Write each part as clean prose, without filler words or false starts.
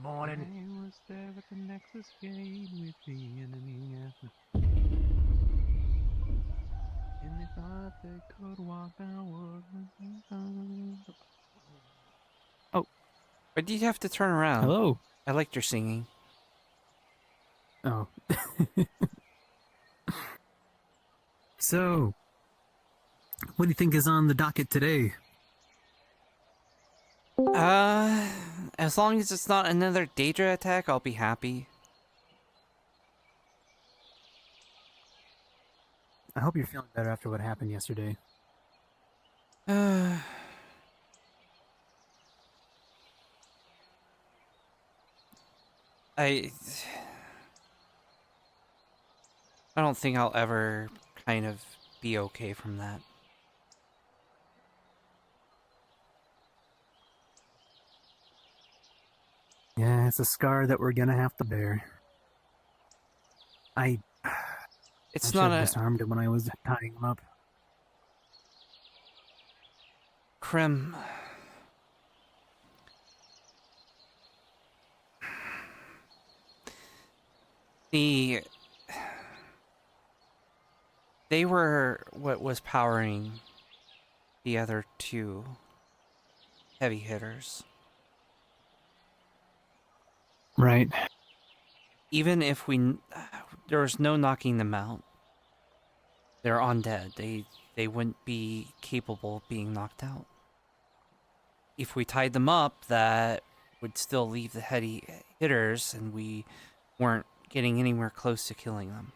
Good morning. I was there at the nexus gate with the enemy and they thought they could walk downward. Oh. Why did you have to turn around? Hello. I liked your singing. Oh. So, what do you think is on the docket today? As long as it's not another Daedra attack, I'll be happy. I hope you're feeling better after what happened yesterday. I don't think I'll ever kind of be okay from that. Yeah, it's a scar that we're gonna have to bear. I It's should not have a disarmed him when I was tying him up. Krim. They were what was powering the other two heavy hitters. Right. Even if there was no knocking them out, they're undead. They wouldn't be capable of being knocked out. If we tied them up, that would still leave the heavy hitters, and we weren't getting anywhere close to killing them.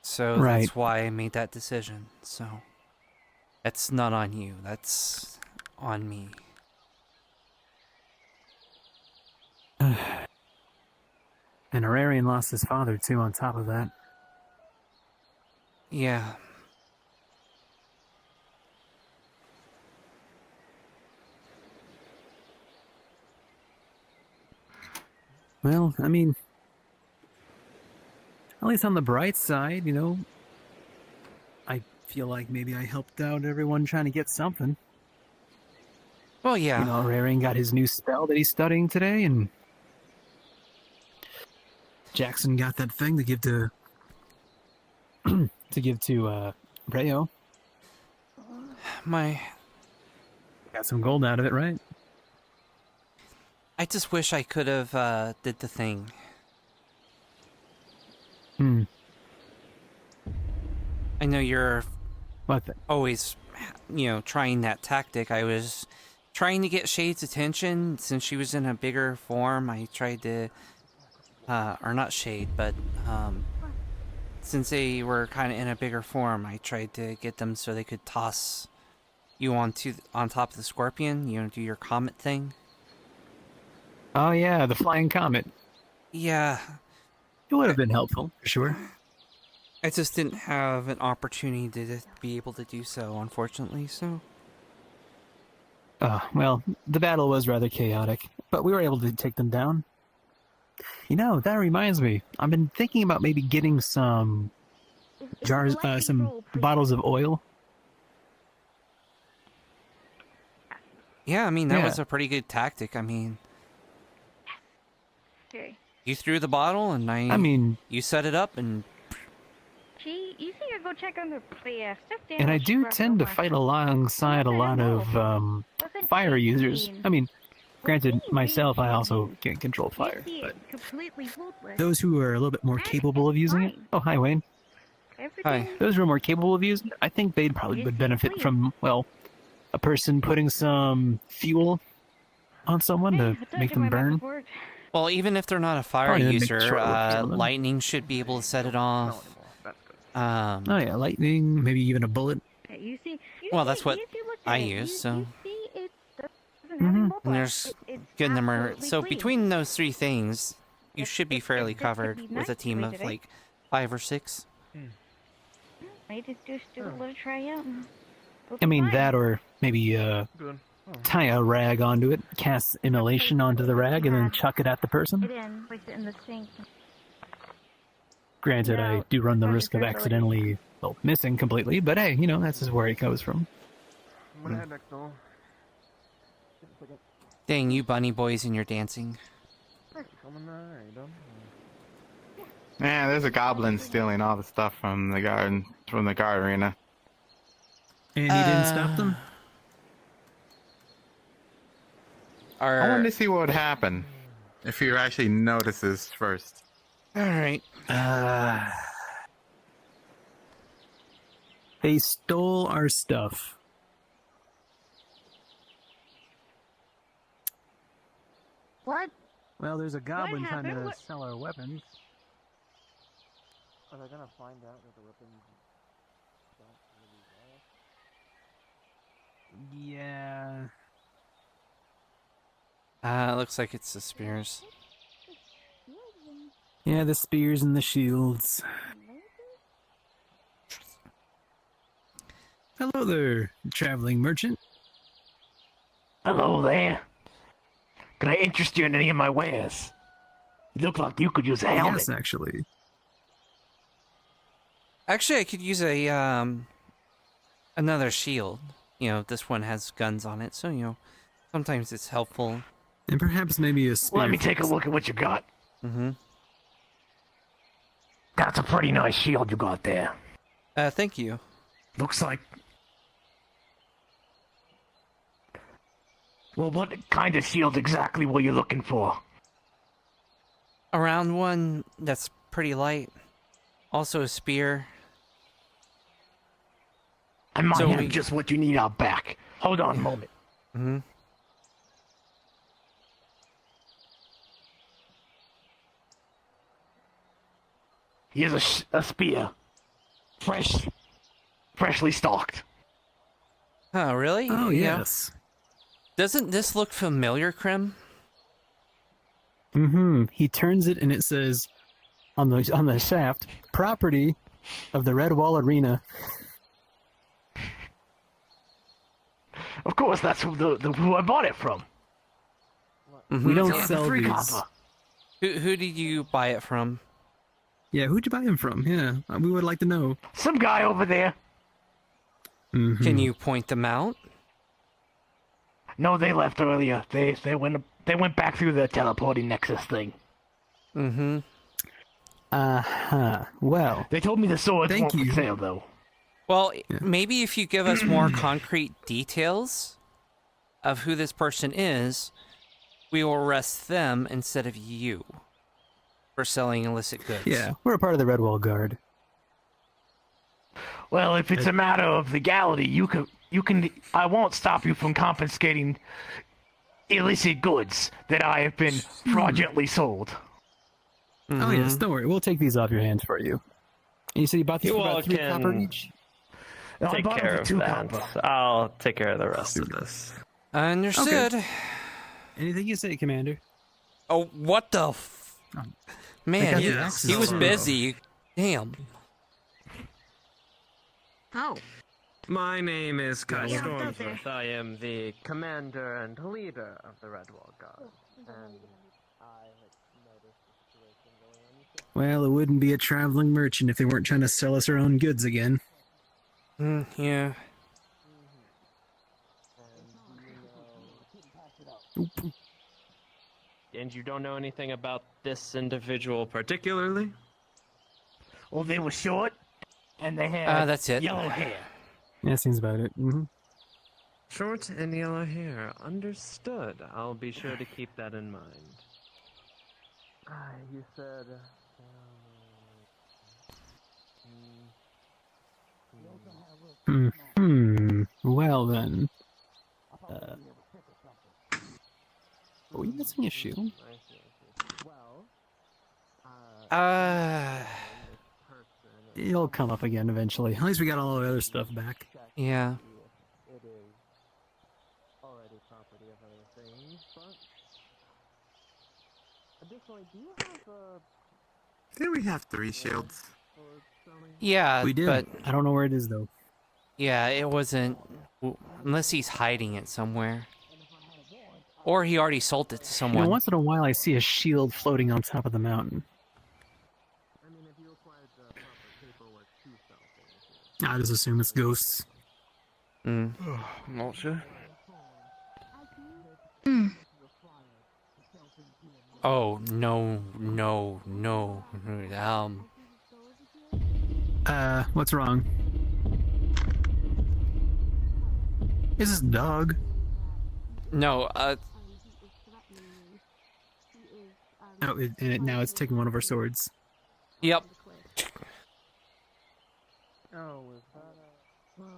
So Right. That's why I made that decision. So that's not on you. That's on me. And Ararian lost his father, too, on top of that. Yeah. Well, I mean, at least on the bright side, you know, I feel like maybe I helped out everyone trying to get something. Well, yeah. You know, Ararian got his new spell that he's studying today, and Jackson got that thing to give to Rayo. Got some gold out of it, right? I just wish I could have did the thing. I know you're always, trying that tactic. I was trying to get Shade's attention since she was in a bigger form. I tried to, or not Shade, but since they were kind of in a bigger form, I tried to get them so they could toss you on top of the scorpion. Do your comet thing. Oh yeah, the flying comet. Yeah. It would have been helpful, for sure. I just didn't have an opportunity to be able to do so, unfortunately, so... Well, the battle was rather chaotic, but we were able to take them down. You know, that reminds me. I've been thinking about maybe getting some jars, some bottles of oil. Yeah, I mean, that was a pretty good tactic. I mean... Okay. You threw the bottle, and you set it up, and... Gee, you think I'd go check on the place? And I do tend to fight alongside a lot of fire users. I mean, granted, myself, I also can't control fire, but those who are a little bit more capable of using it... Oh, hi, Wayne. Hi. Those who are more capable of using it, I think they'd probably would benefit from, well, a person putting some fuel on someone to make them burn. Well, even if they're not a fire user, lightning should be able to set it off. Oh yeah, lightning, maybe even a bullet. Well, that's what I use, so... And there's good number... So between those three things, you should be fairly covered with a team of, like, 5 or 6. I just do a little try out. I mean, that or maybe tie a rag onto it, cast immolation onto the rag, and then chuck it at the person. Place it in the sink. Granted, I do run the risk of accidentally, well, missing completely, but hey, that's just where it goes from. Dang, you bunny boys and your dancing. Yeah, there's a goblin stealing all the stuff from the garden, from the guard arena. And he didn't stop them? I wanted to see what would happen if he actually notices first. Alright. They stole our stuff. What? Well, there's a goblin trying happened? to What- sell our weapons. Are they gonna find out that the weapons don't really work? Yeah. Looks like it's the spears. Yeah, the spears and the shields. Hello there, traveling merchant. Hello there. Can I interest you in any of my wares? You look like you could use a helmet. Yes, actually. Actually, I could use a, another shield. You know, this one has guns on it, so, you know, sometimes it's helpful. And perhaps maybe a spear. Let me take a look at what you got. Mm-hmm. That's a pretty nice shield you got there. Thank you. Looks like... Well, what kind of shield exactly were you looking for? A round one that's pretty light. Also a spear. I might So have we- just what you need out back. Hold on a moment. Mm-hmm. Here's a spear. Freshly stalked. Oh, really? Oh, Yeah. yes. Doesn't this look familiar, Krim? Mm-hmm. He turns it and it says on the shaft, property of the Red Wall Arena. Of course, that's who I bought it from. Mm-hmm. We don't For sell 3 these. copper. Who did you buy it from? Yeah, who'd you buy him from? Yeah, we would like to know. Some guy over there. Mhm. Can you point them out? No, they left earlier. They went back through the teleporting nexus thing. Mm-hmm. Uh-huh. Well, They told me the swords Thank weren't you. for sale, though. Well, Yeah. maybe if you give us more concrete details of who this person is, we will arrest them instead of you for selling illicit goods. yeah, we're a part of the Red Wall Guard. Well, if it's a matter of legality, you can. I won't stop you from confiscating illicit goods that I have been fraudulently sold. Oh yes, don't worry, we'll take these off your hands for you. And you said you bought these You for all about 3 can- copper each? I Take bought them care for of 2 that. copper. I'll take care of the rest of this. Understood. Anything you say, Commander. Oh, what the Oh. Man, got he, the axes he was on. busy. Damn. Oh. My name is Kai Yeah, that's Stormsworth. I am the commander and leader of the Redwall Guard. And I had noticed the situation going on. Well, it wouldn't be a traveling merchant if they weren't trying to sell us our own goods again. Yeah. And you don't know anything about this individual particularly? Well, they were short, and they had That's it. yellow hair. Yeah, seems about it. Mm-hmm. Short and yellow hair. Understood. I'll be sure to keep that in mind. You said... Well then. Are we missing a shield? It'll come up again eventually. At least we got all the other stuff back. Yeah. It is already property of other things, but... Additionally, do you have Did we have 3 shields? Yeah, We did. but I don't know where it is though. yeah, it wasn't unless he's hiding it somewhere. Or he already sold it to You someone. know, once in a while I see a shield floating on top of the mountain. I mean, if you acquired the proper paperwork to sell things. I just assume it's ghosts. Mm. Not sure. Oh, no, no, no. What's wrong? Is this dog? No, Oh, now it's taking one of our swords. yep. Oh, is that a... Well...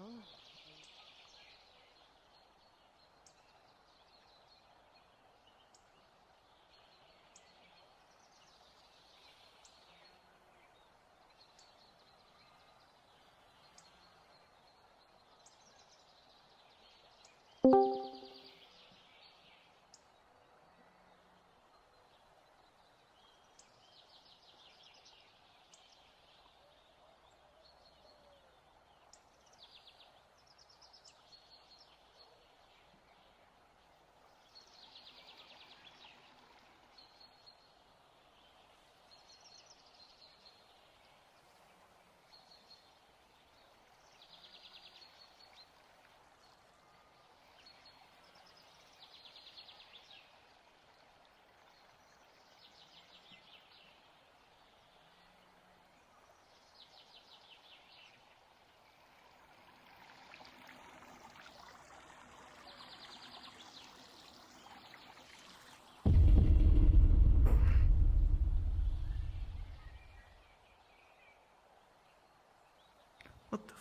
What the?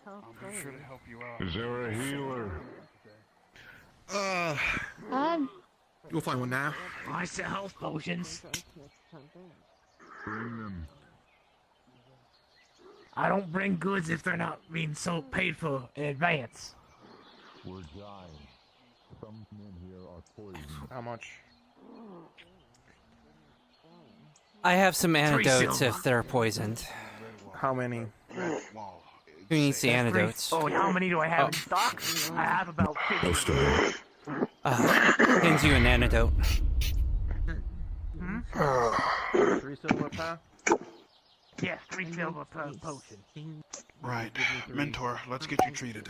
I'll be sure to help you out. Is there a healer? You'll find one now. I sell health potions. Bring them. I don't bring goods if they're not being so paid for in advance. We're dying. Some men here are poisoned. How much? I have some antidotes silver. if they're poisoned. How many? Who needs the antidotes? Oh, and how many do I have in stock? I have about 50. Hands you an antidote. 3 silver path? Yes, 3 silver per potion. Right. Mentor, let's get you treated.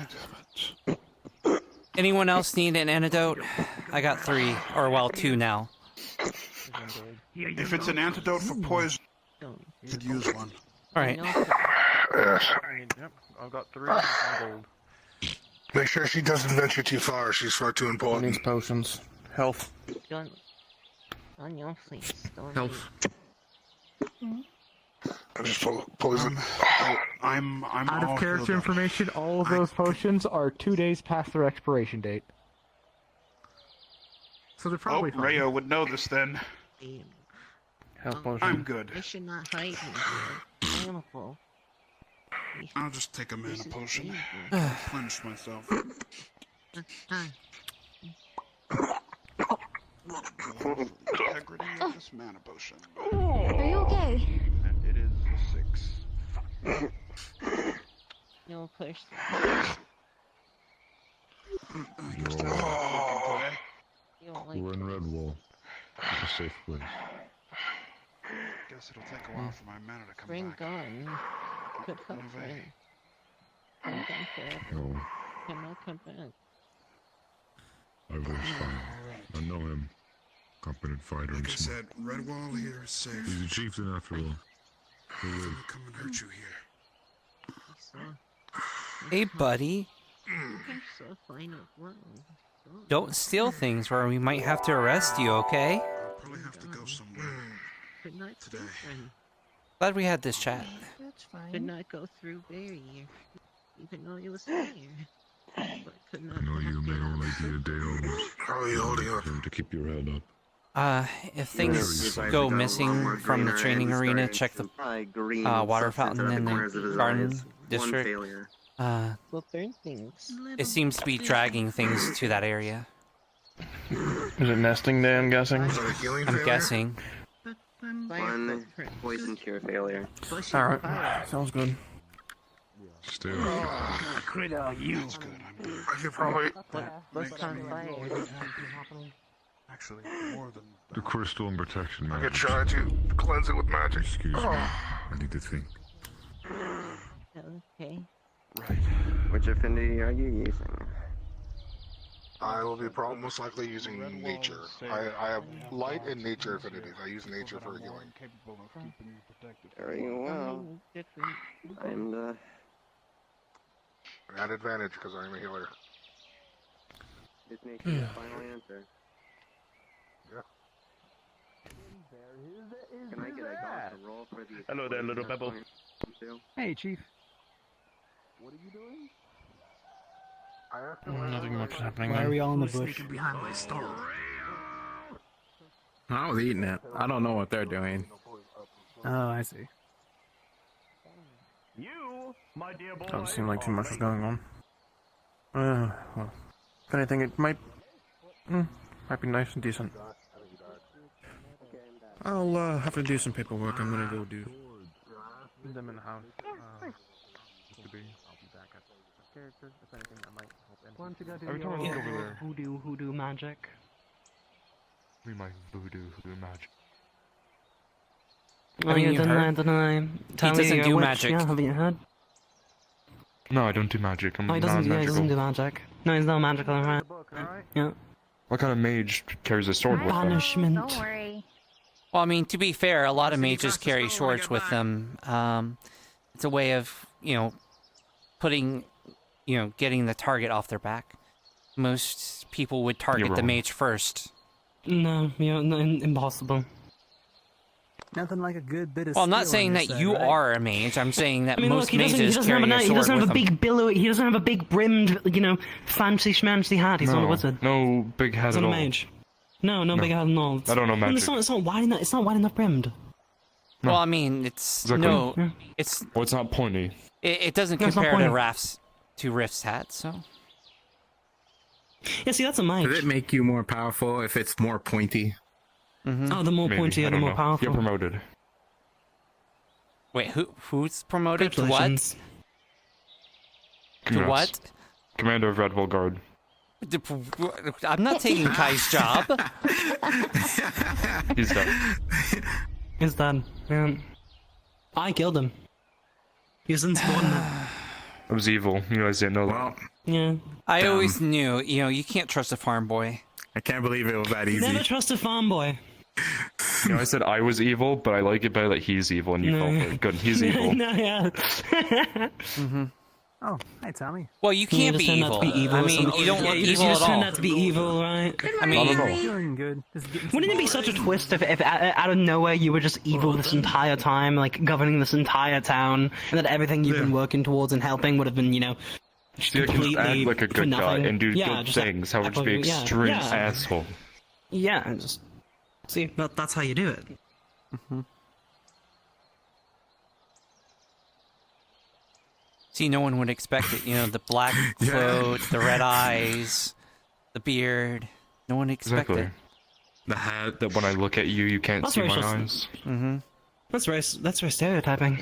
Anyone else need an antidote? I got 3, or well, 2 now. Here you If it's go. an antidote for poison, you could use one. Alright. Yes. Yep, I've got 3 and gold. Make sure she doesn't venture too far. She's far too important. Potions. Health. On your face. Health. I just poison. I'm Out all of character healed up. information, all of those potions are 2 days past their expiration date. So they're Oh, probably fine. Rayo would know this then. Health potion. I'm good. We should not hide here. Animal. I'll just take a mana potion. Replenish myself. Integrity of this mana potion. Are you okay? And it is a 6. No person. You don't like We're in Redwall. It's a safe place. Guess it'll take a while for my mana to come bring back. gun. Could help him. Bring gun forever. No, Cannot come back. I was fine. I know him. Competent fighter and Like I smart. said, Redwall here is safe. He's a chieftain after all. He'll Nothing live. will come and hurt you here. So, Hey, buddy. I'm so fine with one. Don't steal things where we might have to arrest you, okay? I'll probably have to go somewhere Could not today. Glad we had this chat. That's fine. Could not go through barrier, even though it was there. But could not. I know you may only be a day old. How are you holding up? To keep your head up. If things go missing from the training arena, check the water fountain in the garden district. Well, burn things. It seems to be dragging things to that area. Is it nesting day, I'm guessing? I'm guessing. One poison cure failure. Alright, sounds good. Still, Crit on you. That's good. I should probably... What's on fire? Actually, more than the crystal protection I magic. could try to cleanse it with magic. Excuse me. I need to think. Okay. right. Which affinity are you using? I will be most likely using nature. I have light and nature affinities. I use nature for healing. Very well. I'm the... An advantage because I'm a healer. Is nature the final answer? Yeah. Can I get a god to roll for the... Hello there, little pebble. Hey, Chief. What are you doing? I asked him Nothing much is happening. Why are we all in the bush? Behind my store. I was eating it. I don't know what they're doing. Oh, I see. You, my dear boy. Doesn't seem like too much is going on. Well, if anything, it might be nice and decent. I'll have to do some paperwork. I'm gonna go do them in the house. Just to be. I'll be back at character. If anything, I might help. Why don't you go do Every time I look over there, hoodoo magic? We might voodoo magic. I mean, you heard? He doesn't do magic. Yeah, haven't you heard? No, I don't do magic. I'm Oh, he doesn't. Yeah, he doesn't do non-magical. magic. No, he's not magical, right? Yeah. What kind of mage carries a sword with them? Banishment. Don't worry. Well, I mean, to be fair, a lot of mages carry swords with them. It's a way of, putting, getting the target off their back. Most people would target the wrong. mage first. No, impossible. Nothing like a good bit of Well, I'm not skill saying on that your you side, right? are a mage. I'm saying that I mean, look, most he mages doesn't carry have a he sword doesn't have with a them. big billowy, he doesn't have a big brimmed, fancy schmancy hat. He's not a wizard. No big head He's at not a all. mage. No, big hat at all. I don't know magic. It's not wide enough. It's not wide enough brimmed. Well, I mean, it's Exactly. no, Yeah. it's Well, it's not pointy. it doesn't No, it's not compare to pointy. Rift's hat. So Yeah, see, that's a mage. Does it make you more powerful if it's more pointy? Oh, the more Maybe. pointy, I the don't more know. powerful. You're promoted. wait, who's promoted to what? Congratulations. To Congrats. what? Commander of Redwall Guard. I'm not taking Kai's job. He's dead. He's done. Yeah. I killed him. He was insubordinate. I was evil. You guys didn't know that. Well, Yeah. I always knew, you can't trust a farm boy. I can't believe it was that easy. Never trust a farm boy. I said I was evil, but I like it better that he's evil, and you fell for it. Good, he's evil. No, yeah. Oh, hi, Tommy. Well, you can't be just turned out evil. to be evil I or mean, something. you don't Yeah, look you evil just at turned all. out to be evil, right? I mean, Feeling good. Just getting Wouldn't it be such a twist if out of nowhere you were just evil this entire time, like governing this entire town, and that everything you've been working towards and helping would have been, just See, I can completely just act like a for good guy nothing? and do Yeah, good just things. How would you be yeah, extreme yeah. asshole? Yeah, and just see that's how you do it. See, no one would expect it. The black clothes, the red eyes, the beard. No one expected Exactly. it. The hat that when I look at you, you can't That's see my racist. eyes. Mm-hmm. That's very stereotyping.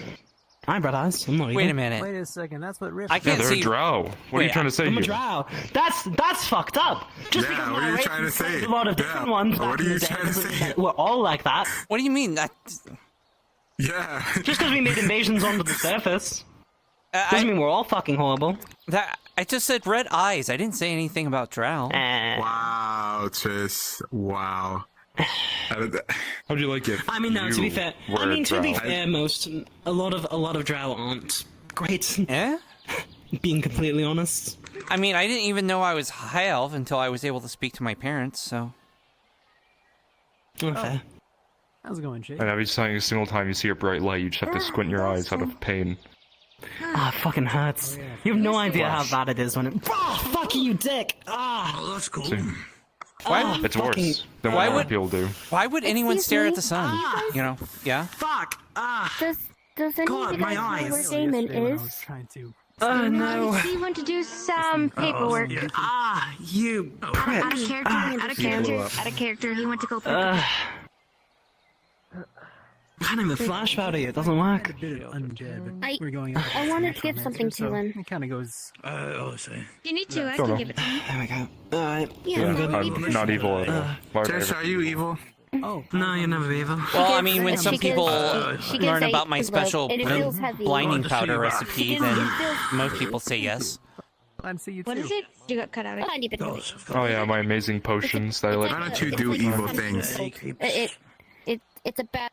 I'm red eyes. I'm not evil. Wait a minute. Wait a second. That's what Rift. I Yeah, can't they're a see. drow. What are you Wait, trying to say I'm a here? drow. That's fucked up. Just Yeah, because what my are you race trying to is say? a lot of Yeah, different ones what back are in you the trying to day, say? we're all like that. What do you mean? Yeah. Just because we made invasions onto the surface doesn't I, mean we're all fucking horrible. I just said red eyes. I didn't say anything about drow. Wow, Tris. Wow. How'd you like it? I mean, no. To be You fair, were a to be drow. fair, a lot of drow aren't great. Eh? Being completely honest. I mean, I didn't even know I was high elf until I was able to speak to my parents. So Okay. How's it going, Jake? And every single time you see a bright light, you just have to squint your eyes out of pain. Ah, it fucking hurts. You have no idea how bad it is when it. Ah, fuck you, dick. Ah. Oh, that's cool. See, why? it's fucking- worse than Why what would- other people do. Why would anyone Excuse stare me? at the sun? Yeah. Fuck. Ah. Does any God, of you my guys know where eyes. Damon Yesterday when I was is? trying to. No. Do you want to do some paperwork? Ah, you prick. Out of character, Ah, out of character, out of character. He went to go pick up. kind of a flash powder. It doesn't work. I wanted to give something to him. It kind of goes. You need to. I can give it to him. There we go. Alright. Yeah, I'm not evil at all. Why would I Trish, ever- are you evil? Oh no, you're never evil. Well, I mean, when She some gives- people she gives learn a- about my like, special and it feels heavy. blinding She powder gives- recipe, she then gives- most people say yes. Glad to see you too. What is it? You got cut out. Tiny bit of it. Oh yeah, my amazing potions that I like. Why don't you do evil things? It's a bad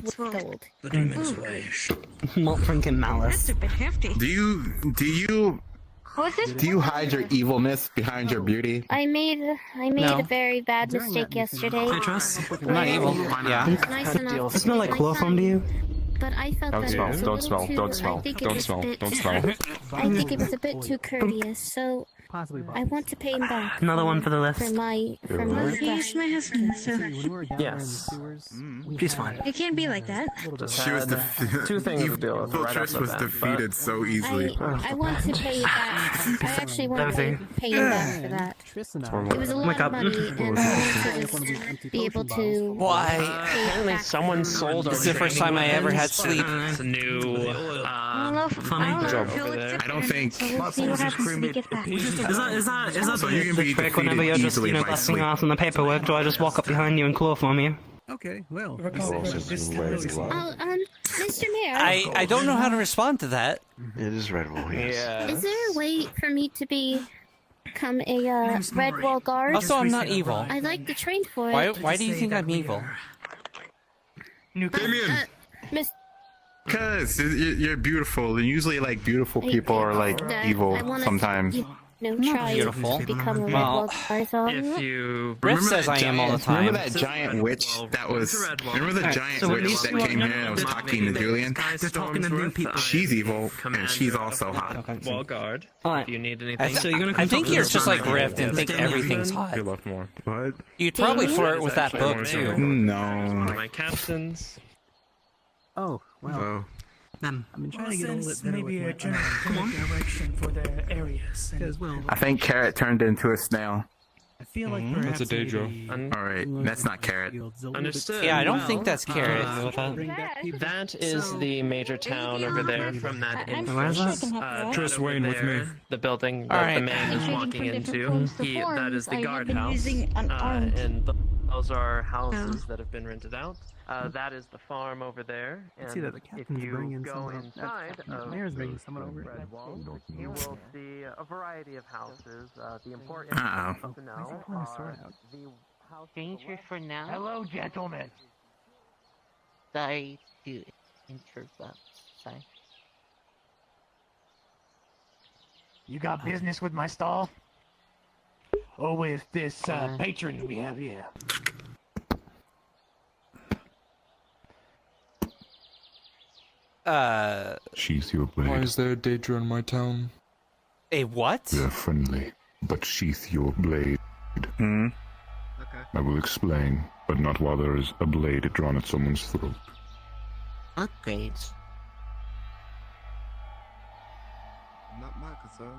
with gold. The demon's way. Malt drinking malice. That's a bit hefty. Do you What's this? do you hide your evilness behind your beauty? I made No. a very bad mistake yesterday. Hey, Trust. I'm not evil. Yeah. Nice enough. Does it smell like chloroform to you? But I felt Don't that smell, it was a don't little smell, too, don't smell, I think it don't was a smell, bit- don't smell. I think it was a bit too courteous, so Possibly. I want to pay him back. Another one for the list. For my He's my husband, so Yes. She's fine. it can't be like that. She was two things to deal with Evil right off Trish the was bat, defeated so easily. I want to pay it back. I actually want to pay him back for that. It was a lot of money, and I want to just be able to Why? Apparently someone sold our This is the first time I ever had sleep. It's a new I don't think. We'll see what happens when we get back. Is that So you can be the trick whenever you're just, defeated you know, easily by busting sleep. ass on the paperwork? Do I just walk up behind you and chloroform you? Okay, well. Mr. Mayor, I don't know how to respond to that. It is Redwall, yes. Yeah. is there a way for me to become a Red Wall guard? Also, I'm not evil. I'd like to train for it. Why do you think I'm evil? Damien! Miss, Because you're beautiful, and usually, like, beautiful people are, like, Dad, evil I wanna, sometimes. try beautiful. to become a Red Well, Wall guard. So If you Riff Remember says that I am all the giant- time. Remember that giant witch that was... Remember the giant witch that came here and was talking to Julian? They're talking to new people. She's evil, and she's also hot. wall guard, Alright. if you need anything. So you're gonna I come think talk to you're us just about like it? Rift and think everything's You hot. left more. What? You'd probably flirt with that book too. No. My captains. Oh, well. Oh. Then I've been trying to get a little bit better Maybe a with general direction for the areas. Because, well, I think Carrot turned into a snail. I feel like perhaps That's a Daedra. Alright, that's not Carrot. Understood. Yeah, I don't think that's Carrot. That is the major town over there from that Where's that? Triss Wayne with me. The building that Alright. the man is walking into. That is the guardhouse. unarmed. And those are houses that have been rented out. That is the farm over there. And see that the if captain's you bringing go someone- inside the of mayor's bringing the someone over. Redwall, you will see a variety of houses. The important Uh-oh. things to know pulling a sword are out? the house. Danger for now. Hello, gentlemen. Sorry to interrupt. Sorry. You got business with my stall? Or with this patron we have here? Sheath your blade. Why is there a Daedra in my town? A what? They're friendly, but sheath your blade. Hmm? I will explain, but not while there is a blade drawn at someone's throat. Upgrades. Not my concern.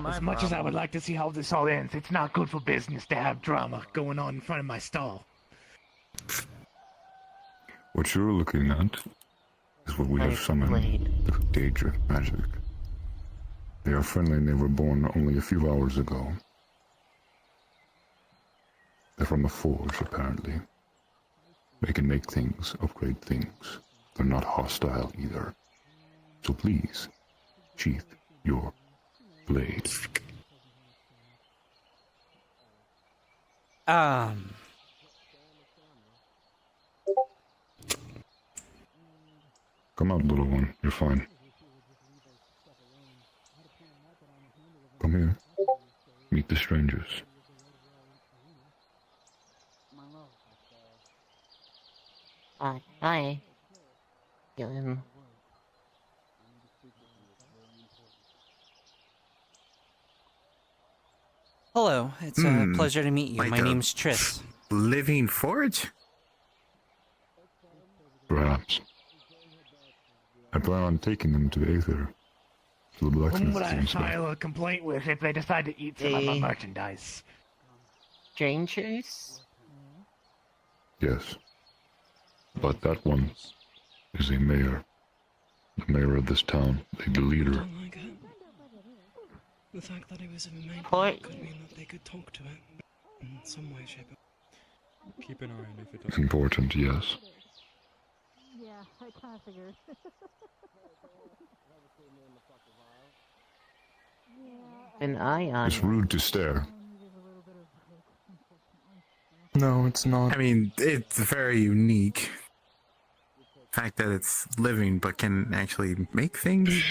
As much as I would like to see how this all ends, it's not good for business to have drama going on in front of my stall. What you're looking at is what we have summoned, the Daedra magic. They are friendly and they were born only a few hours ago. They're from the Forge, apparently. They can make things, upgrade things. They're not hostile either. So please, sheath your blade. Come out, little one. You're fine. Come here. Meet the strangers. Hi. Gillian. Hello, it's a pleasure to meet you. Like My a name's Triss. Living Forge? Perhaps. I plan on taking them to Aether. To the Whom blacksmith would I inspect. file a complaint with if they decide to eat some of my merchandise? Strangers? Yes. But that one is a mayor. The mayor of this town, the leader. Like it. The fact that it was a main could mean that they could talk to it in some way, shape, or Keep an eye on if it It's important, yes. Yeah, I kind of figured. An eye on It's rude to stare. No, it's not. I mean, it's very unique. The fact that it's living but can actually make things.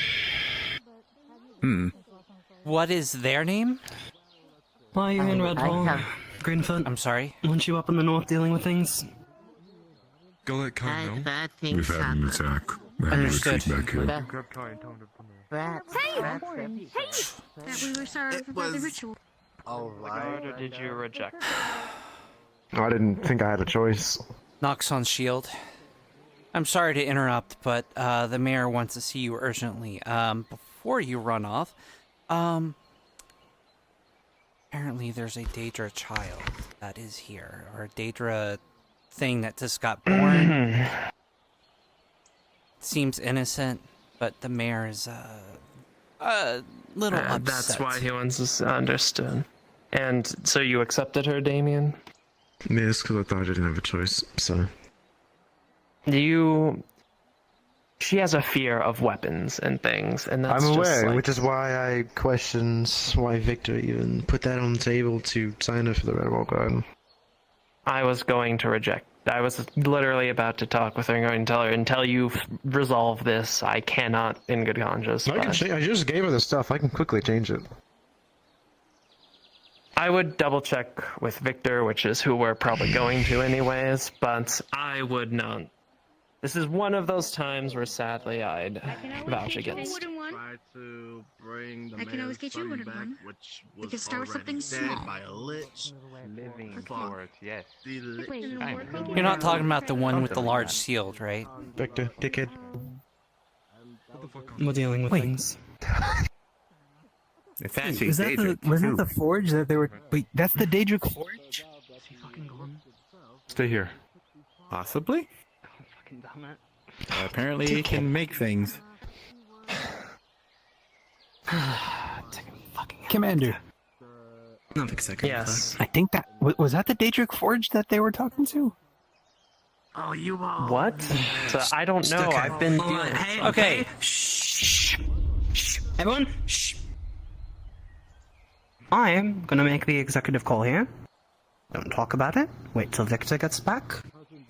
What is their name? Why are you in Redwall? Greenfoot? I'm sorry? Weren't you up in the north dealing with things? Go let Kai know. We've had an attack. We have to Understood. retreat back here. That we were sorry for the ritual. Alright. Or did you reject? I didn't think I had a choice. Knocks on shield. I'm sorry to interrupt, but the mayor wants to see you urgently. Before you run off, apparently there's a Daedra child that is here, or a Daedra thing that just got born. Seems innocent, but the mayor is a little upset. That's why he wants us understood. And so you accepted her, Damien? Yes, because I thought I didn't have a choice, so... She has a fear of weapons and things, and that's I'm just aware, like... which is why I questions why Victor even put that on the table to sign up for the Redwall Guard. I was going to reject. I was literally about to talk with her and going to tell her, until you resolve this, I cannot in good conscience. I just gave her the stuff, I can quickly change it. I would double check with Victor, which is who we're probably going to anyways, but I would not. This is one of those times where sadly I'd vouch against. Try to bring the I can always get you son one of back, one. which We was can start with already something dead small. by a lich. Living Fuck. for it, yes. The lich. You're not talking about the one with the large shield, right? Victor, dickhead. We're dealing with things. It's actually Was that the forge that they were? Wait, that's the Daedric forge? Stay here. Possibly. Apparently, it can make things. Commander. Not take a second. Yes. I think that was that the Daedric forge that they were talking to. Oh, you all. What? So, I don't know. Okay. I've been Hold on, dealing. hey, Okay. Shh. Shh. Everyone, shh. I am gonna make the executive call here. Don't talk about it. Wait till Victor gets back.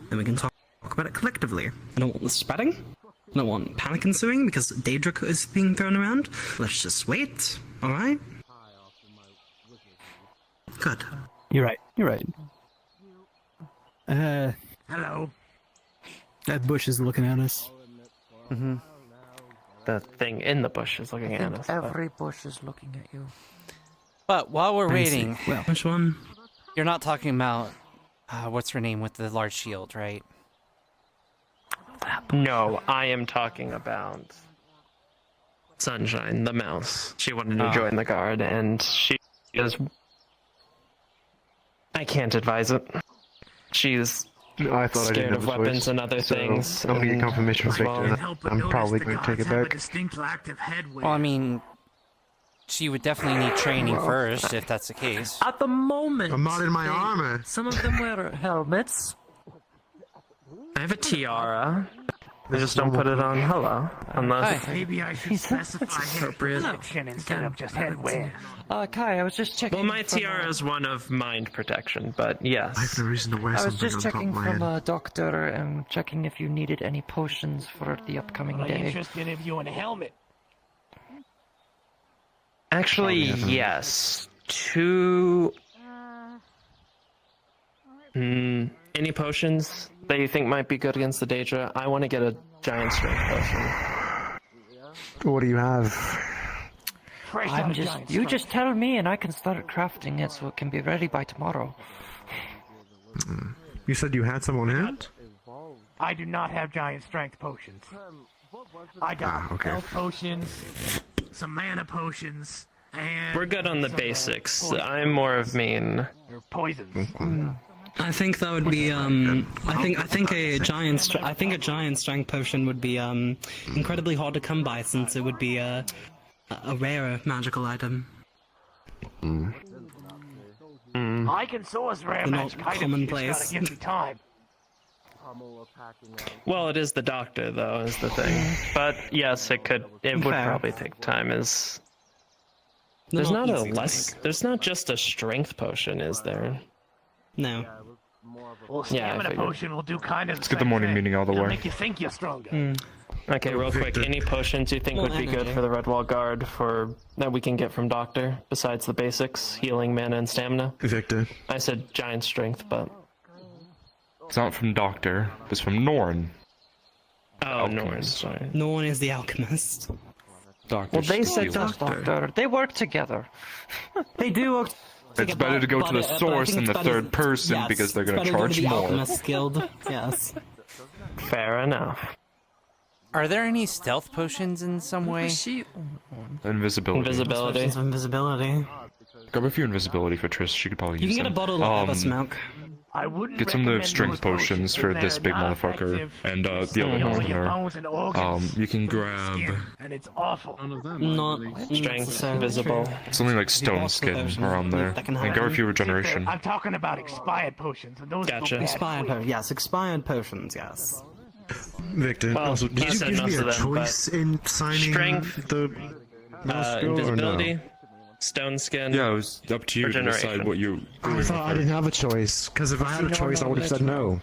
Then we can talk about it collectively. I don't want the spreading. I don't want panic ensuing because Daedric is being thrown around. Let's just wait, alright? Good. You're right. You're right. Hello. That bush is looking at us. Mm-hmm. The thing in the bush is looking at us. Every bush is looking at you. But while we're waiting, Well, which one? you're not talking about what's her name with the large shield, right? No, I am talking about Sunshine, the mouse. She wanted to join the guard, and she is... I can't advise it. She's I thought I scared didn't of have a weapons choice, and other so things. I'm gonna get and confirmation from as well- Victor. I'm probably going to take it back. Well, I mean, she would definitely need training first, if that's the case. At the moment, I'm not in my armor. Some of them wear helmets. I have a tiara. They just don't put it on. Hello. Unless... Maybe I should specify appropriate. instead of just headwear. Kai, I was just checking. Well, my tiara is one of mind protection, but yes. I have no reason to wear I was something just on top checking of my from head. a doctor and checking if you needed any potions for the upcoming day. Interested in you in a helmet. Actually, yes. Two... any potions that you think might be good against the Daedra? I want to get a giant strength potion. What do you have? You just tell me and I can start crafting it so it can be ready by tomorrow. You said you had some on hand? I do not have giant strength potions. I got health potions, some mana potions, and... We're good on the basics. I'm more of mean. poisons. I think that would be I think a giant strength potion would be incredibly hard to come by since it would be a rare magical item. I can source rare They're magic not items, you commonplace. just gotta give me time. Well, it is the doctor, though, is the thing. But yes, it would Fair. probably take time. There's They're not not a easy to less. There's not just a strength potion, is there? No. Well, Yeah, I stamina figured. potion will do kind of. Let's get the morning meeting out of the It'll way. make you think you're stronger. Okay, real quick. Any potions you think Well, would be good energy. for the Redwall Guard that we can get from Doctor besides the basics, healing, mana, and stamina? Victor. I said giant strength, but It's not from Doctor. It's from Norn. oh, Norn. Sorry. No one is the alchemist. Doctor. Well, they said Doctor, they work together. They do work It's better to go to the source in the third person because they're going to charge more. Alchemist Guild. Yes. Fair enough. Are there any stealth potions in some way? Invisibility. Invisibility. Potions of invisibility. Grab a few invisibility for Triss. She could probably You use can get a them. bottle of smoke. I wouldn't Get some of the recommend strength those potions for because this they're big not motherfucker effective. and the other Stealing all your one. bones and organs. You can grab. And it's awful. Not Strength, necessarily visible. true. Something like stone skin around there. That can And grab a happen. few regeneration. I'm talking about expired potions, and those Gotcha. go bad Expired quick. potions. Yes, expired potions. Yes. Victor, Well, also, he did you said give most me of a them, but choice in signing strength, the invisibility, stone skin. Yeah, it was up to you to decide Regeneration. what you. I thought I didn't have a choice, because if I had a choice, I would have said no.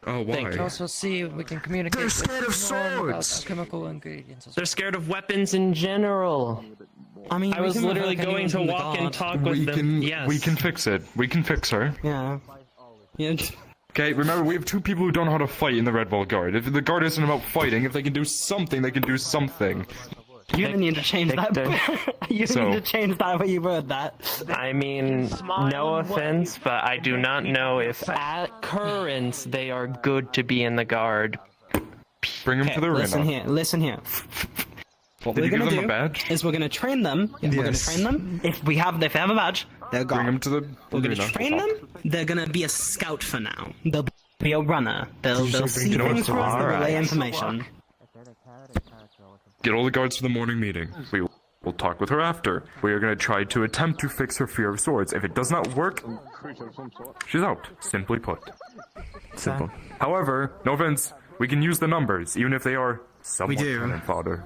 Oh, We can why? also see if we can communicate. They're scared of with Norn about swords! chemical ingredients. They're scared of weapons in general. I mean, I we was can literally revoke going anyone to from the walk and guard. talk with We them. can. Yes. We can fix it. We can fix her. Yeah. Yeah. Okay, remember we have two people who don't know how to fight in the Redwall Guard. If the guard isn't about fighting, if they can do something, they can do something. You need to change that. You So- need to change that way you word that. I mean, no offense, but I do not know if at current they are good to be in the guard. Bring them to the arena. Listen here. What Did we're you give gonna them a do badge? is we're gonna train them. We're gonna Yes. train them. If they have a badge, they're gone. Bring them to the We're gonna arena. train them. They're gonna be a scout for now. They'll be a runner. They'll see You know things what? for us. They'll relay Alright. information. Get all the guards for the morning meeting. We will talk with her after. We are going to try to attempt to fix her fear of swords. If it does not work, she's out. Simply put. Simple. However, no offense, we can use the numbers, even if they are somewhat do. cannon fodder.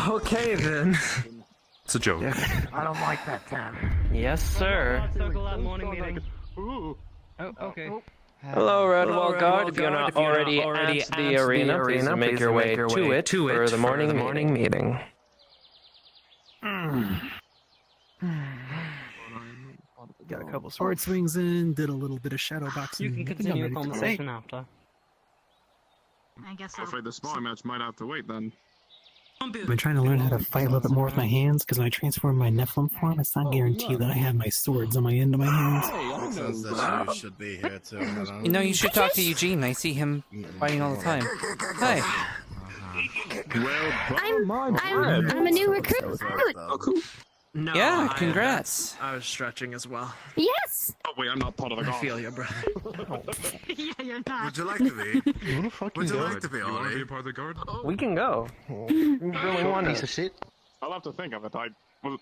Okay then. It's a joke. I don't like that sound. Yes, sir. Morning meeting. Oh, okay. Hello, Redwall Guard. If you're not already at the arena, please make your way to it for the morning meeting. Got a couple sword swings in, did a little bit of shadow boxing. You can I think I'm continue a ready to go. conversation after. I guess I'm afraid the sparring match might have to wait then. I've been trying to learn how to fight a little bit more with my hands because when I transform my Nephilim form, it's not guaranteed that I have my swords on my end of my hands. Says that you should be here too. You know, you should talk to Eugene. I see him fighting all the time. Hi. I'm a new recruit. Oh, cool. No, yeah, congrats. I was stretching as well. Yes. Oh wait, I'm not part of the I guard. feel you, brother. Yeah, you're not. Would you like to be? Would you do like it? to be, You wanna Ollie? be a part of the guard? We can go. You really want Piece to. of shit. I'll have to think of it. I was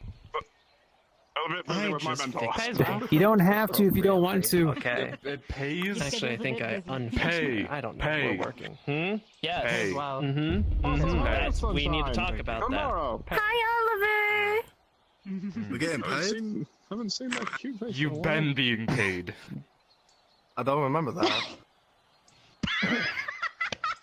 a bit busy with my mentor. You don't have to if you don't want to. Okay. It pays. Actually, I think I Pay. I don't know. Pay. We're working. Yes. Pay. Wow. That's, we need to talk about Tomorrow. Hi, Oliver. We're getting paid? Haven't seen that cute face. You've been being paid. I don't remember that.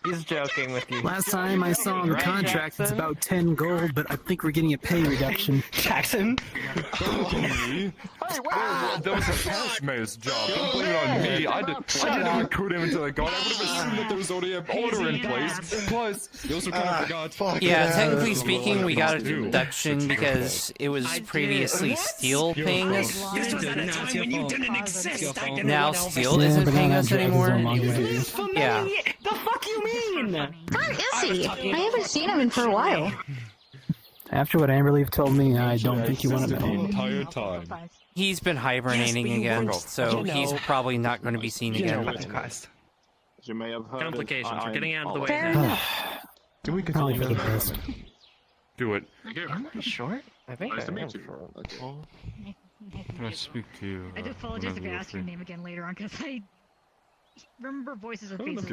He's joking with you. Last time I saw on the contract, it's about 10 gold, but I think we're getting a pay reduction. Jackson. Hey, that was a cashmare's job. Don't blame it on me. I didn't recruit him into the guard. I would have assumed that there was already an order in place. Plus, you also kind of forgot. Yeah, technically speaking, we got a deduction because it was previously Steel paying us. Now Steel isn't paying us anymore. Yeah. The fuck you mean? Where is he? I haven't seen him in for a while. After what Amberleaf told me, I don't think you want to the know. entire time. He's been hibernating again, so he's probably not going to be seen again. As you may have heard, Complications. We're getting out of the way Fair now. enough. Can we Probably for the continue? best. Do it. Am I short? I think Nice to I meet am you. short. Can I speak to you? I do apologize if I ask your name again later on, because I remember voices and faces.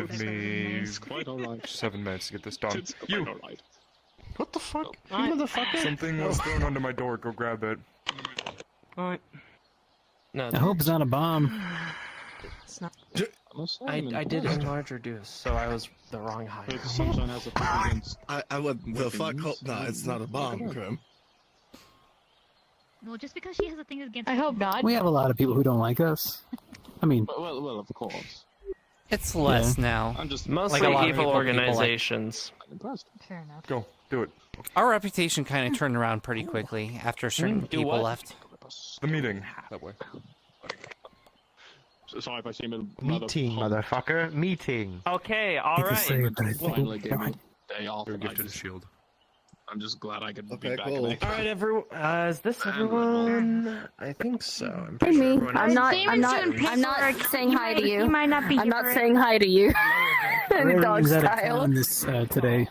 Give me 7 minutes to get this done. You! What the fuck? You motherfucker! Something was thrown under my door. Go grab it. Alright. No, I hope it's not a bomb. it's not. I did enlarge reduce, so I was the wrong height. I would the fuck hope not. It's not a bomb, Grim. Well, just because she has a thing against. I hope not. We have a lot of people who don't like us. I mean, Well, of course. It's less now. I'm just Mostly Like a lot of evil people organizations. Fair enough. Go. Do it. Our reputation kind of turned around pretty quickly after certain Do people what? left. The meeting. That way. Sorry if I seem a Meeting, motherfucker. Meeting. Okay, I hate to say alright. it, but I Finally think gave me a day off. You're and I gifted a just- shield. I'm just glad I could Okay, be back cool. in action. Alright, everyone. Is this everyone? I think so. I'm Hey, pretty sure me. everyone I'm is. not. Damon's I'm not. doing I'm not paperwork. saying hi to you. He might not be I'm here not for it. saying hi to you. In dog Rarity's out of style. town this today.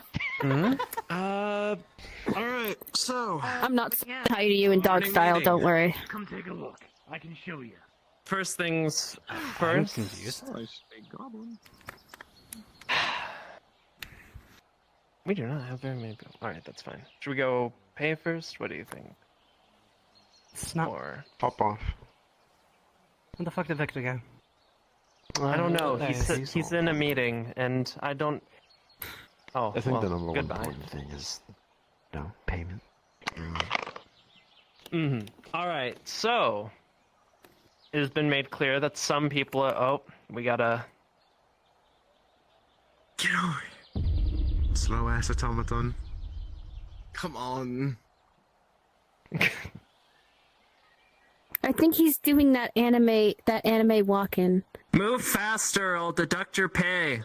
Alright, so. I'm not saying hi to you in dog style. Don't worry. Come take a look. I can show you. First things I'm first. confused. Nice big goblin. We do not have very many people. Alright, that's fine. Should we go pay first? What do you think? It's not. Or Pop off. Where the fuck did Victor go? I don't know. There He's he is. he's in a meeting, and I don't. Oh, I think well, the number one goodbye. important thing is, payment. All right. So it has been made clear that some people are. Oh, we gotta. Get over it. Slow ass automaton. Come on. I think he's doing that anime walk-in. Move faster, I'll deduct your pay.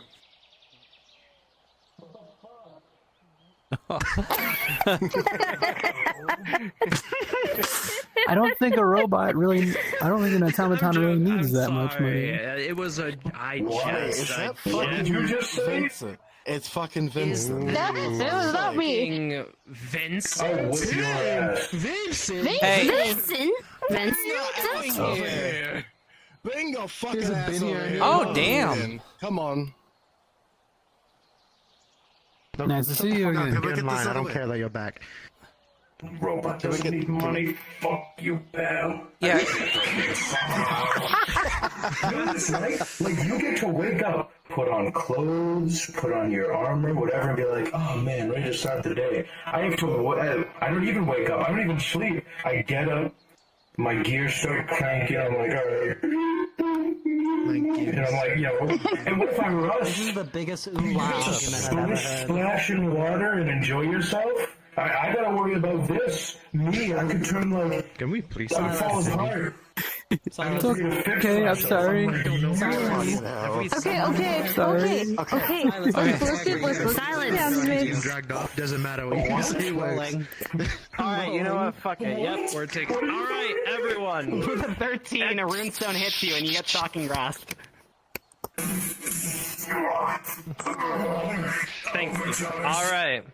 I don't think a robot really. I don't think an automaton really needs that much money. It was a. You just Vincent. It's fucking Vincent. It was not me. Vincent. Vincent. Hey. Vincent. Vincent. Bring your fucking ass over here. Oh, damn. Come on. Nice to see you again. Can we get this I out of don't the way? care that you're back. Robot doesn't need money. Fuck you, pal. Yeah. Like, you get to wake up, put on clothes, put on your armor, whatever, and be like, oh man, ready to start the day. I don't even wake up. I don't even sleep. I get up, my gears start cranking. I'm like, alright. And I'm like, and what if I rush? This is the biggest ooh wow argument I've ever heard. Splash in water and enjoy yourself? I gotta worry about this. Me, I could turn like. Can we please I'm falling apart. It's okay. I'm sorry. Okay. Sorry. Silence. dragged off. Doesn't matter what you say. Alright, you know what? Fuck it. Yep, we're taking. Alright, everyone. With a 13, a runestone hits you and you get shocking grasp. Thanks. Alright.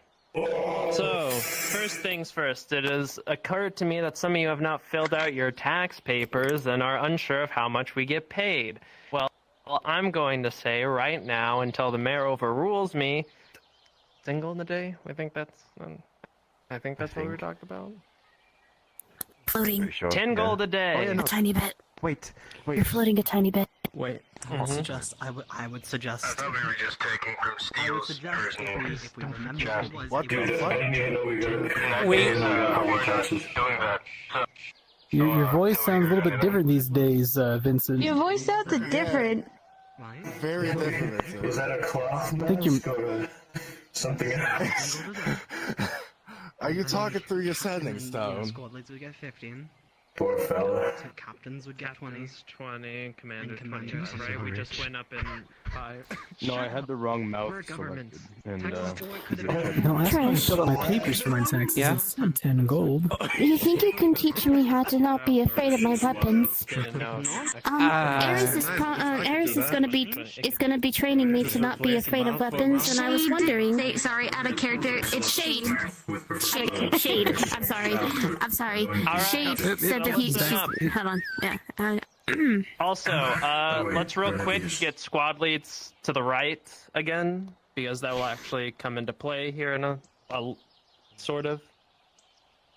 So, first things first, it has occurred to me that some of you have not filled out your tax papers and are unsure of how much we get paid. Well, I'm going to say right now, until the mayor overrules me, single in the day? I think that's what we were talking about. Floating. Sure? 10 gold a day. A tiny bit. Wait. You're floating a tiny bit. Wait, I'll suggest. I would suggest. I thought we were just taking from I would Steele's suggest if we remember who it was. What it was- the fuck? I didn't even know we got Wait. doing that. Your voice sounds a little bit different these days, Vincent. Your voice sounds different. Very different, Vincent. Is that a cloth? I think you. Let's go to something else. Are you talking through your settings, Stone? Squad leads we get 15. Poor fella. Captains would get 20. 20, commander And commanders 25, are right? We rich. just went up in 5. No, I had the wrong mouse We're government. selected, and No, last time I filled out my papers for my taxes, it said 10 gold. You think you can teach me how to not be afraid of my weapons? Ares is gonna be training me to not be afraid of weapons, and I was wondering. Sorry, out of character. It's Shade. Shade. I'm sorry. Shade said that he. Hold on. Yeah. Also, let's real quick get squad leads to the right again, because that will actually come into play here in a sort of.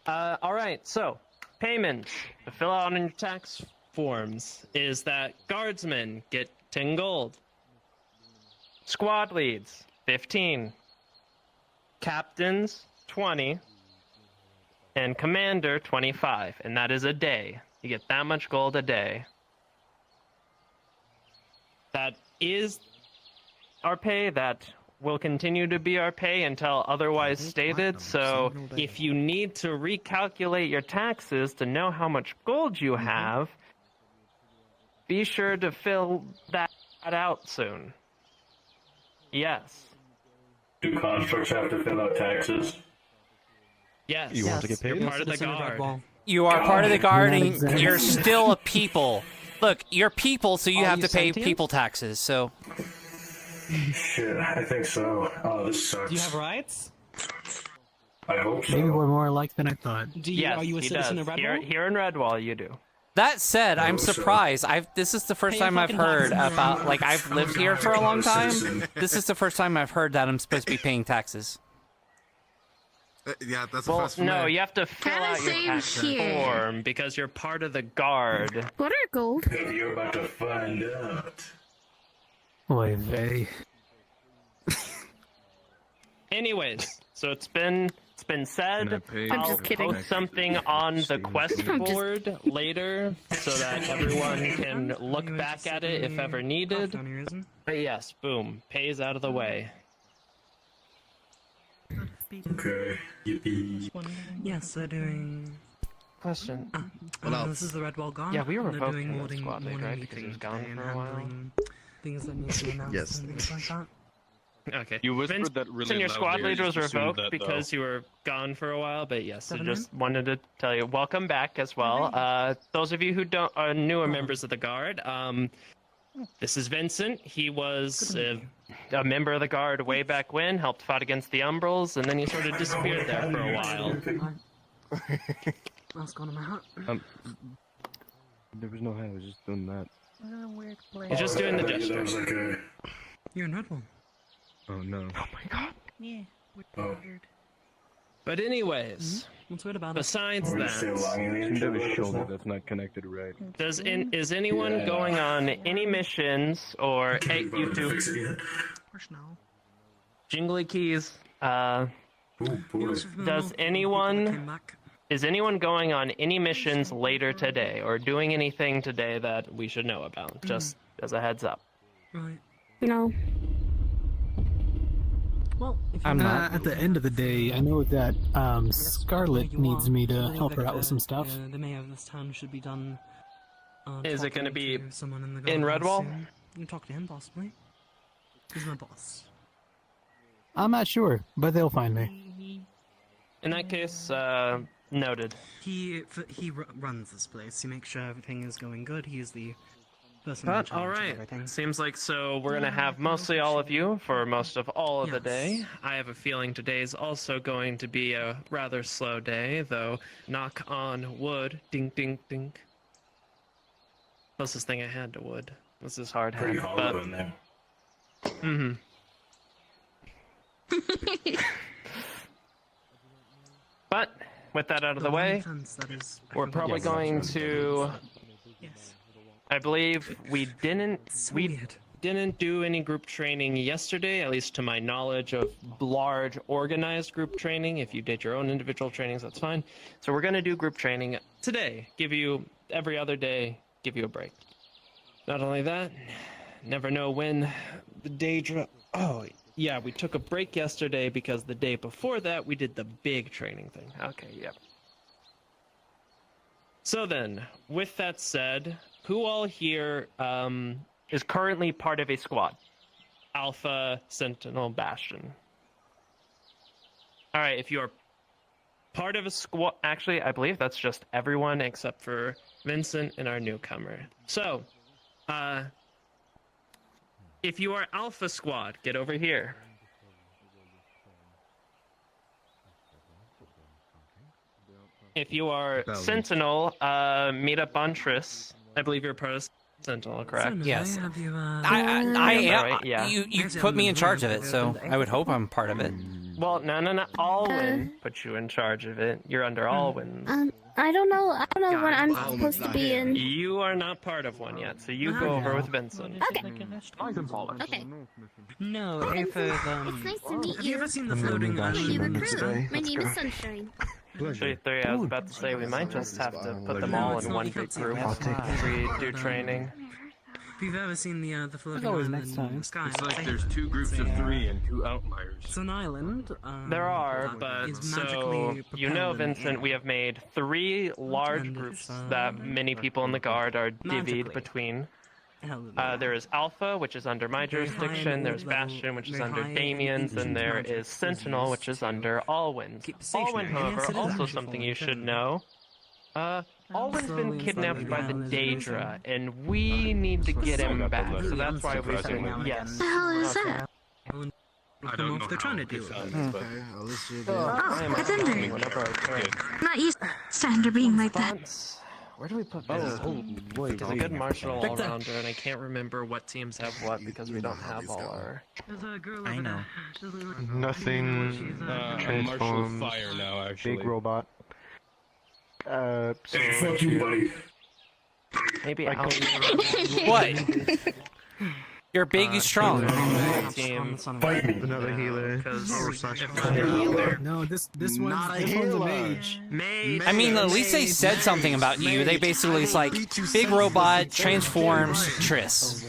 Alright, so, payments to fill out on your tax forms is that guardsmen get 10 gold, squad leads 15, captains 20, and commander 25, and that is a day. You get that much gold a day. That is our pay. That will continue to be our pay until otherwise stated. So if you need to recalculate your taxes to know how much gold you have, be sure to fill that out soon. Yes. Do constructs have to fill out taxes? Yes. You want to get paid? You're part of the guard. You are part of the guard, and you're still a people. Look, you're people, so you have to pay people taxes, so... Shit, I think so. Oh, this sucks. Do you have rights? I hope so. Maybe we're more alike than I thought. Yes, are you a citizen of Redwall? Here in Redwall, you do. That said, I'm surprised. This is the first time I've heard about, like, I've lived here for a long time. This is the first time I've heard that I'm supposed to be paying taxes. Yeah, that's well, first for no, me. you have to fill out your tax form because you're part of the guard. What are gold? You're about to find out. Oy vey. Anyways, so it's been said. I'm just kidding. Post something on the quest board later so that everyone can look back at it if ever needed. But yes, boom, pays out of the way. Okay, yippee. Yes, they're doing... Question. This is the Redwall Guard. Yeah, we were They're both doing in that morning, squad league, morning right? Because he was meetings gone today for and a while. handling things that need to be announced Yes. and things like that. Okay. You whispered that really your loudly, squad I leader was just assumed revoked that, because you were gone for a while, but yes, I 7 just wanted to tell you, welcome back as well. Those of you who are newer members of the guard, this is Vincent. He was a member of the guard way back when, helped fight against the Umbrals, and then he sort of disappeared there for a while. That's gone in my hat. There was no how I was just doing that. He's just doing the gesture. You're in Redwall. Oh no. Oh my god. Yeah. Weird. But anyways, what's weird about besides that, Seemed to have a shoulder that's not connected right. is anyone going on any missions or hey, you two? Jingly keys. Is anyone going on any missions later today or doing anything today that we should know about? Just as a heads up. Right. No. Well, if I'm not. At the end of the day, I know that Scarlet needs me to help her out with some stuff. The mayor of this town should be done. Is it going to be someone in the in Redwall? soon. You can talk to him, possibly. He's my boss. I'm not sure, but they'll find me. In that case, noted. He runs this place. He makes sure everything is going good. He is the person in But, charge of alright, everything. seems like so we're gonna have mostly all of you for most of all of the day. I have a feeling today's also going to be a rather slow day, though knock on wood, ding ding ding. Closest thing I had to wood was this hard hat, Pretty but... hollow in there. Mm-hmm. But, with that out of the way, we're probably going to... I believe we didn't do any group training yesterday, at least to my knowledge of large organized group training. If you did your own individual trainings, that's fine. So we're going to do group training today. Give you every other day, give you a break. Not only that, never know when the day drop. Oh, yeah, we took a break yesterday because the day before that we did the big training thing. Okay, yep. So then, with that said, who all here is currently part of a squad? Alpha, Sentinel, Bastion. All right, if you are part of a squad, actually, I believe that's just everyone except for Vincent and our newcomer. So, if you are Alpha Squad, get over here. If you are Sentinel, meet up on Tris. I believe you're part of Sentinel, correct? Yes. Have you, I am. Alright, yeah. You put me in charge of it, so I would hope I'm part of it. Well, no. Alwyn put you in charge of it. You're under Alwyn. I don't know what I'm supposed to be in. You are not part of one yet, so you go over with Vincent. Okay. Okay. No, Hi, Aether, Vincent. It's nice to meet have you. you ever seen the floating Hi, you island? recruit. My name is Sunshine. Actually, I was about to say we might just have to put them all in one big group if we do training. If you've ever seen the floating always island next time. in the sky, It's like there's 2 groups of 3 and 2 outliers. It's an island. There are, that but is so magically you know, propelled in the Vincent, air. we have made 3 large And groups it's, that many people in the guard are magically divvied between. held. There is Alpha, which is under my Very high jurisdiction. and There's low-level, Bastion, which is very under high Damien's, and there magic is Sentinel, which is under Alwyn's. keep it Alwyn, stationary. however, Yes, it is also actually something falling you should down. know. Alwyn's been slowly kidnapped by the down as Daedra, and we need to get him back. So that's why we're Surprisingly. doing yes. The hell is that? I don't know They're trying to do it. but I am What's in there? attacking whenever I can. I'm not used to Sandra being like that. Where do we put this? He's a good martial all-rounder, and I can't remember what teams have what because we don't have all our... I know. Nothing transforms. Fire now, actually. Big robot. So Fuck you, buddy. Maybe I I'll... What? You're big and strong. Team. Fight me. another healer. No, this one's Not a this one's a healer. mage. I mean, at least they said something about you. They basically it's like big robot transforms Triss.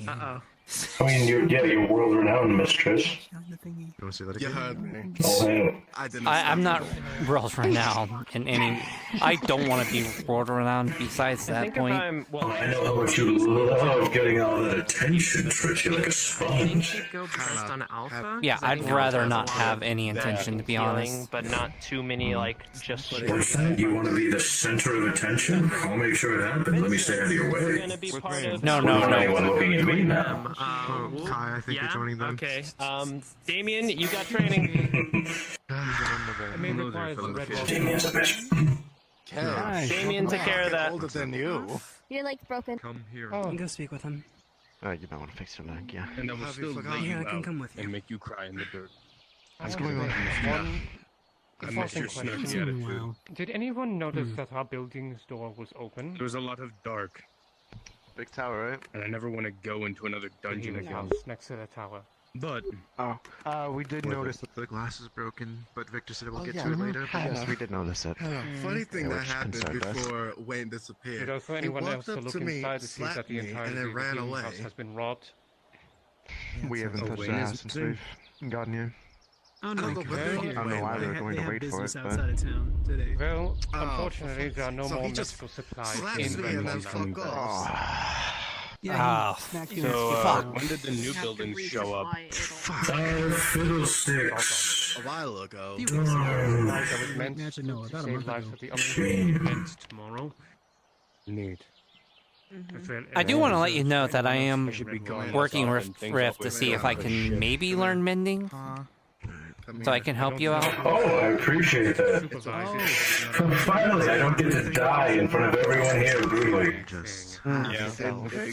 Uh-oh. I mean, you're world renowned, mistress. You want to say that again? You heard me. Oh, hey. I didn't. I'm not world renowned in any. I don't want to be world renowned. Besides I that think if point, I'm... Well, I know how much you love getting all that attention, Trish. You're like a sponge. go best on Alpha? yeah, 'Cause I I'd think rather Alpha not has a lot have any intention, to be healing, honest. but not too many, like, just... What's that? You want to be the center of attention? I'll make sure it happens. Let me stay out of your You're way. gonna be part of... No, Without anyone looking at me now. Kai, I think you're joining them. Okay. Damien, you got training. Damien requires the red wall. Damien's a bitch. Damien, take care of that. Older than you. Your leg's broken. Come here. Go speak with him. You might want to fix your leg, yeah. And I will still lay Yeah, you I can out come with you. and make you cry in the dirt. What's going on? I miss your snarky attitude. Did anyone notice that our building's door was open? There was a lot of dark, Big tower, right? and I never want to go into another dungeon Healing again. house next to the tower. But We did notice that the glass is broken, but Victor said we'll get to it later. But yes, we did notice it. funny thing that Which happened concerned us. before Wayne disappeared. Did also anyone else to look inside to see that the entirety of the healing house has been robbed? We haven't touched the Wayne house is since missing. we've gotten here. Oh no, I don't know why they were going to wait for business it, outside but... of town today. Well, Oh, unfortunately, there are no so more he just medical supplies slaps in me and then Redmond fuck now. off. Yeah, When did the new building show up? Fiddlesticks. A while ago. Darn. That was meant Actually, no, to about a save month lives ago. at the upcoming event tomorrow. Neat. I do want to let you know that I am should be going working off with and things Rift up to with see if them. I can maybe learn mending, so I can help you out. Oh, I appreciate that. Finally, I don't get to die in front of everyone here brutally. Yeah, it's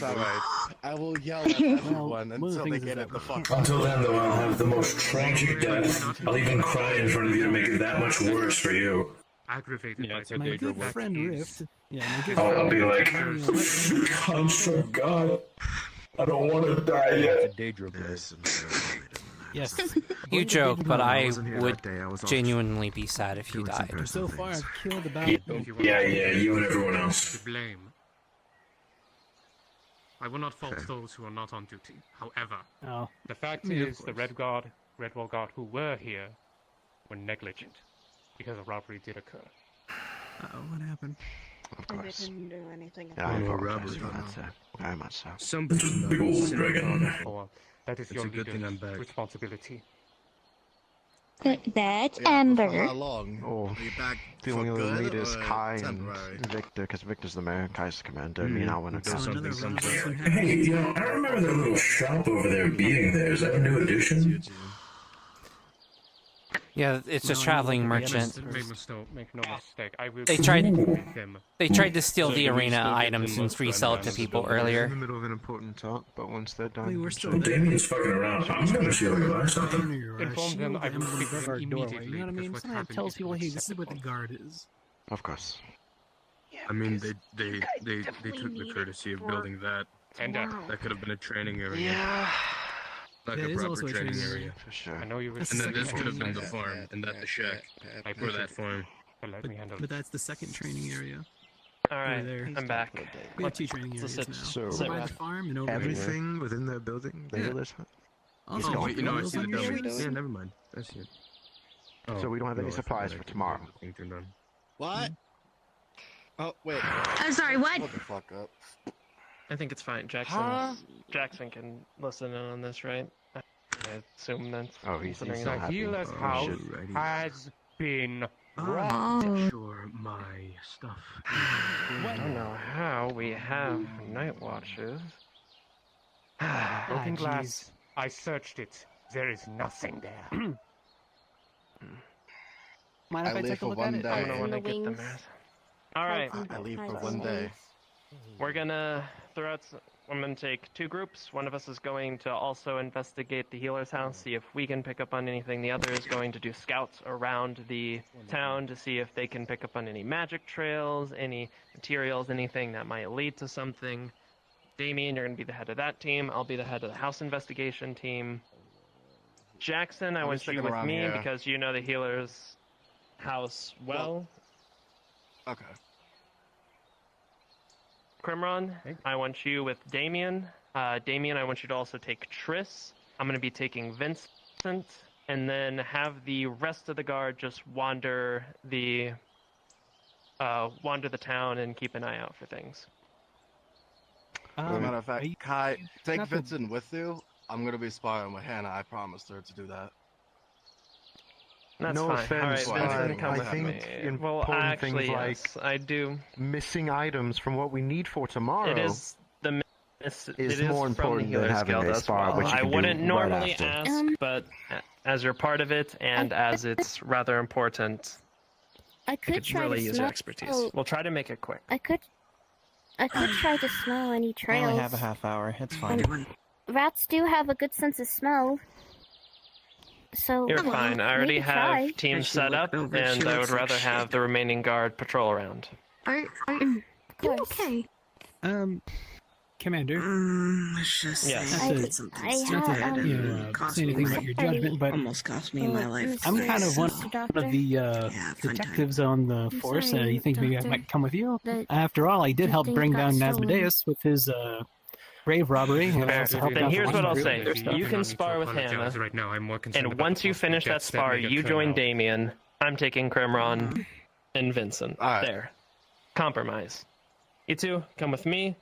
alright. I will yell at everyone until they get it the fuck out. Until then, though, I'll have the most tragic death. I'll even cry in front of you to make it that much worse for you. Aggravated by it's a My Daedra good work. friend Rift. Yeah, my good I'll friend be like, Rift. construct God, I don't want to die yet. Daedra blade. Yes. You joke, but I wasn't here would that day, I was off genuinely be sad if you doing some died. personal So far, things. I've killed about. Yeah, you and everyone else. to blame. I will not fault those who are not on duty. However, Oh, the fact Yeah, of is the course. Redwall Guard who were here were negligent because a robbery did occur. What happened? Of course. I didn't do anything. Yeah, I apologize for that, sir. Very much so. Big old dragon. That is your leader's responsibility. That's For Amber. how long? Oh, Are you back the for only other good leaders, or Kai and temporary? Victor, because Victor's the mayor, Kai's the commander, me and I want to go. Hey, you know, I remember that little shop over there being there. Is that a new addition? Yeah, it's a traveling merchant. Make no mistake. I will They tried. them. They tried to steal the arena items and resell it to people In earlier. the middle of an important talk, but once they're done, we're still Oh, Damien's fucking around. I'm gonna see if I can buy something. Inform them I will speak above to our them doorway. immediately. You know what I mean? because what Somebody happened tells is people, hey, this is unacceptable. what the guard is. of course. I mean, they took the courtesy of building that. And That could have been a training area. Yeah. Like That a is proper also a training training area. For sure. I know you And then this could have been the farm, and that the shack. For that farm. Let me handle But that's the second training area. Alright, there. I'm back. We have 2 training areas now. So, Over by the farm and over everything within their building, the healer's hut? Also, Oh, wait, you know, I those see the on your building. sheets? Yeah, never mind. I see it. So we don't have any supplies for tomorrow. What? Oh, wait. I'm sorry, what? Hold the fuck up. I think it's fine. Jackson can listen in on this, right? I assume that's. Oh, he's The not happy. healer's Oh, house shit. has been Oh. Sure, my stuff. I don't know how we have night watches. broken glass. I searched it. There is nothing there. Mind if I I take live a look for at one it? day. I'm gonna want to the get the wings. math. Alright, I leave for one day. we're gonna throw out. I'm gonna take 2 groups. One of us is going to also investigate the healer's house, see if we can pick up on anything. The other is going to do scouts around the town to see if they can pick up on any magic trails, any materials, anything that might lead to something. Damien, you're gonna be the head of that team. I'll be the head of the house investigation team. Jackson, I I'll be want you sticking with around me here. because you know the healer's house well. Okay. Crimron, I want you with Damien. Damien, I want you to also take Triss. I'm going to be taking Vincent, and then have the rest of the guard just wander the town and keep an eye out for things. As a matter of are fact, you- Kai, take not the- Vincent with you. I'm gonna be sparring with Hannah. I promised her to do that. That's No fine. offense, All right, Vincent, but come I with think me. Well, important actually, things yes, I do. Missing items from what we need for tomorrow. It is the is it is more from the important than healer's having guild a as spar, well. which you I can do wouldn't right normally after. ask, but as you're part of it and as it's rather important, I I could could try really to use smell. your expertise. We'll try to make it quick. I could try to smell any I trails. only have a half hour. It's fine. Rats do have a good sense of smell. So You're fine. I already maybe have try. teams set up, and I would rather have the remaining guard patrol around. Are you okay? Commander. Yes. I Not to say anything about your judgment, but almost cost me my life. I'm kind of one Doctor. of the detectives on the force. sorry, You think maybe I Doctor. might come with you? The- After all, I did help thing bring got down stolen. Asmodeus with his grave robbery. And I also helped Then out here's the what I'll group say. and their stuff. You can spar with Hannah, Right now, I'm more concerned and about once the you possible finish that jets spar, may you occur join now. Damien. I'm taking Crimron and Vincent. Alright. There. Compromise. You two, come with me.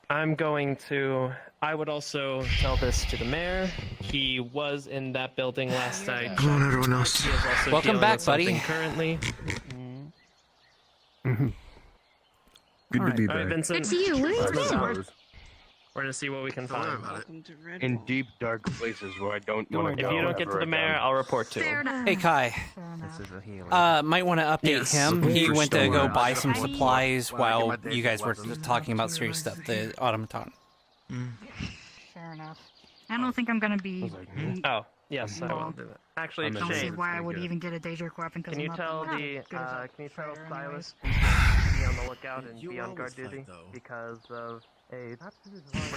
I'm going to... I would also tell this to the mayor. He was in that building last night. Come on, everyone else. He is also Welcome dealing back, with something buddy. currently. Good to be All right, back. Vincent. Good to you. Where are you going? We're gonna see what we can find. In deep, dark places where I don't want to If go. you don't get to the mayor, I'll report to him. Hey Kai, This is a healer. might want to update Yes, him. for He went to sure. go buy some supplies When I get while my days you guys were lessons. talking about serious stuff. The automaton. Fair enough. I don't think I'm gonna be. Oh, yes, I will do that. Actually, I don't see Shane, why I would even get a Daedric weapon because can you I'm tell not the good as a can you tell fighter Silas anyways. to be on the lookout and You be on guard always fight, duty though. because of a.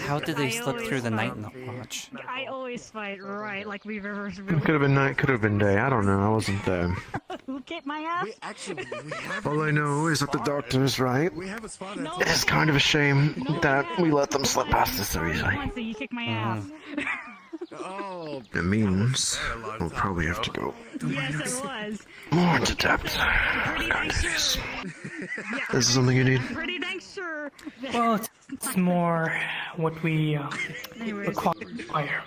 How did they I slip through the night in the always watch? I always fight right, like we've ever Could really. have been night, could have been day. I don't know. I wasn't there. Who kicked my ass? We actually we have All I know is that the doctor's right. we have a spot. No. It's kind of a shame that we let them slip past us so easily. Once you kicked my ass. Oh, It means we'll probably have to go Yes, it was. more into depth. Pretty dang sure. This is something you need. Pretty dang sure. Well, it's more what we require.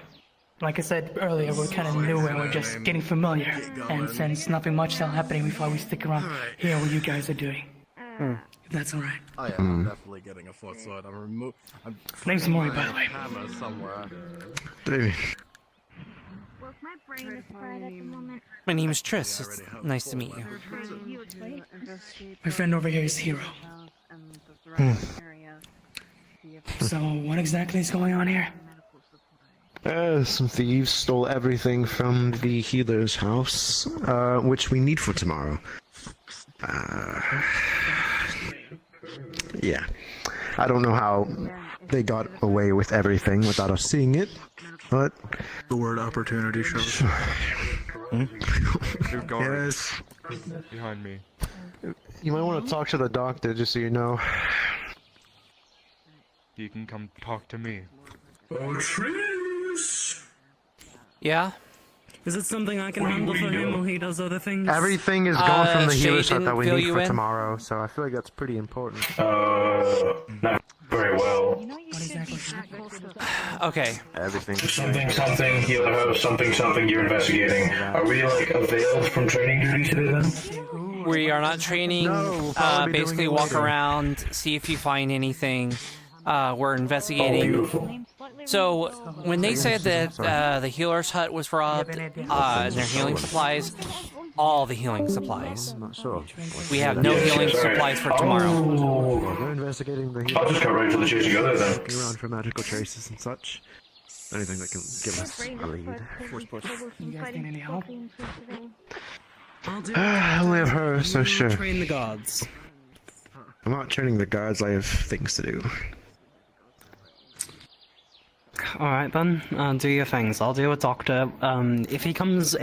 Like I said earlier, we're kind of new and we're just getting familiar. And since nothing much is happening, we thought we'd stick around here what you guys are doing. If that's alright. Oh yeah, I'm definitely getting a foot sword. I'm Name's Maury, by the way. Hammer somewhere. Davey. Well, my brain is fried at the moment. My name is Triss. It's nice to meet you. My friend over here is Hero. So, what exactly is going on here? Some thieves stole everything from the healer's house, which we need for tomorrow. Yeah. I don't know how they got away with everything without us seeing it, but... The word opportunity shows. Yes. Behind me. You might want to talk to the doctor, just so you know. You can come talk to me. Yeah? Is it something I can handle for him while he does other things? Everything is gone from the Shay healer's hut that we didn't need fill for you in? tomorrow, so I feel like that's pretty important. Not very well. What exactly happened? Okay. Everything. Something, healer house, something you're investigating. Are we, like, availed from training duties today then? We are not training. No, we'll probably be Basically doing it walk later. around, see if you find anything. We're investigating. Beautiful. So, when they said that the healer's hut was robbed, and their healing supplies, all the healing supplies. I'm not sure. We have no healing supplies for tomorrow. Oh. We're investigating the I'll just go right to the chase and go there then. looking around for magical traces and such. Anything that can give us a lead. You guys need any help? I only have her, so sure. Train the guards. I'm not training the guards, I have things to do. Alright then, do your things. I'll deal with Doctor. If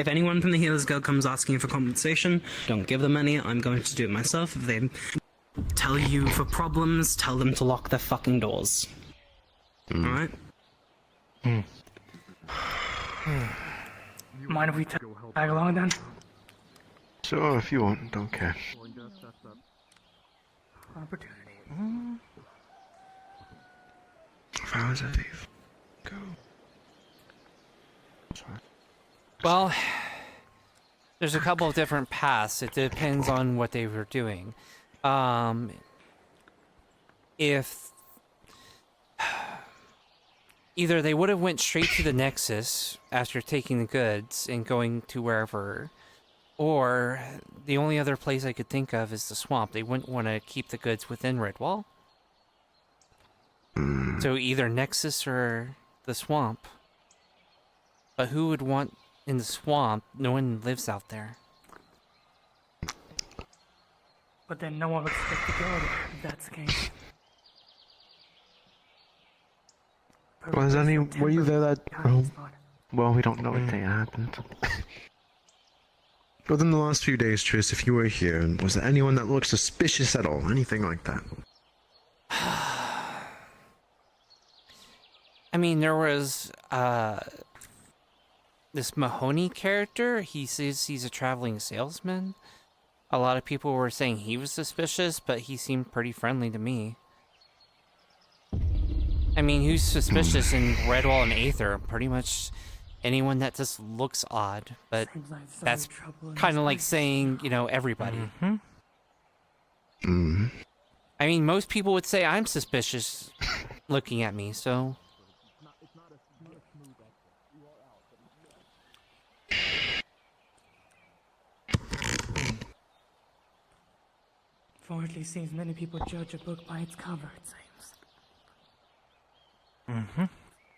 anyone from the Healer's Guild comes asking for compensation, don't give them any. I'm going to do it myself. If they tell you for problems, tell them to lock their fucking doors. Alright? Mind if we tag along then? Sure, if you want, don't care. Opportunity. If I was a thief, go. Well, there's a couple of different paths. It depends on what they were doing. If either they would have went straight to the nexus after taking the goods and going to wherever, or the only other place I could think of is the swamp. They wouldn't want to keep the goods within Redwall. So either nexus or the swamp. But who would want in the swamp? No one lives out there. But then no one would expect to go there, if that's the case. Were you there that... Oh, well, we don't know what day it happened. Within the last few days, Triss, if you were here, was there anyone that looked suspicious at all? Anything like that? I mean, there was, this Mahoney character. He says he's a traveling salesman. A lot of people were saying he was suspicious, but he seemed pretty friendly to me. I mean, who's suspicious in Redwall and Aether? Pretty much anyone that just looks odd, but that's kind of like saying, you know, everybody. I mean, most people would say I'm suspicious looking at me, so... Fortunately, it seems many people judge a book by its cover, it seems.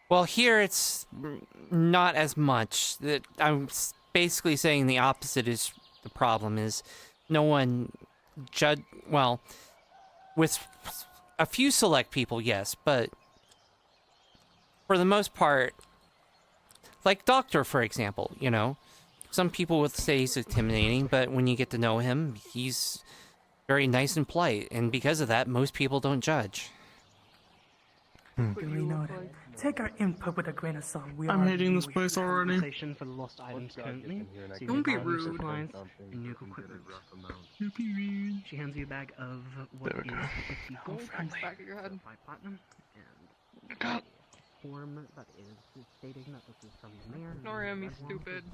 Well, here it's not as much. I'm basically saying the opposite is the problem, is no one well, with a few select people, yes, but for the most part, like Doctor, for example, you know, some people would say he's intimidating, but when you get to know him, he's very nice and polite, and because of that, most people don't judge. Duly noted. take our input with a grain of salt. I'm hating this place already. Compensation for the lost items currently. So Don't be you rude. supplies and new equipment. She hands you a bag of what There we is go. 50 gold, back of your head. 5 platinum, and a form that is stating that this is from the mayor. Ignore him, he's stupid.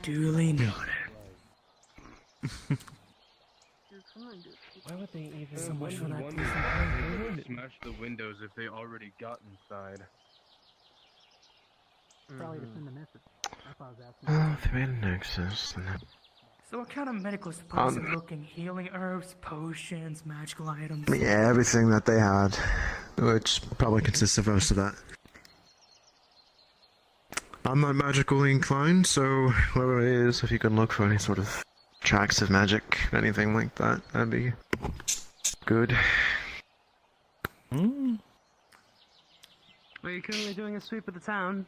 Duly noted. Why would they even? So much for that. They would smash the windows if they already got inside. Probably to send a message. That's what I was asking. Oh, if they made a nexus, then that... So what kind of medical supplies are looking? Healing herbs, potions, magical items? Yeah, everything that they had, which probably consists of most of that. I'm not magically inclined, so whoever it is, if you can look for any sort of tracks of magic, anything like that, that'd be good. Well, you're currently doing a sweep of the town.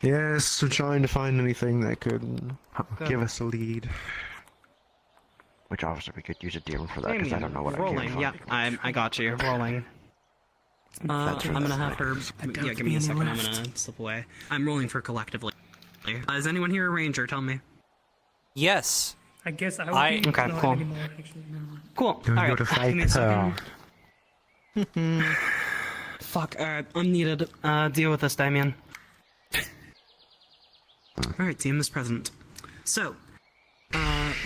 Yes, we're trying to find anything that could give us a lead. Which obviously we could use a demon for that, because I don't know what rolling. I Yeah, I got you. Rolling. I'm gonna have her. Yeah, give me a second. I'm gonna slip away. I'm rolling for collectively. Is anyone here a ranger? Tell me. Yes. I guess I would be Okay, not cool. anymore, actually. Never mind. Cool. Don't All go right. to fight Give me a second. her. Fuck. I'm needed. Deal with this, Damien. All right, team is present. So,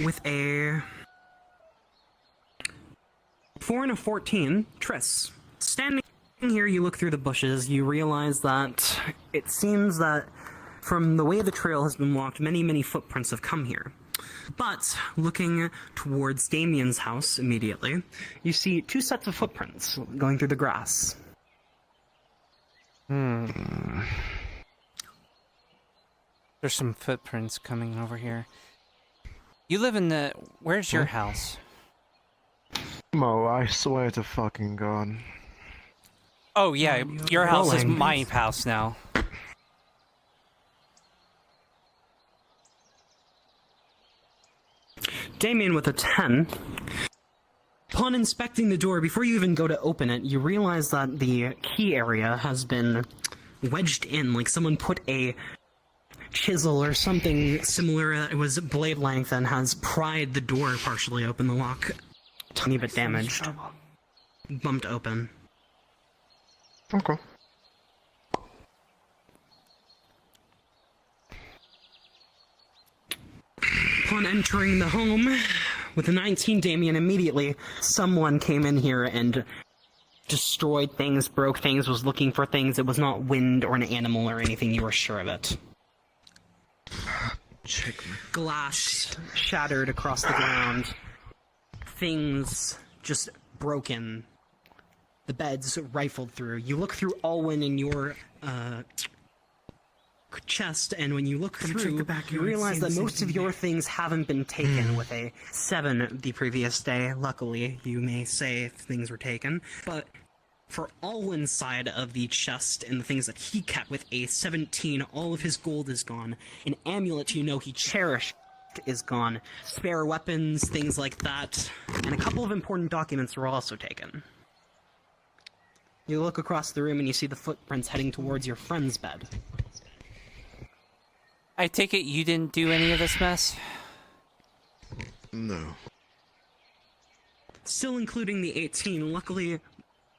with a 4 and a 14, Triss. Standing here, you look through the bushes. You realize that it seems that from the way the trail has been walked, many, many footprints have come here. But looking towards Damien's house immediately, you see 2 sets of footprints going through the grass. There's some footprints coming over here. You live in the... Where's your house? Mo, I swear to fucking God. Oh, yeah, your house is Rolling. my house now. Damien with a 10. Upon inspecting the door, before you even go to open it, you realize that the key area has been wedged in, like someone put a chisel or something similar that was blade length and has pried the door partially open, the lock tiny bit damaged. Bumped open. Okay. Upon entering the home with a 19, Damien, immediately someone came in here and destroyed things, broke things, was looking for things. It was not wind or an animal or anything, you were sure of it. Glass shattered across the ground. Things just broken. The beds rifled through. You look through Alwyn in your chest, and when you look through, you realize that most of your things haven't been taken with a 7 the previous day. Luckily, you may say, if things were taken. But for Alwyn's side of the chest and the things that he kept with a 17, all of his gold is gone. An amulet you know he cherished is gone. Spare weapons, things like that. And a couple of important documents were also taken. You look across the room and you see the footprints heading towards your friend's bed. I take it you didn't do any of this mess? No. Still including the 18, luckily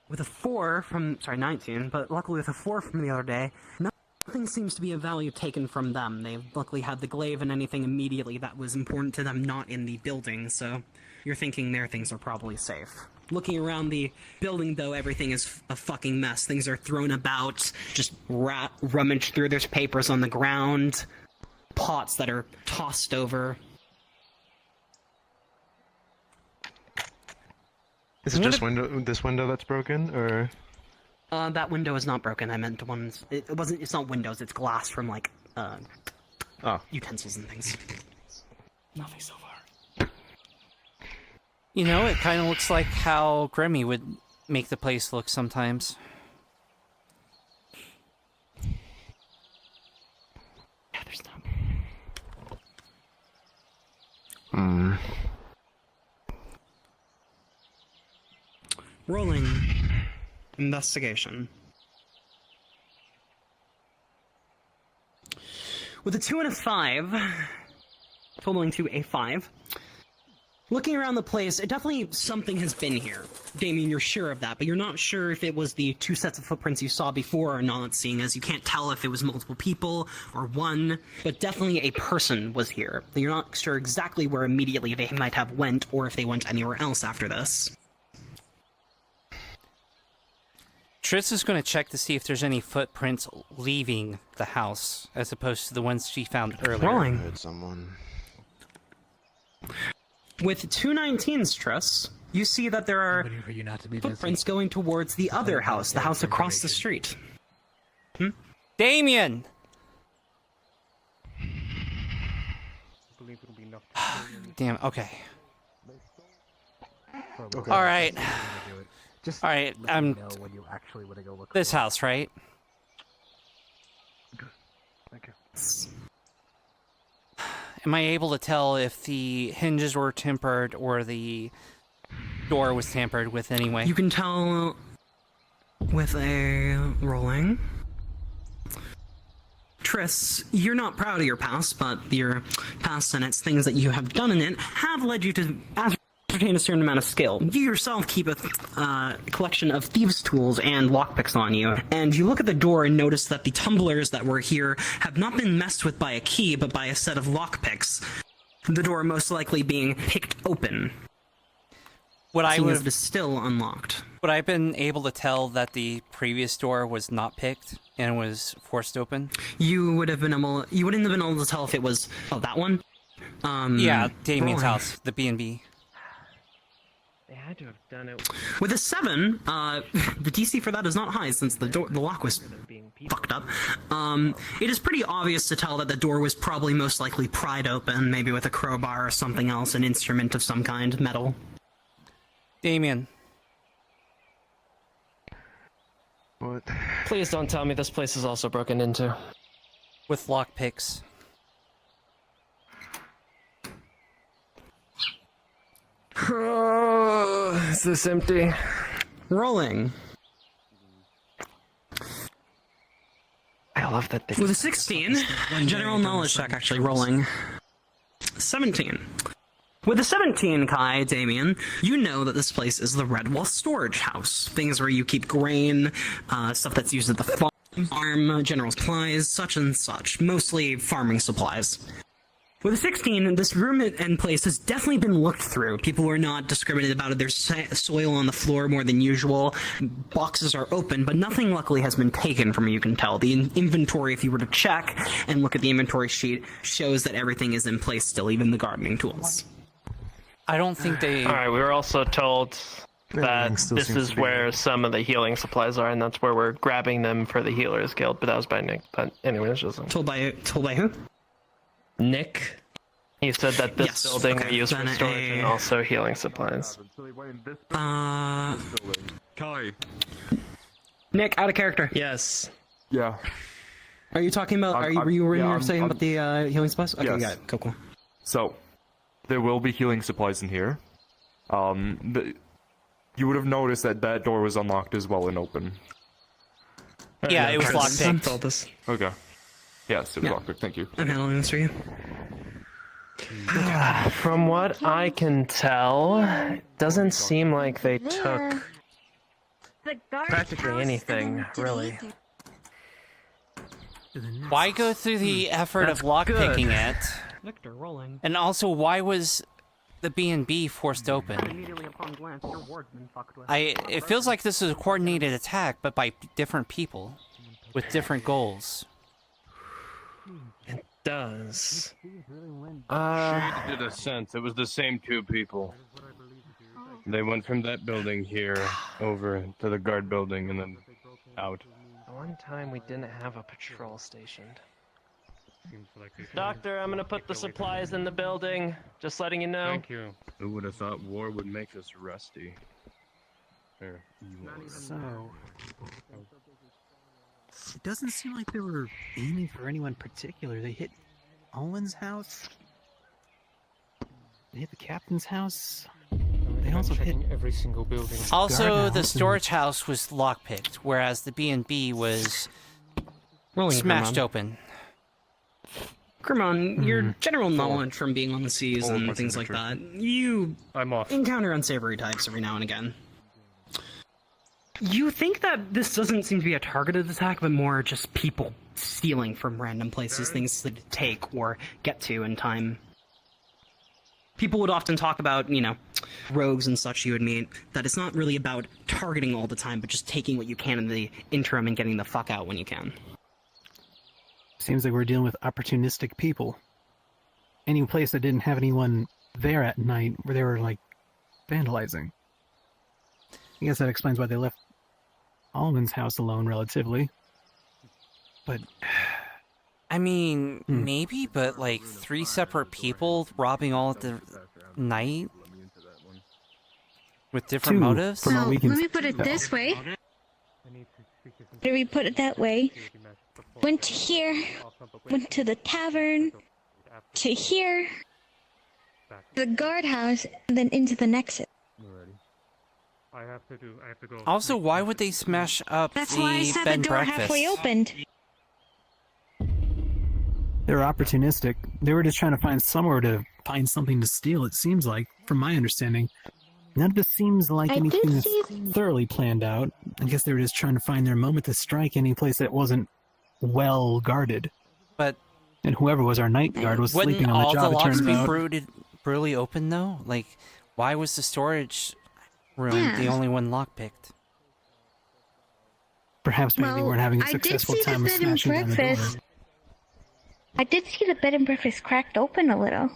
with a 4 from, 19, but luckily with a 4 from the other day, nothing seems to be of value taken from them. They luckily had the glaive and anything immediately that was important to them not in the building, so you're thinking their things are probably safe. Looking around the building, though, everything is a fucking mess. Things are thrown about, just rummaged through. There's papers on the ground, pots that are tossed over. Is it just this window that's broken, or? That window is not broken. I meant ones. It wasn't. It's not windows. It's glass from like utensils and things. Nothing so far. You know, it kind of looks like how Grimmy would make the place look sometimes. Yeah, there's no. Rolling. Investigation. With a 2 and a 5, totaling to a 5. Looking around the place, it definitely something has been here. Damien, you're sure of that, but you're not sure if it was the 2 sets of footprints you saw before or not, seeing as you can't tell if it was multiple people or one, but definitely a person was here. You're not sure exactly where immediately they might have went or if they went anywhere else after this. Triss is going to check to see if there's any footprints leaving the house, as opposed to the ones she found earlier. Rolling. Heard someone. With 2 19s, Triss, you see that there are footprints going towards the other house, the house across the street. Damien! Damn, okay. Alright. Alright, this house, right? Am I able to tell if the hinges were tempered or the door was tampered with anyway? You can tell with a rolling. Triss, you're not proud of your past, but your past and its things that you have done in it have led you to ascertain a certain amount of skill. You yourself keep a collection of thieves' tools and lockpicks on you, and you look at the door and notice that the tumblers that were here have not been messed with by a key, but by a set of lockpicks. The door most likely being picked open. It is still unlocked. Would I have been able to tell that the previous door was not picked and was forced open? You would have been able. You wouldn't have been able to tell if it was that one. Yeah, Damien's house, the B&B. They had to have done it. With a 7, the DC for that is not high since the lock was fucked up. It is pretty obvious to tell that the door was probably most likely pried open, maybe with a crowbar or something else, an instrument of some kind, metal. Damien. What? Please don't tell me this place is also broken into. With lockpicks. Is this empty? Rolling. I love that thing. With a 16, general knowledge check actually rolling. 17. With a 17, Kai, Damien, you know that this place is the Red Wolf storage house. Things where you keep grain, stuff that's used at the farm, general supplies, such and such. Mostly farming supplies. With a 16, this room and place has definitely been looked through. People are not discriminated about it. There's soil on the floor more than usual. Boxes are open, but nothing luckily has been taken from you can tell. The inventory, if you were to check and look at the inventory sheet, shows that everything is in place still, even the gardening tools. I don't think they... Alright, we were also told that this is where some of the healing supplies are, and that's where we're grabbing them for the Healers Guild, but that was by Nick. But anyways, just... Told by who? Nick. He said that this building we use for storage and also healing supplies. Kai. Nick, out of character. Yes. Yeah. Are you talking about, were you saying about the healing supplies? Okay, yes. Got it. Cool. So, there will be healing supplies in here. You would have noticed that that door was unlocked as well and open. Yeah, it was lockpicked. Okay. Yes, it was lockpicked, thank you. I'm handling this for you. From what I can tell, it doesn't seem like they took practically anything, really. Why go through the effort of lockpicking it? Victor, rolling. And also, why was the B&B forced open? Immediately upon glance, your ward's been fucked with. It feels like this is a coordinated attack, but by different people, with different goals. It does. Shade did a sense. It was the same 2 people. They went from that building here over to the guard building and then out. One time we didn't have a patrol stationed. Doctor, I'm gonna put the supplies in the building. Just letting you know. Thank you. Who would have thought war would make us rusty? There. So... It doesn't seem like they were aiming for anyone particular. They hit Owen's house. They hit the captain's house. They They also hit checking every single building. Also, the Guardhouse storage house was lockpicked, whereas the B&B was Rolling smashed Grimon. open. Grimon, your general knowledge from being on the seas Hold and my things like signature. that, you I'm off. encounter unsavory types every now and again. You think that this doesn't seem to be a targeted attack, but more just people stealing from random places, things to take or get to in time. People would often talk about, rogues and such you would meet, that it's not really about targeting all the time, but just taking what you can in the interim and getting the fuck out when you can. Seems like we're dealing with opportunistic people. Any place that didn't have anyone there at night where they were, like, vandalizing. I guess that explains why they left Almond's house alone, relatively. But... I mean, maybe, but like 3 separate people robbing all at the night? With different Two, motives? from what we Let can me put it this way. Did we put it that way? Went to here, went to the tavern, to here, the guardhouse, and then into the nexus. I have to go. Also, why would they smash up That's the why I said bed the and door breakfast? halfway opened. they were opportunistic. They were just trying to find somewhere to find something to steal, it seems like, from my understanding. None of this seems like I did anything that's see- thoroughly planned out. I guess they were just trying to find their moment to strike any place that wasn't well guarded. But... And whoever was our night guard was Wouldn't sleeping on the all job, the it locks turns be out. brutally open, though? Like, why was the storage room Yeah. the only one lockpicked? Perhaps maybe they weren't having a I did successful see the time with bed and smashing down the door. breakfast. I did see the bed and breakfast cracked open a little.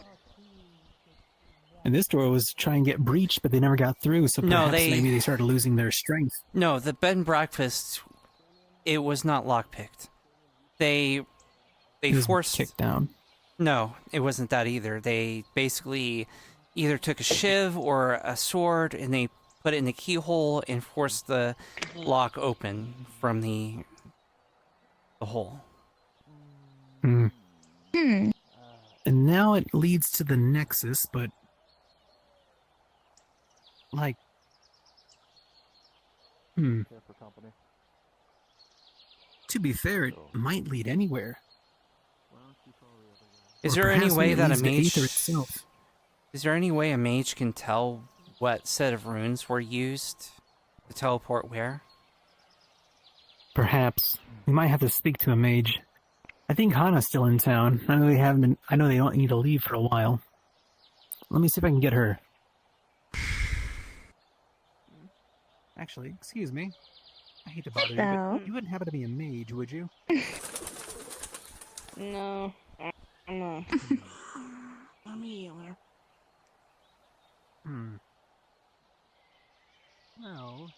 And this door was trying to get breached, but they never got through, so No, perhaps they- maybe they started losing their strength. No, the bed and breakfast, it was not lockpicked. They It was forced... kicked down. No, it wasn't that either. They basically either took a shiv or a sword and they put it in the keyhole and forced the lock open from the hole. Hmm. Hmm. And now it leads to the nexus, but... Like... To be fair, it might lead anywhere. Is Or there any perhaps way maybe it that a leads to mage... Aether itself. Is there any way a mage can tell what set of runes were used to teleport where? Perhaps. We might have to speak to a mage. I think Hana's still in town. I know they haven't been, I know they don't need to leave for a while. Let me see if I can get her. Actually, excuse me. I hate to bother you, Hello. but you wouldn't happen to be a mage, would you? No. No. I'm a healer. Well...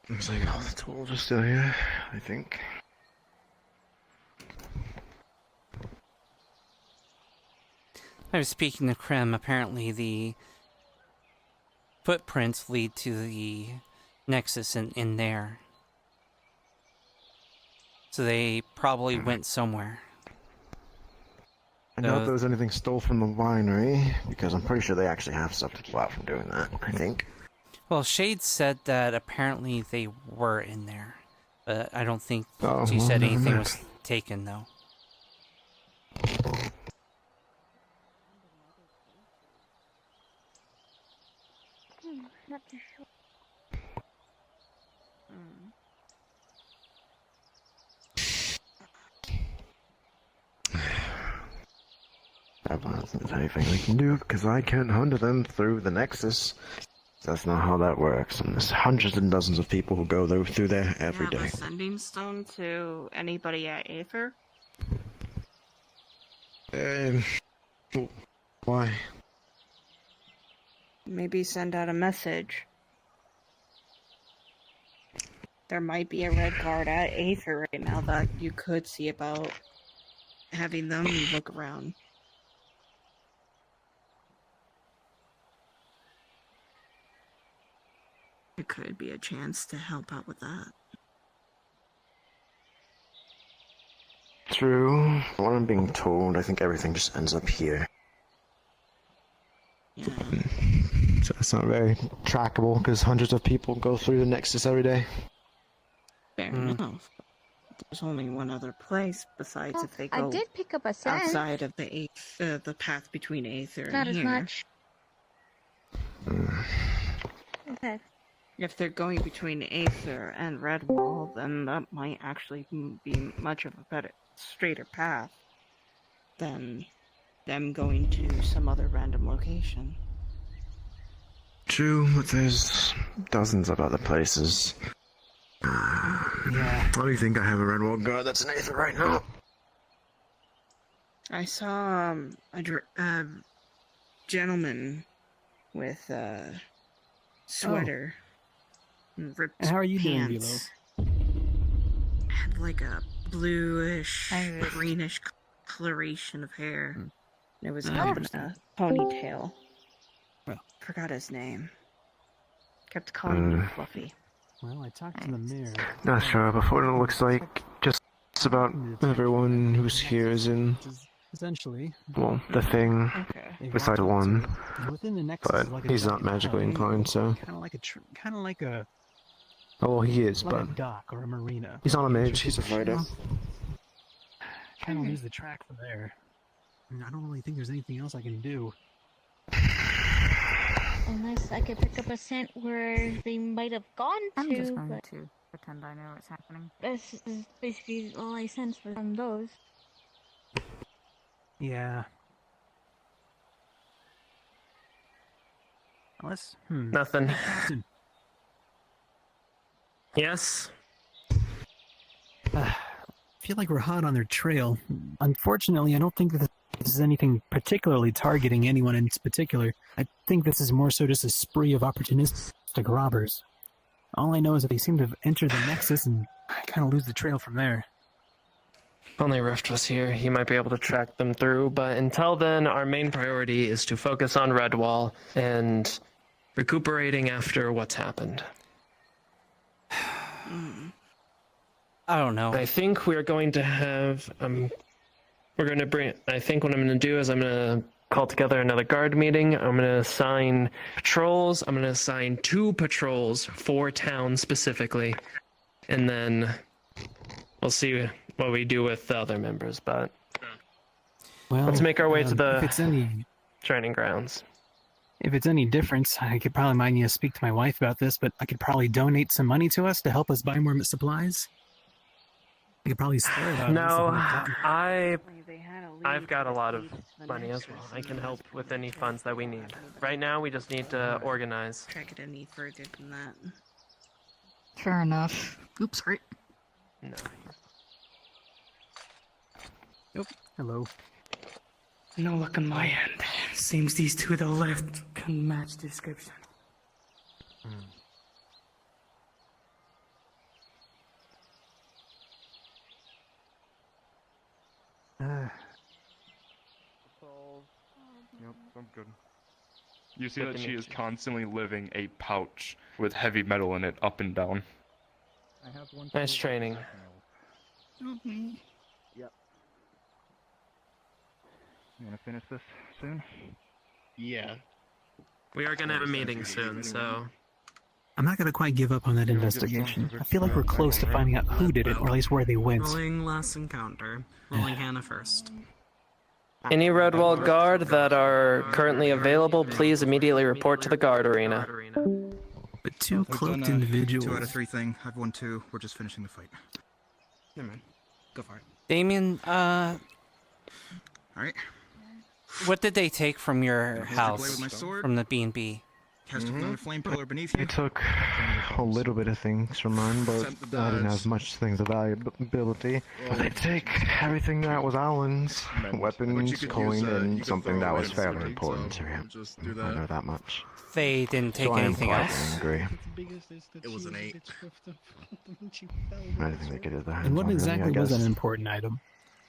Looks like all the tools are still here, I think. I was speaking to Krim. Apparently the footprints lead to the nexus in there. So they probably went somewhere. I doubt there was anything stole from the winery, because I'm pretty sure they actually have stuff to keep out from doing that, I think. Well, Shade said that apparently they were in there. But I don't think she said anything was taken, though. Not too sure. I don't think there's anything we can do, because I can't hunt them through the nexus. That's not how that works, and there's hundreds and dozens of people who go through there every Have day. a sending stone to anybody at Aether? Why? Maybe send out a message. there might be a red guard at Aether right now that you could see about having them look around. It could be a chance to help out with that. True. What I'm being told, I think everything just ends up here. Yeah. So it's not very trackable because hundreds of people go through the Nexus every day. Fair enough. There's only one other place besides if they go I did pick up a scent. outside of the path between Aether Not and as here. much. Okay. If they're going between Aether and Redwall, then that might actually be much of a better, straighter path than them going to some other random location. True, but there's dozens of other places. Yeah. Why do you think I have a Redwall guard that's an Aether right now? I saw a gentleman with a sweater and ripped And how are you doing, pants. Had like a bluish, greenish coloration of hair. And it was up in a ponytail. Well. Forgot his name. Kept calling me Fluffy. Well, I talked to the mayor. Not sure, but what it looks like, just about everyone who's here is in, Essentially. well, the thing, besides one. Within the nexus But is like a he's not dock. magically inclined, so. Kind of like a Oh, well, he is, like a but dock or a marina. he's not a mage, he's a fighter. Kind of lose the track from there. I don't really think there's anything else I can do. Unless I could pick up a scent where they might have gone to. I'm just going but to pretend I know what's happening. this is basically all I sensed from those. Yeah. Unless, Nothing. Yes? I feel like we're hot on their trail. Unfortunately, I don't think that this is anything particularly targeting anyone in particular. I think this is more so just a spree of opportunistic robbers. All I know is that they seem to have entered the Nexus and kind of lose the trail from there. If only Rift was here, he might be able to track them through, but until then, our main priority is to focus on Redwall and recuperating after what's happened. I don't know. I think we're going to have, I think what I'm going to do is I'm going to call together another guard meeting. I'm going to assign patrols. I'm going to assign 2 patrols for town specifically. And then we'll see what we do with the other members, but Well, let's make our way to if the it's any training grounds. If it's any difference, I could probably might need to speak to my wife about this, but I could probably donate some money to us to help us buy more supplies. I could probably spare that. No, I've got a lot of money as well. I can help with any funds that we need. Right now, we just need to organize. Track it any further than that. Fair enough. Oops, sorry. No. Nope. Hello. No luck on my end. Seems these two to the left can match the description. Yep, I'm good. You see that she is constantly living a pouch with heavy metal in it up and down. Nice training. Yep. You wanna finish this soon? Yeah. We are going to have a meeting soon, so... I'm not gonna quite give up on that investigation. I feel like we're close to finding out who did it, or at least where they went. Rolling last encounter. Rolling Hannah first. Any Redwall guard that are currently available, please immediately report to the guard arena. But 2 I've cloaked done a individuals. 2 out of 3 thing. I've won 2. We're just finishing the fight. Never mind. Go for it. Damien, Alright. what did they take from your Wanna play house, with my sword? from the B&B? Cast a flame pillar beneath you. I took a little bit of things from mine, but I didn't have much things of valuability. But they take everything that was Alan's, weapons, coin, and something that was fairly important to him. I know that much. They didn't take So I am anything quite else? angry. It was an 8. I didn't think they could do that. And what exactly was an important item?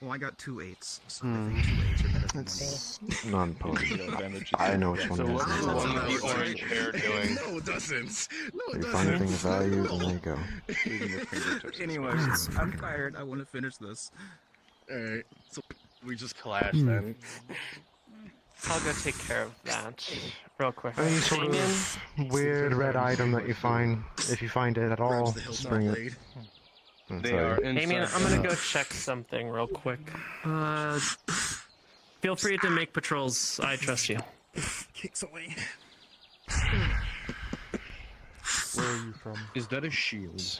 Well, I got 2 8s, so I think 2 8s are better than It's non-important. I know which one So it what's is. the one with the orange hair doing? No, it doesn't. No, If it you find anything doesn't. of value, then there you go. Anyways, I'm tired. I want to finish this. Alright, so we just clash Hmm. then. I'll go take care of that real quick. Any sort Damien? of weird red item that you find, if you find it at all, just bring it. They are Damien, inside. I'm gonna go check something real quick. Feel free to make patrols. I trust you. Kicks away. Where are you from? Is that a shield?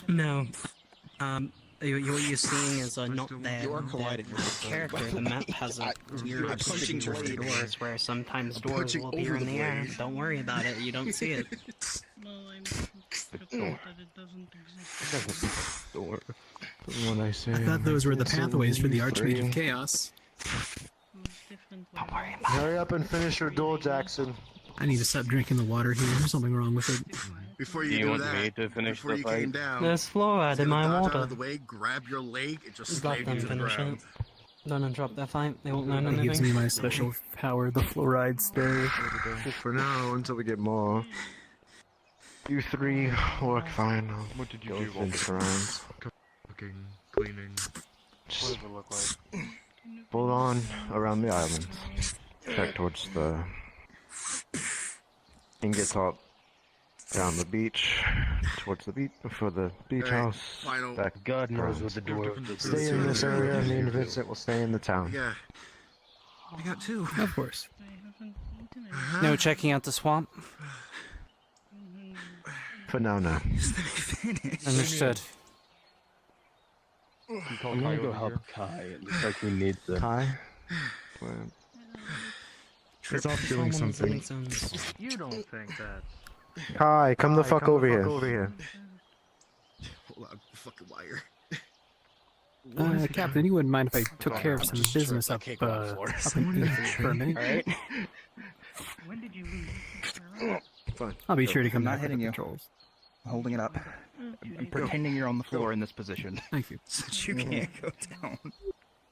No. What you're seeing is not their character. The map has a weird punching blade doors where sometimes doors will appear in the air. Don't worry about it. You don't see it. Door. What I say? I thought those were the It's in pathways for the E3. Archmage of Chaos. Don't worry about it. Hurry up and finish your door, Jackson. I need to stop drinking the water here. There's something wrong with it. Before Do you you do want that, me to finish before the you fight? came down, There's fluoride in my dodge out water. of the way, grab your leg, and just Let slammed them you to the finish ground. it. Don't interrupt their fight. They won't learn It gives me anything. my special power, the fluoride stare. For now, until we get more. You three work fine. What did you Go do? fence around. Cooking, cleaning. Just What does it look like? hold on around the island. Check towards the ingot top. Down the beach. Towards the beach. For the beach Alright, house. final. Back God knows around. what the dwarves do. Stay in this area. Me and Vincent will stay in the town. Yeah. I got 2. Of course. No checking out the swamp? For now, no. Understood. I'm gonna go help Kai. It looks like he needs them. Kai? He's off doing something. You don't think that? Kai, come the fuck over here. Hold on, fucking wire. Captain, you wouldn't mind if I took care of some business up in for a minute? Alright. When did you leave? Fine. I'll be sure to come I'm not back with hitting the you. controls. I'm holding it up. I'm pretending you're on the floor in this position. Thank you. Since you can't go down.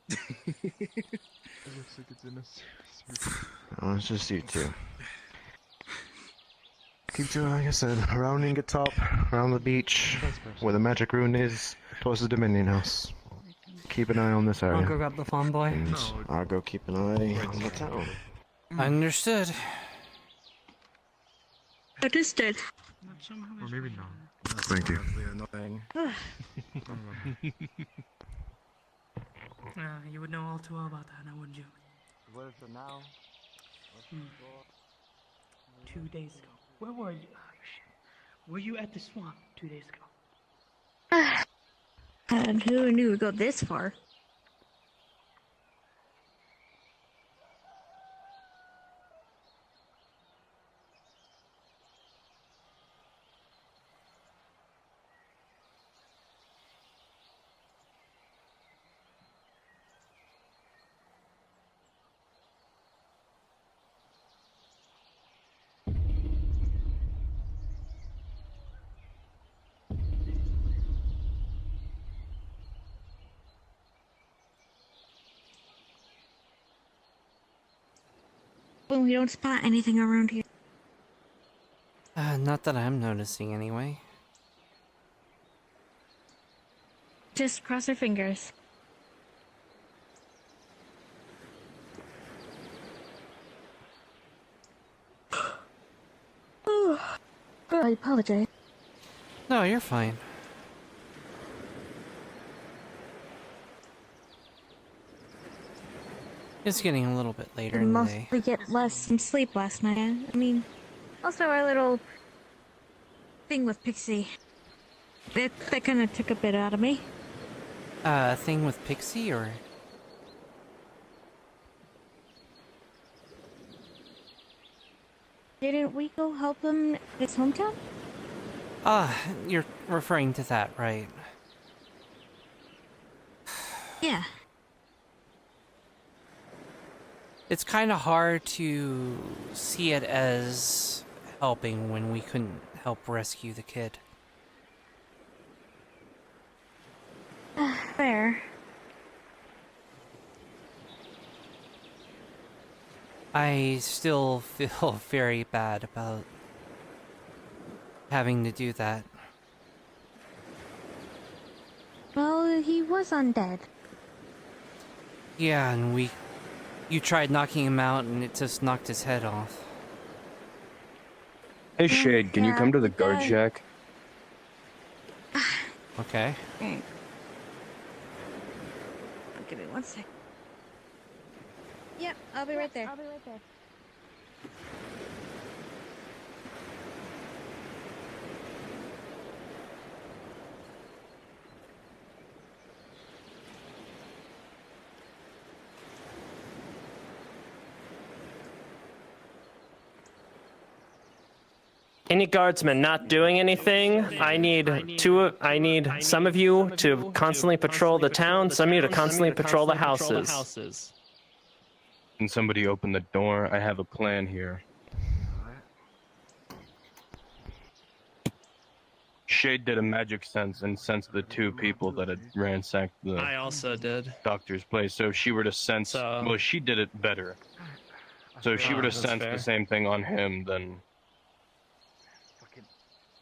It looks like it's in a series. Oh, it's just you two. Keep doing, like I said, around Ingot Top, around the beach, where the magic rune is, towards the Dominion House. Keep an eye on this area. I'll go grab the farm boy. And I'll go keep an eye on the town. Understood. Understood. Or maybe not. Thank you. You would know all too well about that, now wouldn't you? What is it now? 2 days ago. Where were you? Oh, shit. Were you at the swamp 2 days ago? And who knew we'd go this far? When we don't spot anything around here. Not that I'm noticing anyway. Just cross our fingers. Oh, I apologize. No, you're fine. It's getting a little bit later in the day. Mostly get less some sleep last night. I mean, also our little thing with Pixie. That kind of took a bit out of me. Thing with Pixie, or? Didn't we go help him at his hometown? You're referring to that, right? Yeah. It's kind of hard to see it as helping when we couldn't help rescue the kid. Fair. I still feel very bad about having to do that. Well, he was undead. Yeah, and you tried knocking him out and it just knocked his head off. Hey Shade, can you come to the guard shack? Okay. Okay. Give me 1 sec. Yep, I'll be right there. Any guardsmen not doing anything? I need some of you to constantly patrol the town, some of you to constantly patrol the houses. Can somebody open the door? I have a plan here. Shade did a magic sense and sensed the two people that had ransacked the I also did. doctor's place. So if she were to sense, well, she did it better. So if she were to that's sense fair. the same thing on him, then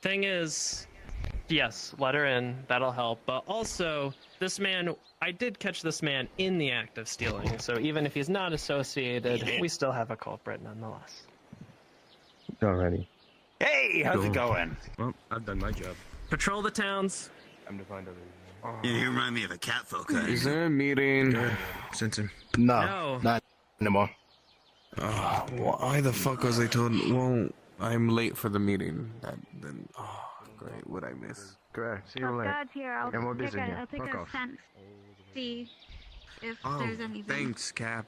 Thing is, yes, let her in. That'll help. But also, this man, I did catch this man in the act of stealing. So even if he's not associated, we still have a culprit nonetheless. alrighty. Hey, how's it going? Well, I've done my job. Patrol the towns. I'm to find other. You remind me of a cat folk. Is there a meeting? Sensor. No. Not anymore. Why the fuck was I told? Well, I'm late for the meeting. Then, great. What I miss? Correct. See you later. God's here. I'll And we're take busy a, here. I'll take Fuck a off. sense. See if Oh, there's anything. thanks, Cap.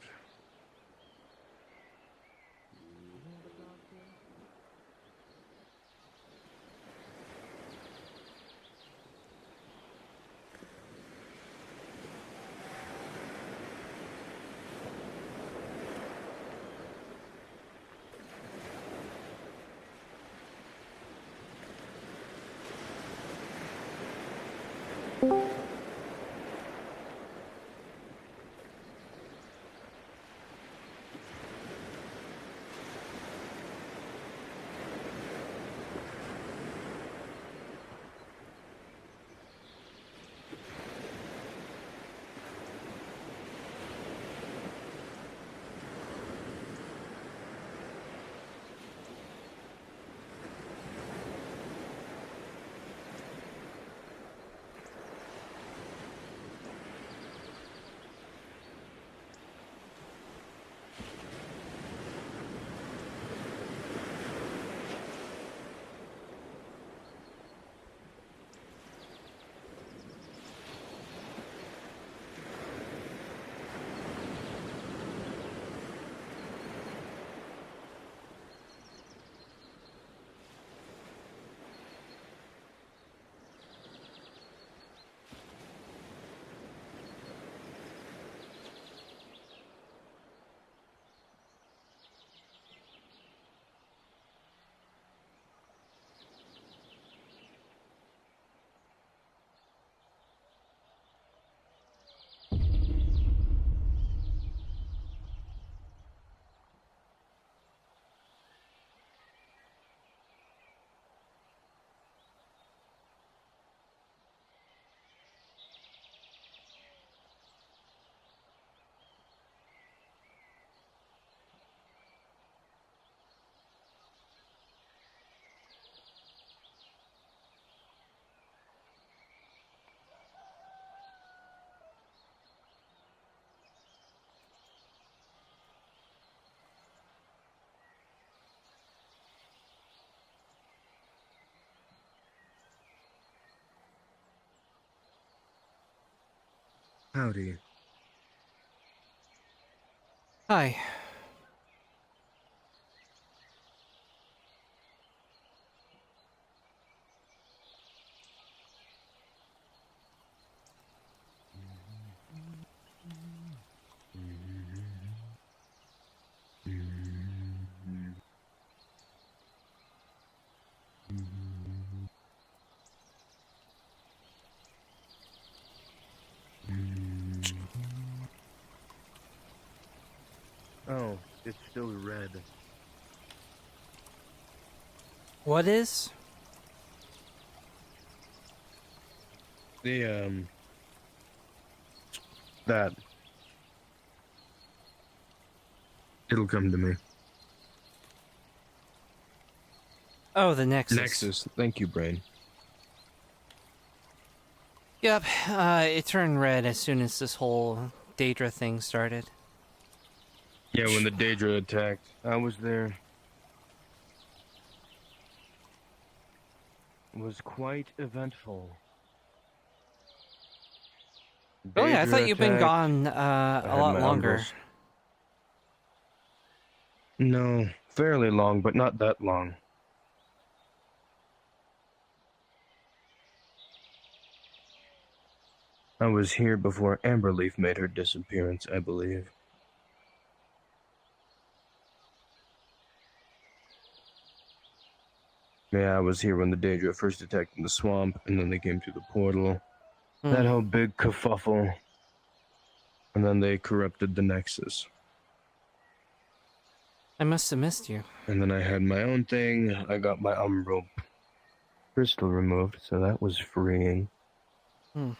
Howdy. Hi. Oh, it's still red. What is? The, that. It'll come to me. Oh, the nexus. Nexus. Thank you, Brain. Yep, it turned red as soon as this whole Daedra thing started. Yeah, when the Daedra attacked, I was there. It was quite eventful. Really? I Daedra thought you've been attacked, gone I a had lot my longer. umbras. No, fairly long, but not that long. I was here before Amberleaf made her disappearance, I believe. Yeah, I was here when the Daedra first attacked in the swamp, and then they came through the portal. That whole big kerfuffle. And then they corrupted the nexus. I must have missed you. And then I had my own thing. I got my umbral crystal removed, so that was freeing. Hmm.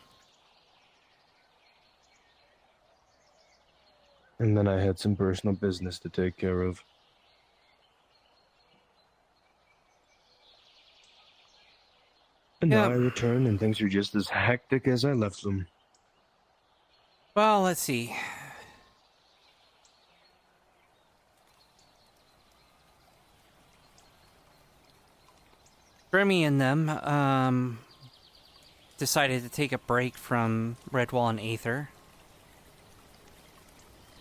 And then I had some personal business to take care of. And now I return and things are just as hectic as I left them. Well, let's see. Grimmy and them decided to take a break from Redwall and Aether.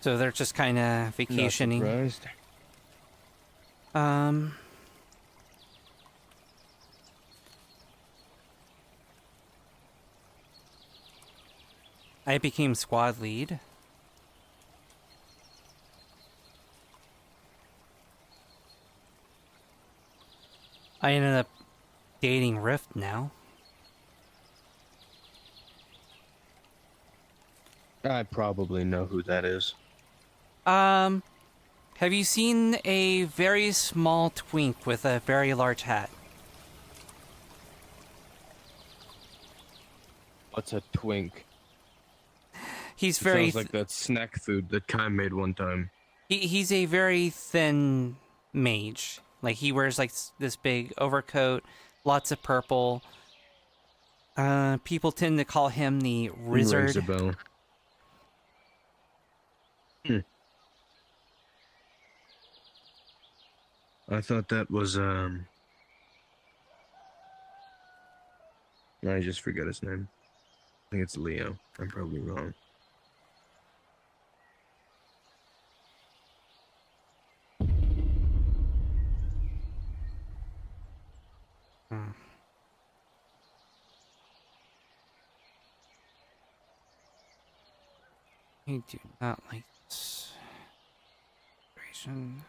So they're just kind of vacationing. Not surprised. I became squad lead. I ended up dating Rift now. I probably know who that is. Have you seen a very small twink with a very large hat? What's a twink? He's It very sounds like that snack food that Kai made one time. He's a very thin mage. Like, he wears like this big overcoat, lots of purple. People tend to call him the Rings a Wizard. bell. I thought that was, I just forgot his name. I think it's Leo. I'm probably wrong. I do not like this. Duration.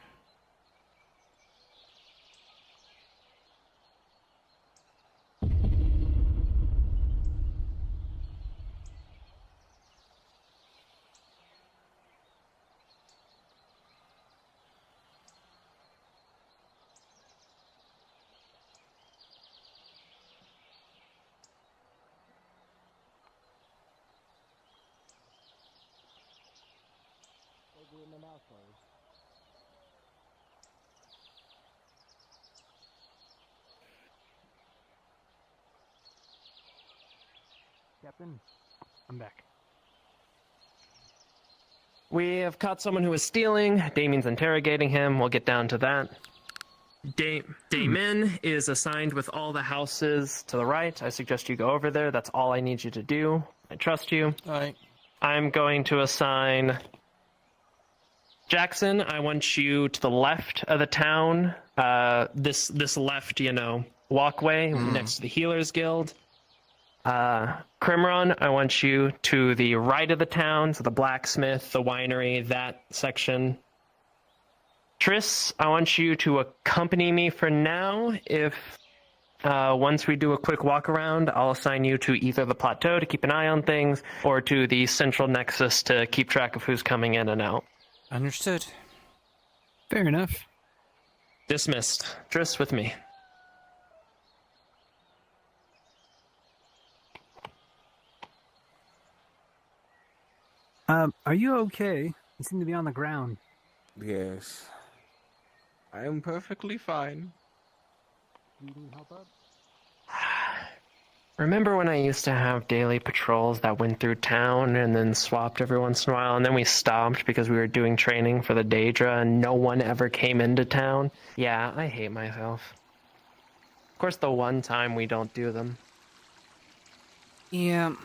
Captain, I'm back. We have caught someone who is stealing. Damien's interrogating him. We'll get down to that. Damien is assigned with all the houses to the right. I suggest you go over there. That's all I need you to do. I trust you. All right. I'm going to assign Jackson. I want you to the left of the town. This left, walkway next to the Healers Guild. Crimron, I want you to the right of the town, so the blacksmith, the winery, that section. Triss, I want you to accompany me for now. If once we do a quick walk around, I'll assign you to either the plateau to keep an eye on things, or to the central nexus to keep track of who's coming in and out. Understood. Fair enough. Dismissed. Tris with me. Are you okay? You seem to be on the ground. Yes. I am perfectly fine. Remember when I used to have daily patrols that went through town and then swapped every once in a while, and then we stopped because we were doing training for the Daedra and no one ever came into town? Yeah, I hate myself. Of course, the one time we don't do them. Yeah.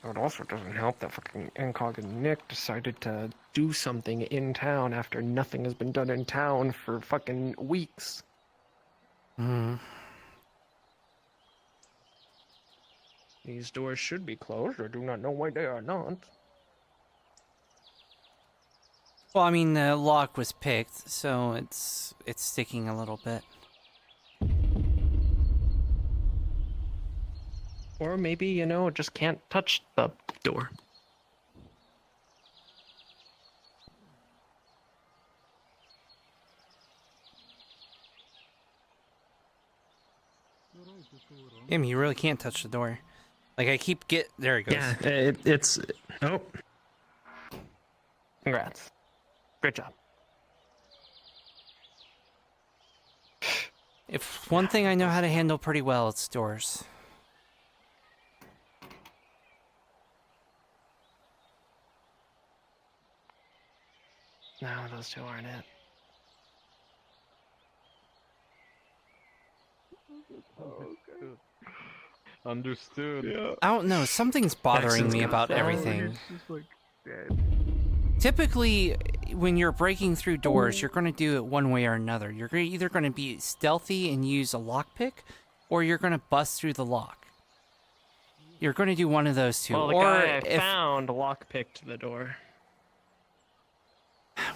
It also doesn't help that fucking Incog and Nick decided to do something in town after nothing has been done in town for fucking weeks. These doors should be closed. I do not know why they are not. Well, I mean, the lock was picked, so it's sticking a little bit. Or maybe, you know, just can't touch the door. I mean, you really can't touch the door. Like, I keep there it goes. Yeah, it's... Oh. Congrats. Great job. If one thing I know how to handle pretty well, it's doors. No, those two aren't it. Understood. Yeah. I don't know, something's bothering me about everything. Typically, when you're breaking through doors, you're going to do it one way or another. You're either going to be stealthy and use a lockpick, or you're going to bust through the lock. You're going to do one of those two. Well, the guy I found lockpicked the door.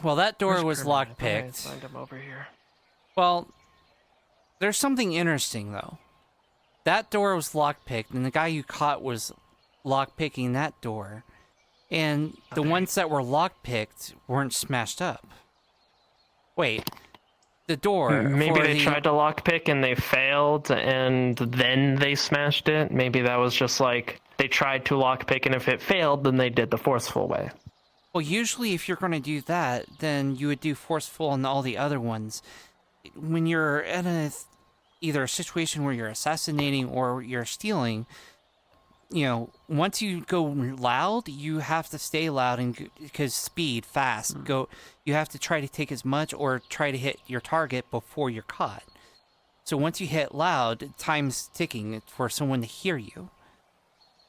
Well, that door was Criminal? lockpicked. Find him over here. Well, there's something interesting, though. That door was lockpicked, and the guy you caught was lockpicking that door. And the ones that were lockpicked weren't smashed up. Wait. The door... Maybe they tried to lockpick and they failed, and then they smashed it. Maybe that was just like, they tried to lockpick, and if it failed, then they did the forceful way. Well, usually if you're going to do that, then you would do forceful on all the other ones. When you're in either a situation where you're assassinating or you're stealing, you know, once you go loud, you have to stay loud, and because speed, fast, you have to try to take as much or try to hit your target before you're caught. So once you hit loud, time's ticking for someone to hear you.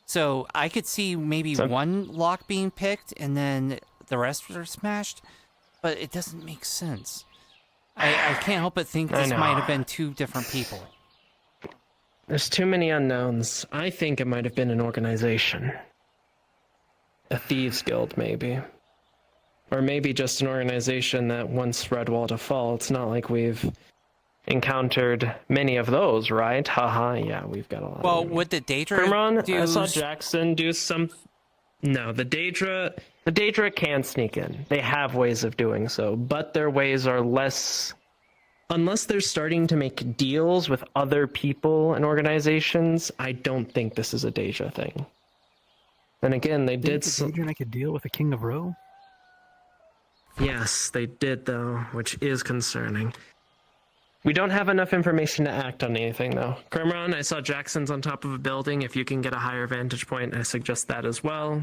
So I could see maybe one lock being picked and then the rest are smashed, but it doesn't make sense. I can't help but think this might have been two different people. There's too many unknowns. I think it might have been an organization. A thieves guild, maybe. Or maybe just an organization that wants Redwall to fall. It's not like we've encountered many of those, right? Haha, yeah, we've got a lot. Well, would the Daedra Primron, do... I saw Jackson do some... No, the Daedra can sneak in. They have ways of doing so, but their ways are less... Unless they're starting to make deals with other people and organizations, I don't think this is a Daedra thing. And again, they did... Daedra make a deal with the King of Roe? Yes, they did, though, which is concerning. We don't have enough information to act on anything, though. Grimron, I saw Jackson's on top of a building. If you can get a higher vantage point, I suggest that as well.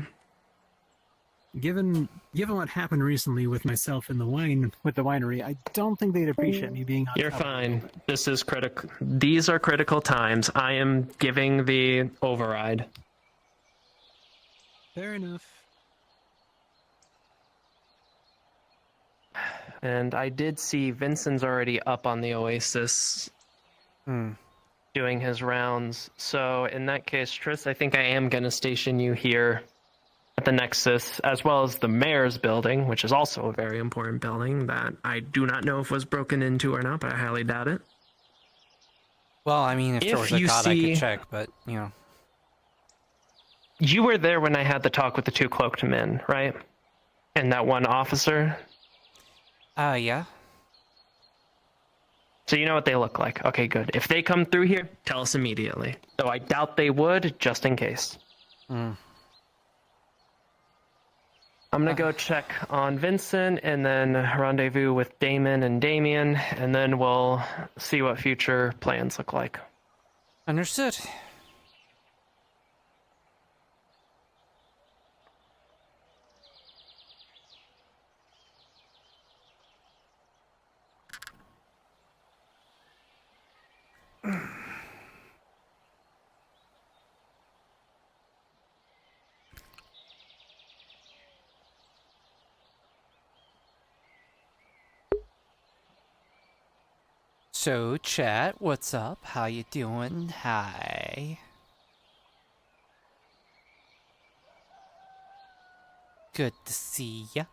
Given what happened recently with myself in the winery, I don't think they'd appreciate me being on You're top fine. This is critical. These are critical times. I am giving the override. Fair enough. And I did see Vincent's already up on the Oasis doing his rounds. So in that case, Triss, I think I am going to station you here at the Nexus, as well as the Mayor's building, which is also a very important building that I do not know if was broken into or not, but I highly doubt it. Well, I mean, if there was a god, I could check, but, you know. You were there when I had the talk with the two cloaked men, right? And that one officer? Yeah. So you know what they look like. Okay, good. If they come through here, tell us immediately. Though I doubt they would, just in case. Mm. I'm gonna go check on Vincent and then rendezvous with Damon and Damien, and then we'll see what future plans look like. Understood. So, chat, what's up? How you doing? Hi. Good to see ya.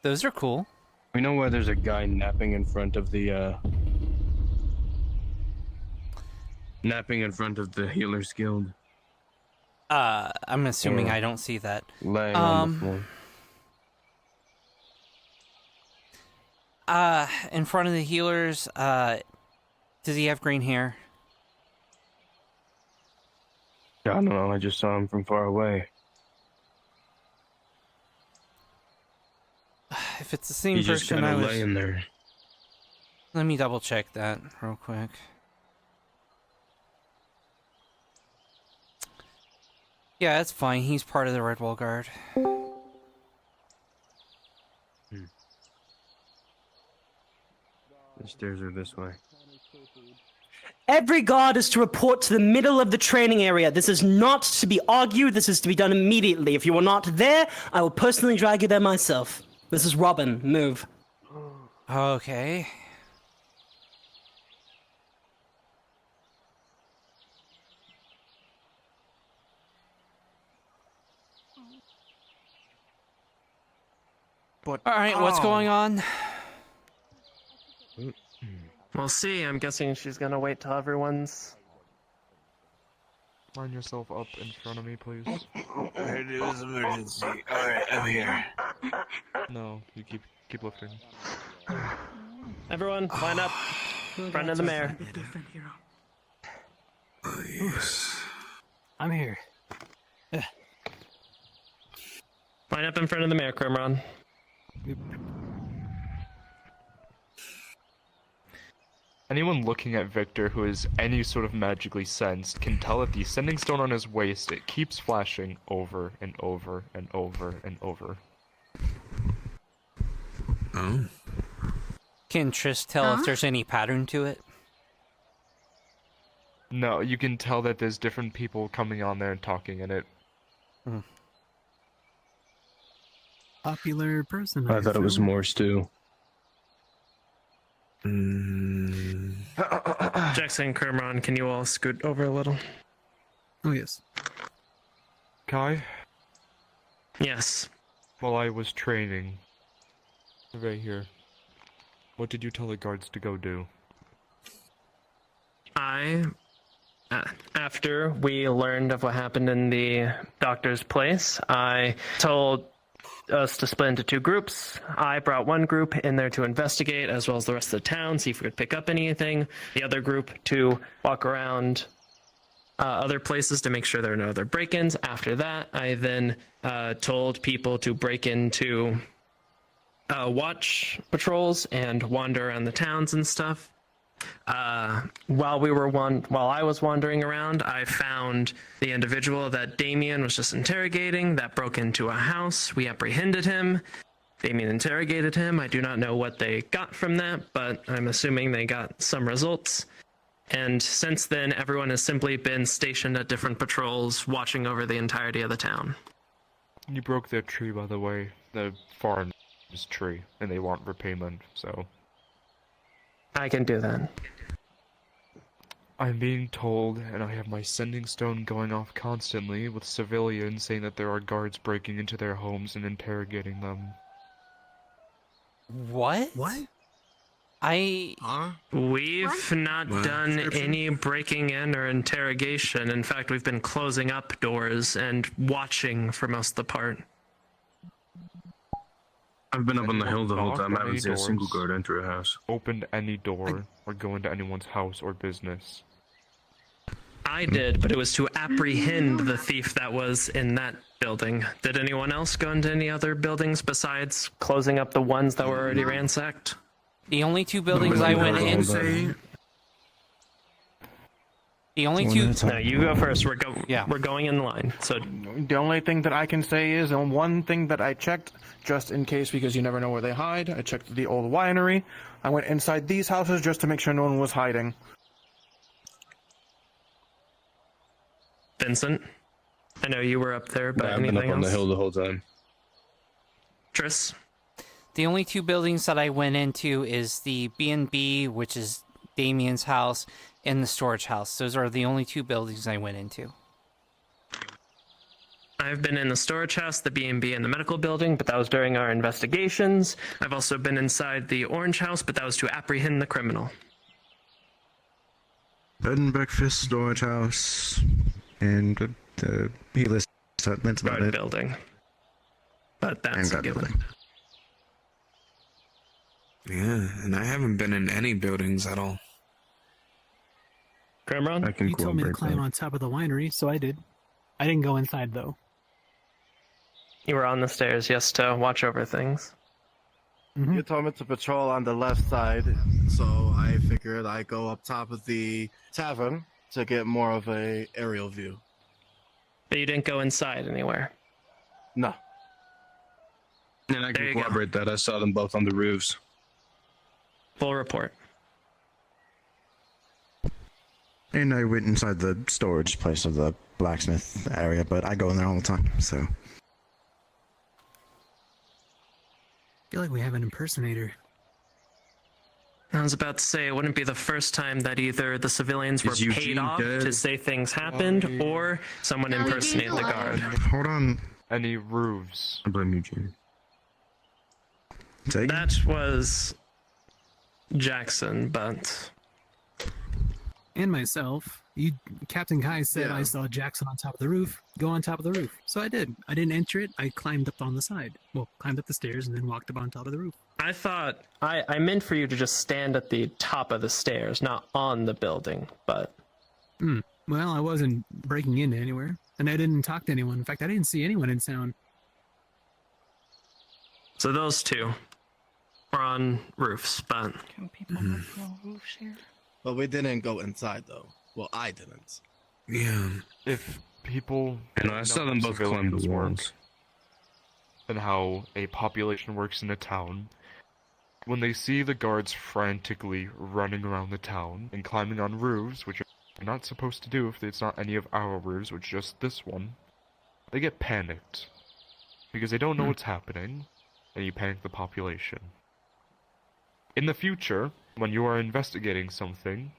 Those are cool. We know where there's a guy napping in front of the Healers Guild. I'm assuming Yeah. I don't see that. Laying on the floor. In front of the healers, does he have green hair? I don't know, I just saw him from far away. If it's the same He's just person, kinda laying there. Let me double check that real quick. Yeah, it's fine. He's part of the Red Wall Guard. The stairs are this way. Every guard is to report to the middle of the training area. This is not to be argued. This is to be done immediately. If you are not there, I will personally drag you there myself. This is Robin. Move. Okay. But Alright, what's going on? We'll see. I'm guessing she's gonna wait till everyone's... Line yourself up in front of me, please. Alright, it was emergency. Alright, I'm here. No, you keep lifting. Everyone, line up. Front of the mayor. Oh, yes. I'm here. Line up in front of the mayor, Crimron. Anyone looking at Victor who is any sort of magically sensed can tell that the sending stone on his waist, it keeps flashing over and over and over and over. Oh. Can Trish tell if there's any pattern to it? No, you can tell that there's different people coming on there and talking in it. Popular person. I thought it was Morse too. Jackson, Crimron, can you all scoot over a little? Oh, yes. Kai? Yes. While I was training, right here, what did you tell the guards to go do? After we learned of what happened in the doctor's place, I told us to split into two groups. I brought one group in there to investigate, as well as the rest of the town, see if we could pick up anything. The other group to walk around other places to make sure there are no other break-ins. After that, I then told people to break into watch patrols and wander around the towns and stuff. While I was wandering around, I found the individual that Damien was just interrogating that broke into a house. We apprehended him. Damien interrogated him. I do not know what they got from that, but I'm assuming they got some results. And since then, everyone has simply been stationed at different patrols, watching over the entirety of the town. You broke their tree, by the way. The farm's tree, and they want repayment, so... I can do that. I'm being told, and I have my sending stone going off constantly, with civilians saying that there are guards breaking into their homes and interrogating them. What? What? We've not What? done any breaking in or interrogation. In fact, we've been closing up doors and watching for most of the part. I've been up on the hill the whole time. I haven't Any seen a single doors, guard enter a house. opened any door, or go into anyone's house or business. I did, but it was to apprehend the thief that was in that building. Did anyone else go into any other buildings besides closing up the ones that were already ransacked? The only two buildings I went into. The only two. No, you go first. We're going in line. So The only thing that I can say is, and one thing that I checked, just in case, because you never know where they hide, I checked the old winery. I went inside these houses just to make sure no one was hiding. Vincent, I know you were up there, but I've been anything up on the else? hill the whole time. Tris? The only two buildings that I went into is the B&B, which is Damien's house, and the storage house. Those are the only two buildings I went into. I've been in the storage house, the B&B, and the medical building, but that was during our investigations. I've also been inside the orange house, but that was to apprehend the criminal. Bed and breakfast, storage house, and the healer. That's about it. Building. But that's a given. Yeah, and I haven't been in any buildings at all. Grimron? You told me to climb on top of the winery, so I did. I didn't go inside, though. You were on the stairs, yes, to watch over things. You told me to patrol on the left side, so I figured I'd go up top of the tavern to get more of a aerial view. But you didn't go inside anywhere? No. And I can corroborate that. I saw them both on the roofs. Full report. And I went inside the storage place of the blacksmith area, but I go in there all the time, so. I feel like we have an impersonator. I was about to say, it wouldn't be the first time that either the civilians were paid off to say things happened, or someone impersonated the guard. Hold on. Any roofs? I blame Eugene. That was Jackson, but... And myself. Captain Kai said I saw Jackson on top of the roof. Go on top of the roof. So I did. I didn't enter it. I climbed up on the side. Well, climbed up the stairs and then walked up on top of the roof. I thought... I meant for you to just stand at the top of the stairs, not on the building, but... Well, I wasn't breaking into anywhere. And I didn't talk to anyone. In fact, I didn't see anyone in town. So those two were on roofs, but... Can people live on roofs here? But we didn't go inside, though. Well, I didn't. Yeah. If people... And I saw them both climb the walls. And how a population works in a town, when they see the guards frantically running around the town and climbing on roofs, which are not supposed to do if it's not any of our roofs, which is just this one, they get panicked. Because they don't know what's happening, and you panic the population. In the future, when you are investigating something,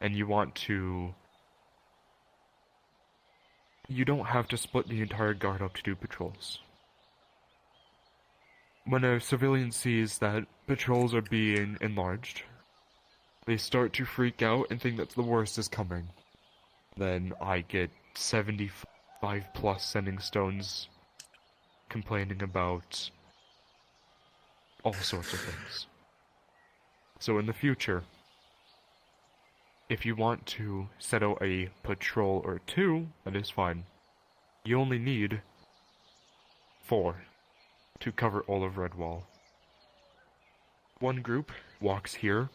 and you want to... You don't have to split the entire guard up to do patrols. When a civilian sees that patrols are being enlarged, they start to freak out and think that the worst is coming. Then I get 75 plus sending stones complaining about all sorts of things. So in the future, if you want to set out a patrol or two, that is fine. You only need 4 to cover all of Redwall. One group walks here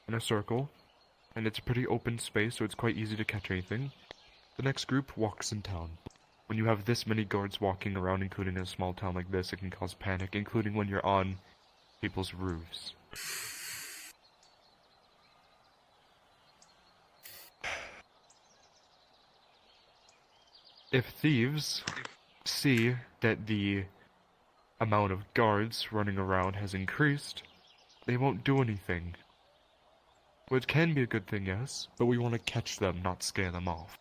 in a circle, and it's a pretty open space, so it's quite easy to catch anything. The next group walks in town. When you have this many guards walking around, including in a small town like this, it can cause panic, including when you're on people's roofs. If thieves see that the amount of guards running around has increased, they won't do anything. Which can be a good thing, yes, but we want to catch them, not scare them off.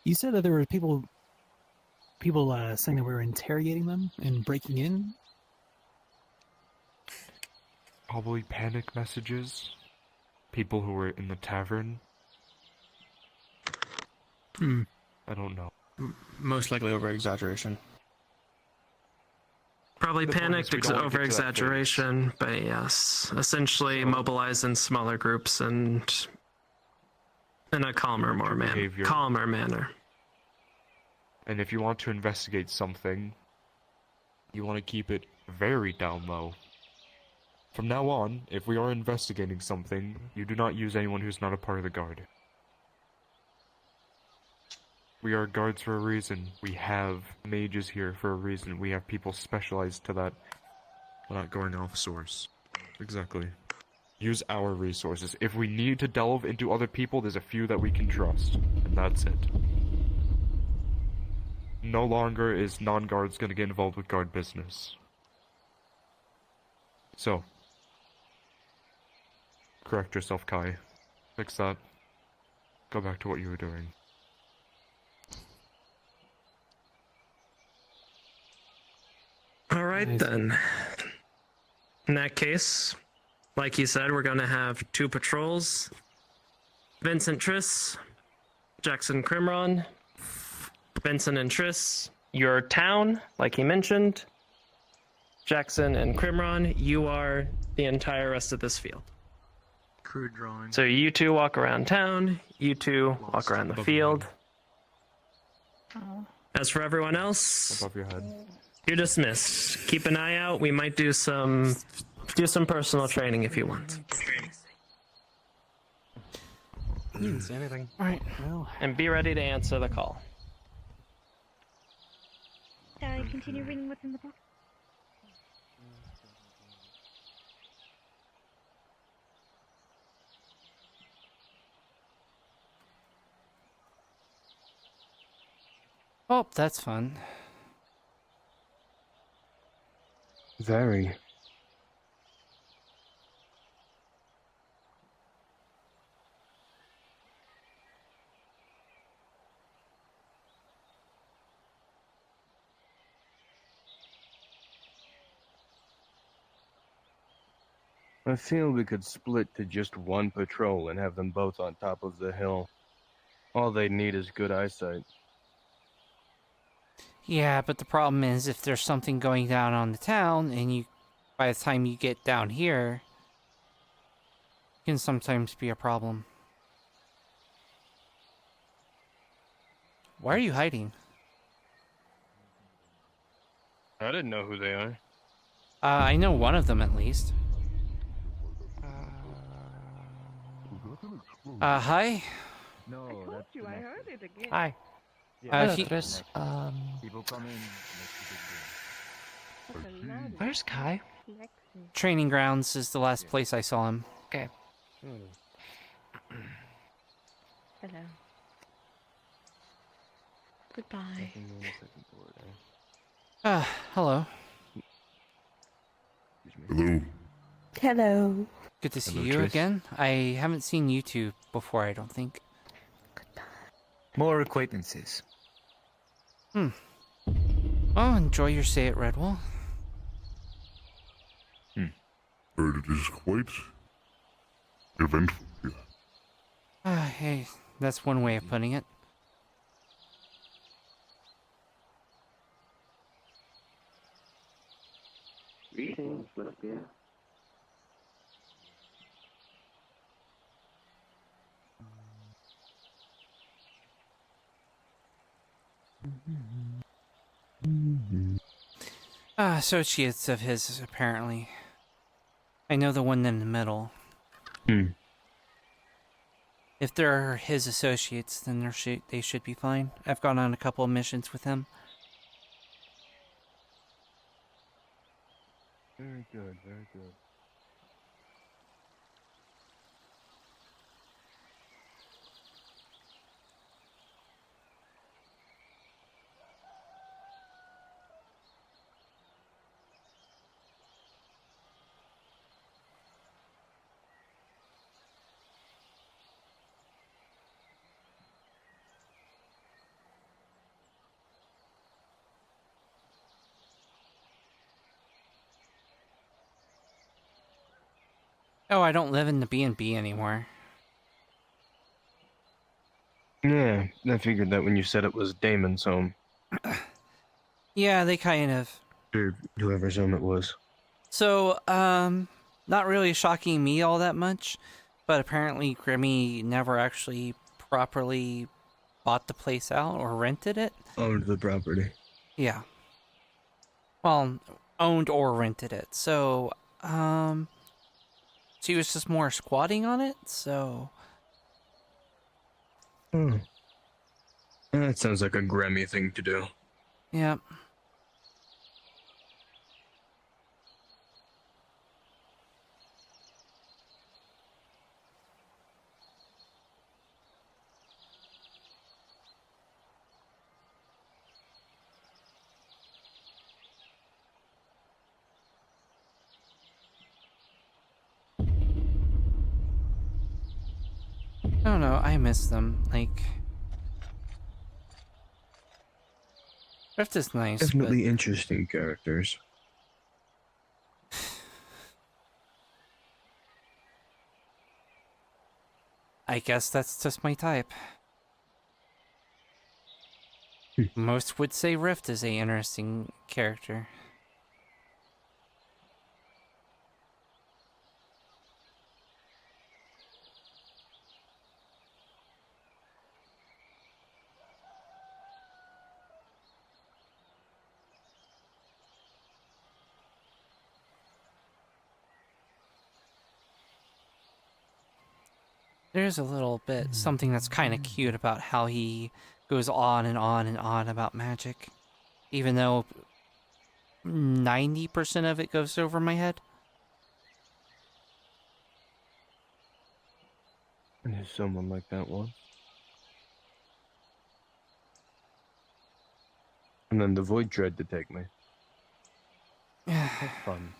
You said that there were people saying that we were interrogating them and breaking in. Probably panic messages. People who were in the tavern. I don't know. Most likely over exaggeration. Probably The point is panicked we don't wanna over get to that phase. exaggeration, but yes, essentially mobilize in smaller groups and in a calmer, behavior. calmer manner. And if you want to investigate something, you want to keep it very down low. From now on, if we are investigating something, you do not use anyone who's not a part of the guard. We are guards for a reason. We have mages here for a reason. We have people specialized to that. We're not going off source. Exactly. Use our resources. If we need to delve into other people, there's a few that we can trust. And that's it. No longer is non-guards gonna get involved with guard business. So. Correct yourself, Kai. Fix that. Go back to what you were doing. All right, then. In that case, like you said, we're going to have 2 patrols. Vincent Triss, Jackson Crimron, Vincent and Triss, your town, like he mentioned. Jackson and Crimron, you are the entire rest of this field. Crude drawing. So you 2 walk around town, you 2 walk around the field. As for everyone else, Above your head. you're dismissed. Keep an eye out. We might do some personal training if you want. You didn't say anything. All right. And be ready to answer the call. Shall I continue reading what's in the book? Oh, that's fun. Very. I feel we could split to just one patrol and have them both on top of the hill. All they need is good eyesight. Yeah, but the problem is if there's something going down on the town and you, by the time you get down here, it can sometimes be a problem. Why are you hiding? I didn't know who they are. I know one of them at least. Hi? No, I told you, I heard it again. Hi. Chris. People come in. Where's Kai? Training grounds is the last place I saw him. Okay. Hello. Goodbye. Hello. Hello. Hello. Good to see Hello, you Triss. again. I haven't seen you two before, I don't think. More acquaintances. Well, enjoy your stay at Redwall. Heard it is quite eventful. Hey, that's one way of putting it. Greetings, Philippia. Associates of his, apparently. I know the one in the middle. If they're his associates, then they should be fine. I've gone on a couple of missions with him. Very good, very good. Oh, I don't live in the B&B anymore. Yeah, I figured that when you said it was Damon's home. Yeah, they kind of... Or whoever's home it was. So, not really shocking me all that much, but apparently Grimmy never actually properly bought the place out or rented it. Owned the property. Yeah. Well, owned or rented it. So, she was just more squatting on it, so... Hmm. That sounds like a Grammy thing to do. Yeah. I don't know, I miss them. Like, Rift is nice. Definitely interesting characters. I guess that's just my type. Most would say Rift is a interesting character. There's a little bit something that's kind of cute about how he goes on and on and on about magic, even though 90% of it goes over my head. I knew someone like that once. And then the void tried to take me. Have fun.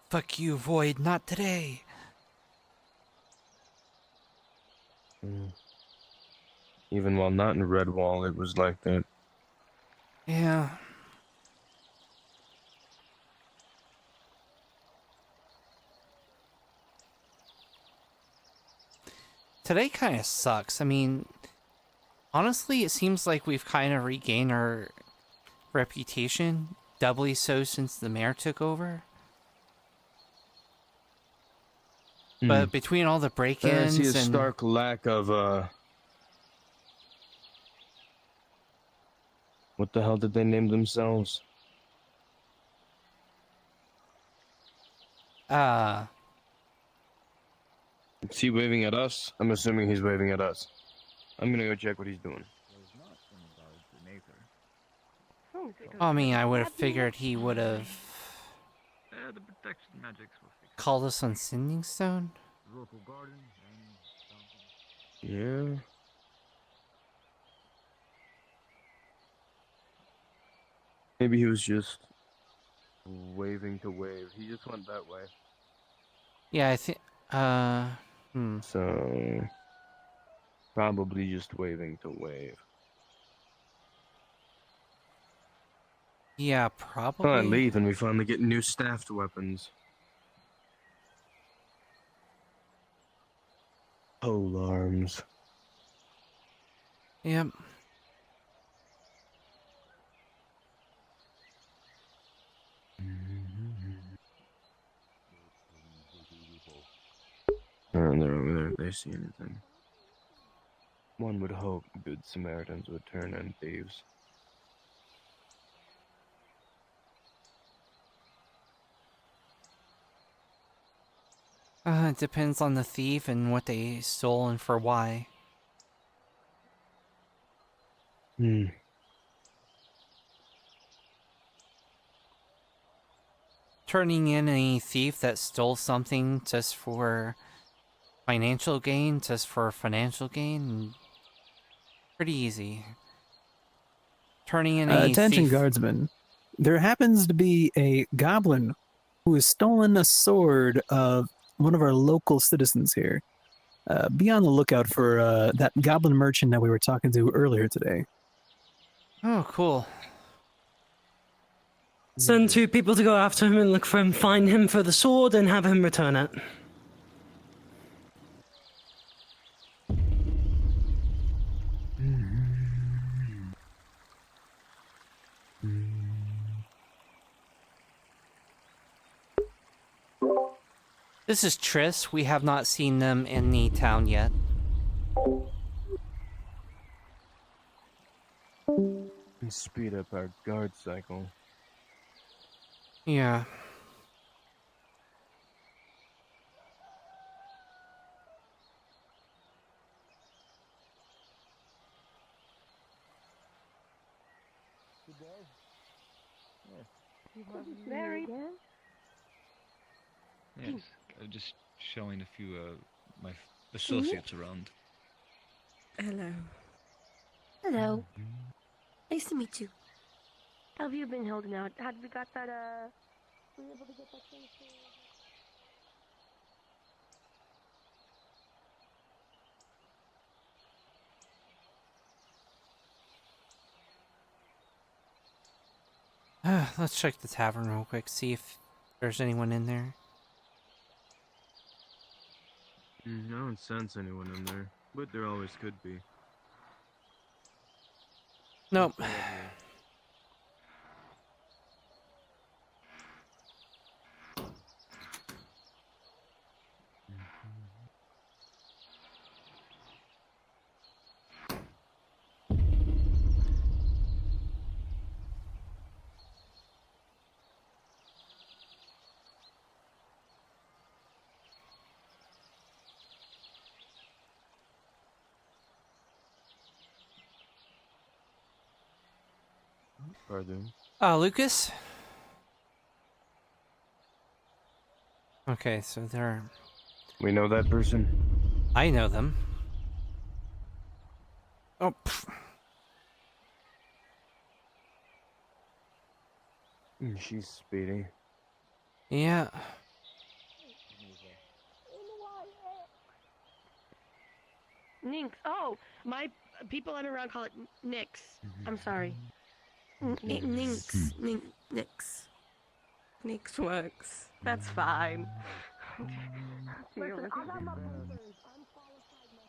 Fuck you, Void, not today. Even while not in Redwall, it was like that. Yeah. Today kind of sucks. I mean, honestly, it seems like we've kind of regained our reputation, doubly so since the mayor took over. But between all the I break-ins see a and... stark lack of, what the hell did they name themselves? Is he waving at us? I'm assuming he's waving at us. I'm gonna go check what he's doing. I mean, I would have figured he would have The protection magics will fix called us on Sending Stone. local garden and Yeah. Maybe he was just waving to wave. He just went that way. Yeah, I think, So, probably just waving to wave. Yeah, probably. Come on, leave, and we finally get new staffed weapons. Pole arms. Yep. Oh, they're over there if they see anything. One would hope good Samaritans would turn on thieves. It depends on the thief and what they stole and for why. Turning in a thief that stole something just for financial gain, pretty easy. Turning in a Attention thief... guardsmen. There happens to be a goblin who has stolen a sword of one of our local citizens here. Be on the lookout for that goblin merchant that we were talking to earlier today. Oh, cool. Send 2 people to go after him and look for him, find him for the sword, and have him return it. This is Triss. We have not seen them in the town yet. And speed up our guard cycle. Yeah. Married. Yes, just showing a few my associates around. Hello. Hello. Nice to meet you. How have you been holding out? Had we got that, were you able to get that thing Let's check the tavern real quick, see if there's anyone in there. I don't sense anyone in there, but there always could be. Nope. Pardon? Lucas? Okay, so they're... We know that person? I know them. Oh, She's speedy. yeah. Ninx. Oh, my people I'm around call it Nix. I'm sorry. Ninx. Nix. Nix works. That's fine. Listen, I got my brothers. I'm qualified now.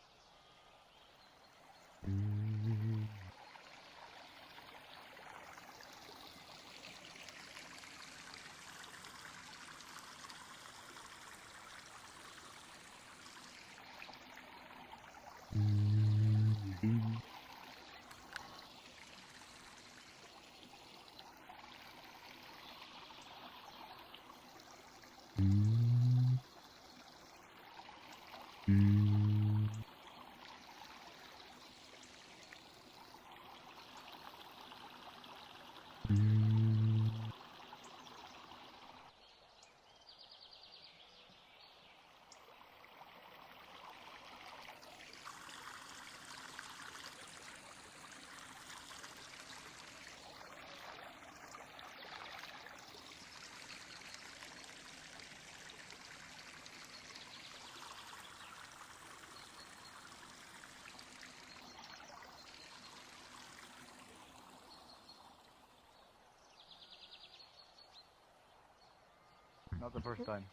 Not the first time.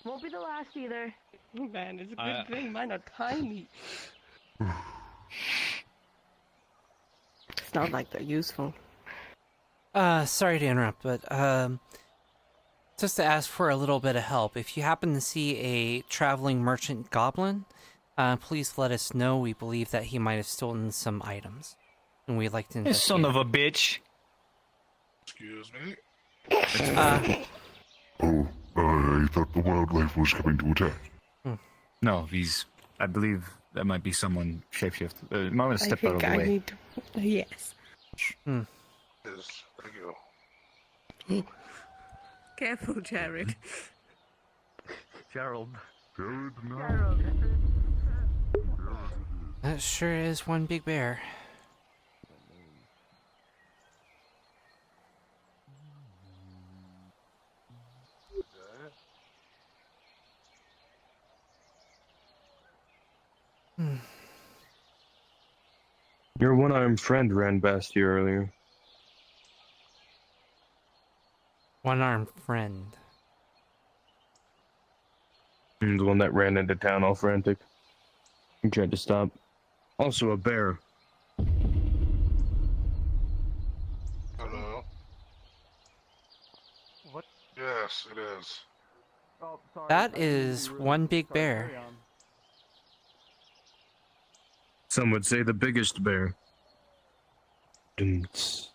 Won't be the last either. Man, it's a good thing mine are tiny. It's not like they're useful. Sorry to interrupt, but, just to ask for a little bit of help. If you happen to see a traveling merchant goblin, please let us know. We believe that he might have stolen some items, and we'd like to You investigate. son of a bitch! Excuse me? Oh, I thought the wildlife was coming to attack. No, I believe that might be someone shapeshift. I'm gonna step out of the way. Need to... Yes. Yes, thank you. Careful, Jared. Gerald. Jared, no. That sure is one big bear. Your one-armed friend ran past you earlier. One-armed friend. The one that ran into town all frantic. He tried to stop. Also a bear. Hello? What? Yes, it is. Oh, sorry. That is one big bear. Carry on. Some would say the biggest bear. Boss.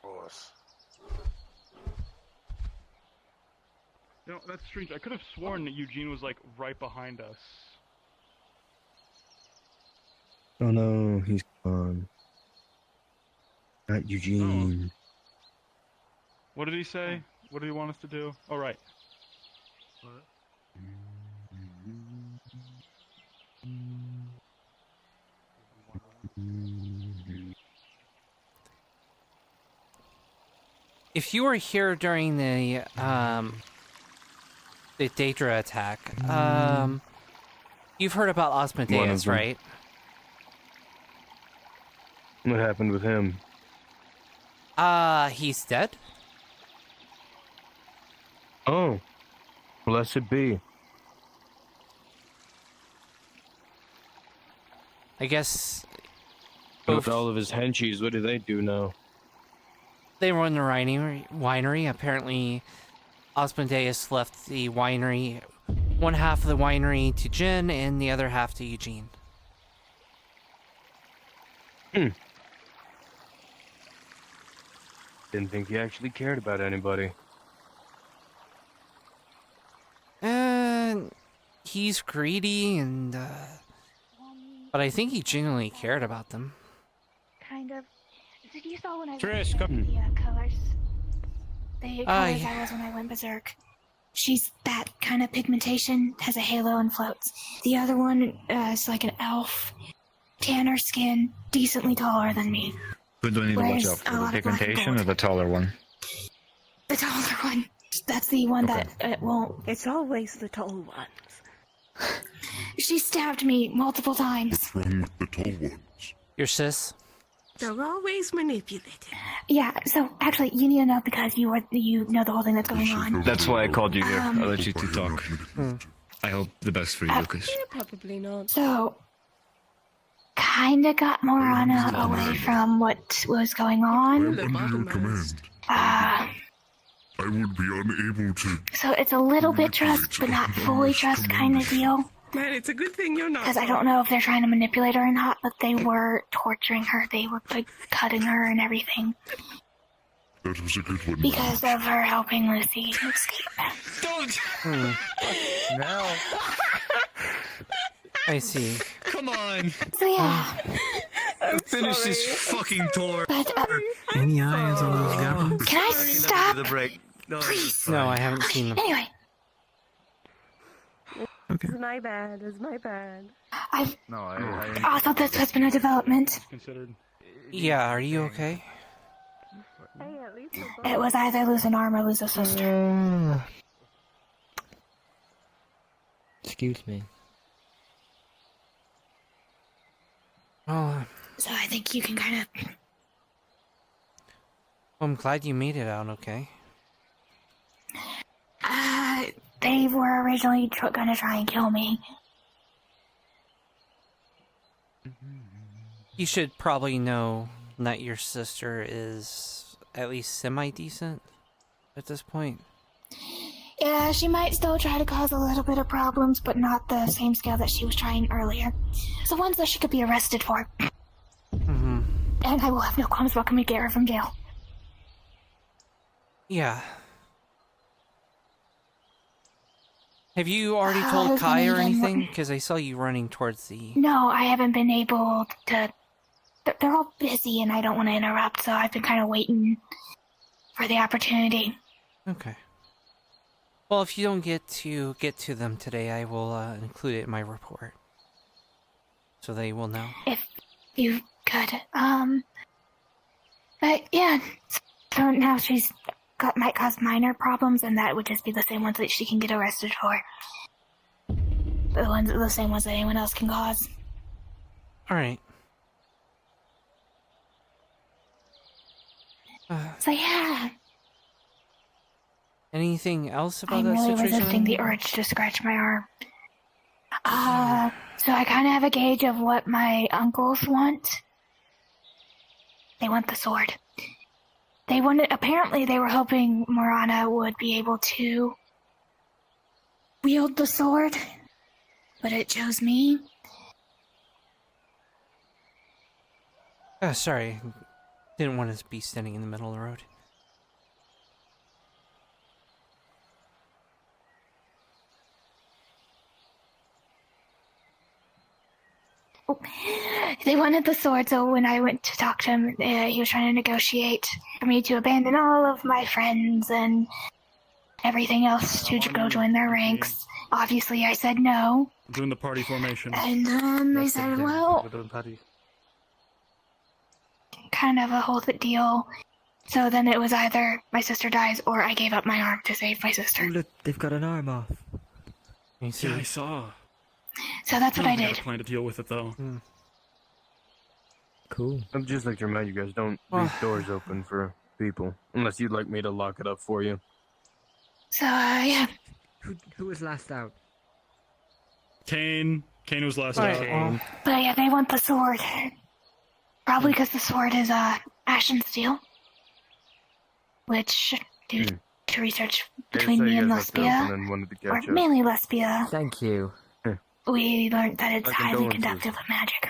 You know, that's strange. I could have sworn that Eugene was, like, right behind us. Oh no, he's gone. Not Eugene. What did he say? What did he want us to do? Oh, right. If you were here during the Daedra attack, you've heard about Osmodeus, them. right? What happened with him? He's dead? Oh, blessed be. I guess... With all of his henchies, what do they do now? They run the winery. Apparently, Osmodeus left the winery, one half of the winery to Jin, and the other half to Eugene. Didn't think he actually cared about anybody. And he's greedy, and but I think he genuinely cared about them. Kind of. Did you saw when I Trish, went come. the colors? The colors I was when I went berserk. She's that kind of pigmentation, has a halo and floats. The other one is like an elf, tanner skin, decently taller than me. Who do I need to watch Wears out a for? lot The of black and pigmentation gold. or the taller one? The taller one. That's the one that won't. It's always the tall ones. She stabbed me multiple times. What's wrong with the tall ones? Your sis? They're always manipulated. Yeah, so actually, you need to know because you know the whole thing that's going on. That's why I called you here. Um, I'll let you two talk. I hope the best for you, Lucas. Probably not. So, kinda got Morana away from what was going on. Under your command. I would be unable to. So it's a little bit trust, but not fully trust kind of deal. Man, it's a good thing you're not. Because I don't know if they're trying to manipulate her or not, but they were torturing her. They were like cutting her and everything. That was a good one. Because of her helping Lucy escape. Don't! Now. I see. Come on! So yeah. Finish this fucking tour. But, Any eyes on those goblins? can I stop? The break. No, Please. No, I haven't seen them. Anyway, It's my bad. It's my bad. I I thought this has been a development. Considered. Yeah, are you okay? Hey, at least It was either lose an arm or lose a sister. Excuse me. Oh, So I think you can kind of. I'm glad you made it out okay. They were originally gonna try and kill me. You should probably know that your sister is at least semi-decent at this point. Yeah, she might still try to cause a little bit of problems, but not the same scale that she was trying earlier. So ones that she could be arrested for. Mm-hmm. And I will have no qualms welcoming to get her from jail. Yeah. Have you already I told was Kai gonna or even- anything? Because I saw you running towards the... No, I haven't been able to. They're all busy, and I don't want to interrupt, so I've been kind of waiting for the opportunity. Okay. Well, if you don't get to them today, I will include it in my report. So they will know. If you could, But yeah, so now might cause minor problems, and that would just be the same ones that she can get arrested for. The same ones that anyone else can cause. Alright. So yeah. Anything else about I'm that really situation? resisting the urge to scratch my arm. So I kind of have a gauge of what my uncles want. They want the sword. Apparently they were hoping Morana would be able to wield the sword, but it chose me. Oh, sorry. Didn't want to be standing in the middle of the road. They wanted the sword, so when I went to talk to him, he was trying to negotiate for me to abandon all of my friends and everything else to go join their ranks. Obviously, I said no. Doing the party formation. And they said, well, kind of a whole deal. So then it was either my sister dies or I gave up my arm to save my sister. Oh, look, they've got an arm off. Yeah, I saw. So that's what I don't think did. I plan to deal with it though. Cool. I'd just like to remind you guys, don't leave doors open for people. Unless you'd like me to lock it up for you. So, yeah. Who was last out? Kane was last Right. out. But yeah, they want the sword. Probably because the sword is ashen steel. Which, due to research between me and Lesbia, or mainly Lesbia, Thank you. we learned that it's My highly condolences. conductive of magic.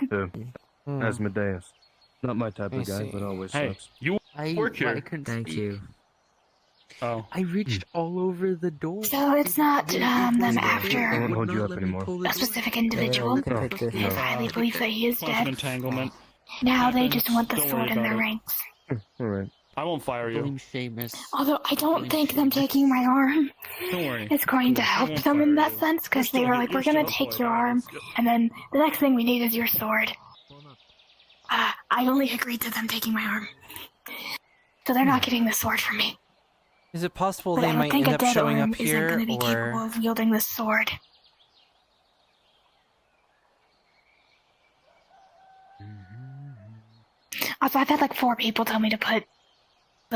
To Asmodeus. Not my type of guy, but always Hey, sucks. you work here. I couldn't Thank speak. you. Oh. I reached all over the door. So it's not them I after won't hold you up anymore. a specific individual. No. They highly believe that he is Cause an dead. entanglement. Now they just want the Don't sword worry in about their it. ranks. Alright. I won't fire you. Blame Seamus. Although I don't think them taking my arm Don't worry. is going to help them in that sense, because they were like, we're gonna take your arm, and then the next thing we need is your sword. I only agreed to them taking my arm. So they're not getting the sword from me. Is it possible But they I don't might think end a up dead showing arm up isn't here, going to be capable or of wielding the sword. Also, I've had like 4 people tell me to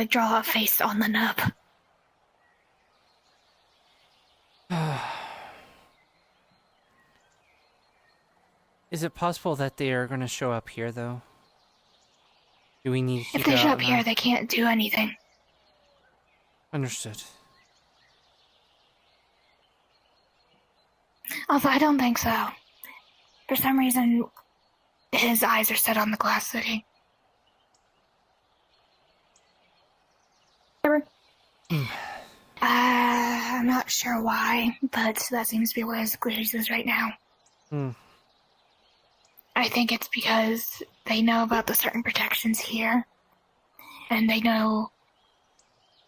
draw a face on the nub. is it possible that they are going to show up here, though? Do we need to If keep they it show out up in here, our- they can't do anything. Understood. Also, I don't think so. For some reason, his eyes are set on the glass city. I'm not sure why, but that seems to be where his glitches is right now. I think it's because they know about the certain protections here, and they know...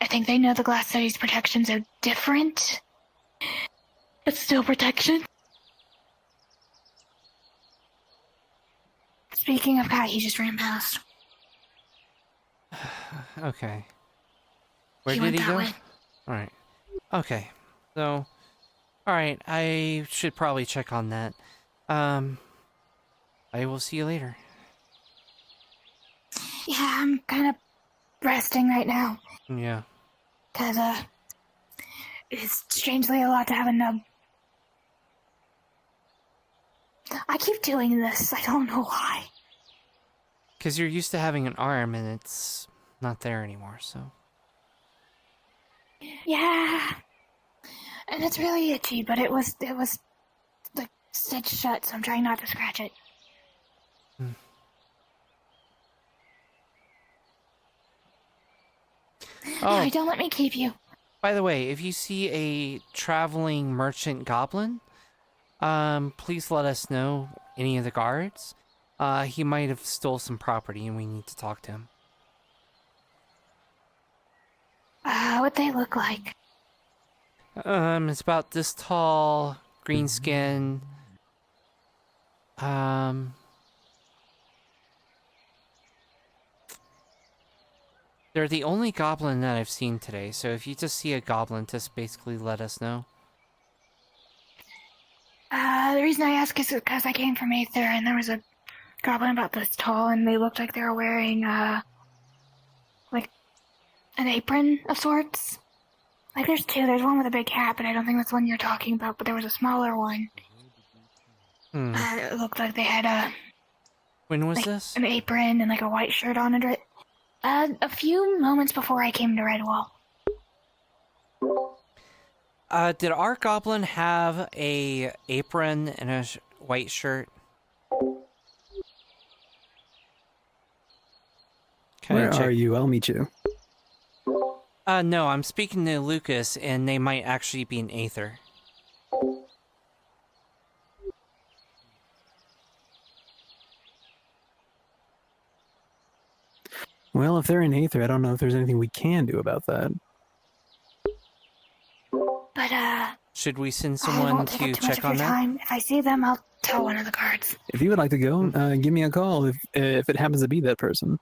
I think they know the Glass City's protections are different, but still protection. Speaking of guy, he just ran past. Okay. Where He did went he that go? way. Alright. Okay. So, alright, I should probably check on that. I will see you later. Yeah, I'm kind of resting right now, Yeah. because, it's strangely a lot to have a nub. I keep doing this, I don't know why. Because you're used to having an arm and it's not there anymore, so. Yeah. And it's really itchy, but it was like stitched shut, so I'm trying not to scratch it. Oh. No, don't let me keep you. By the way, if you see a traveling merchant goblin, please let us know, any of the guards. He might have stole some property and we need to talk to him. What they look like? It's about this tall, green skin. They're the only goblin that I've seen today, so if you just see a goblin, just basically let us know. The reason I ask is because I came from Aether, and there was a goblin about this tall, and they looked like they were wearing, like, an apron of sorts. Like, there's two. There's one with a big hat, but I don't think that's the one you're talking about. But there was a smaller one. It looked like they had When was like, this? an apron and like a white shirt on under it. A few moments before I came to Redwall. Did our goblin have a apron and a white shirt? Where are you? I'll meet you. No, I'm speaking to Lucas, and they might actually be an Aether. Well, if they're in Aether, I don't know if there's anything we can do about that. But, should we send I someone won't take to up too much check of on your that? time. If I see them, I'll tell one of the guards. If you would like to go, give me a call if it happens to be that person.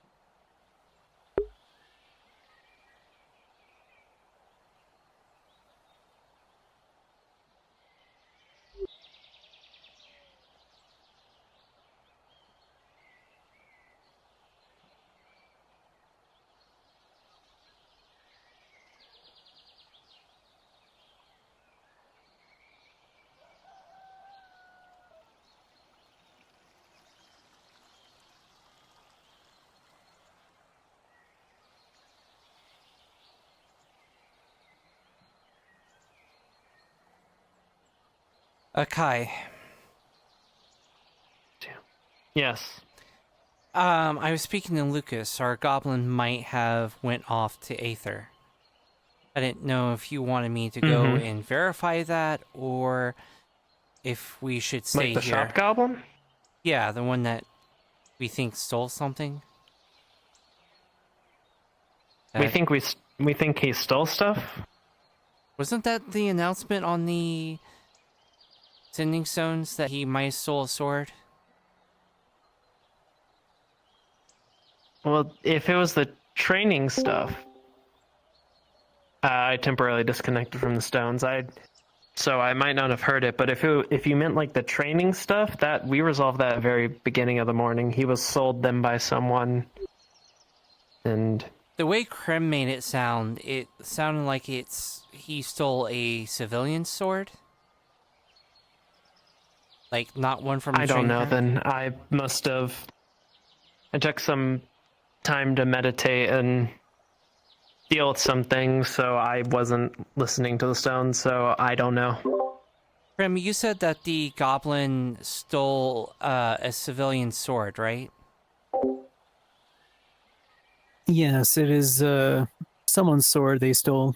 Kai. Yes. I was speaking to Lucas. Our goblin might have went off to Aether. I didn't know if you wanted me to go and verify that, or if we should stay Like the here. shop goblin? Yeah, the one that we think stole something. We think he stole stuff? Wasn't that the announcement on the sending stones that he might have stole a sword? Well, if it was the training stuff, I temporarily disconnected from the stones. So I might not have heard it. But if you meant like the training stuff, that we resolved that at the very beginning of the morning. He was sold them by someone, and the way Krem made it sounded like he stole a civilian sword. Like, not one from the I don't know. training Then I must have. I took some time to meditate and deal with some things, so I wasn't listening to the stones, so I don't know. Krem, you said that the goblin stole a civilian sword, right? Yes, it is someone's sword they stole.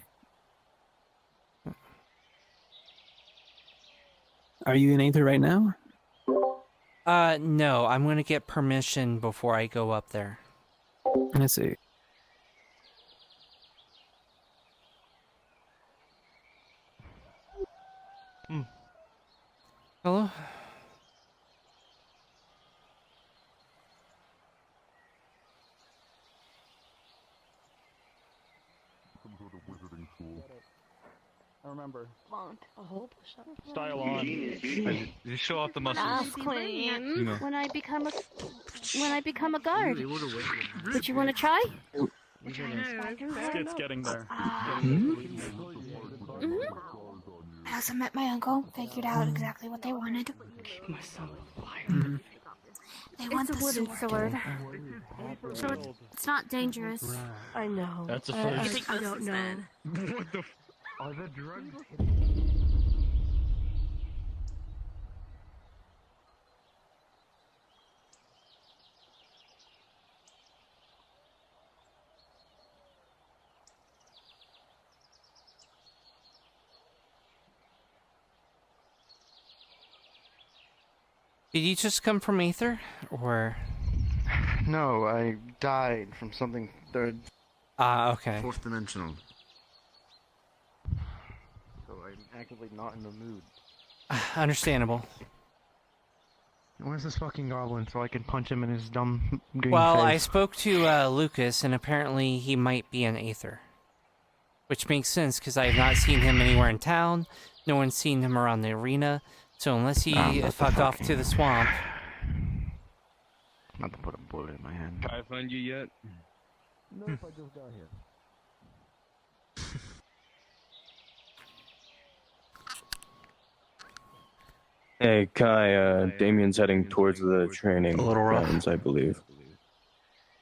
Are you in Aether right now? No, I'm gonna get permission before I go up there. I see. Hello? Remember. Style on. You show off the muscles. Ask Queen You know. when I become a guard. Would you want to try? Skit's getting there. I also met my uncle, figured out exactly what they wanted. They want It's a the wooden sword. So Right. it's not dangerous. I know. That's a I first. don't know. What the? Are the drugs? Did you just come from Aether, or? No, I died from something third. Okay. Fourth dimensional. So I'm actively not in the mood. Understandable. Where's this fucking goblin so I can punch him in his dumb green Well, I face? spoke to Lucas, and apparently he might be an Aether. Which makes sense, because I have not seen him anywhere in town. No one's seen him around the arena. So unless he fucked off to the swamp... Not to put a bullet in my hand. Can I find you yet? No, if I just got here. Hey, Kai, Damien's heading towards the training A little rough. grounds, I believe.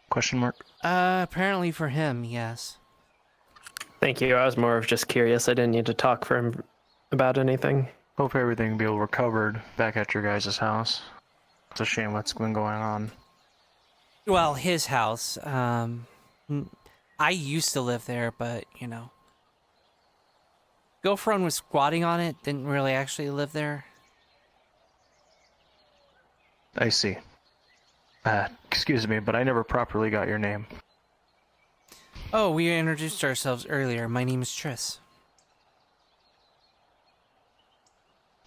Question mark? Apparently for him, yes. Thank you. I was more of just curious. I didn't need to talk for him about anything. Hope everything will be all recovered back at your guys' house. It's a shame what's been going on. Well, his house. I used to live there, but, you know. Girlfriend was squatting on it, didn't really actually live there. I see. Excuse me, but I never properly got your name. Oh, we introduced ourselves earlier. My name is Tris.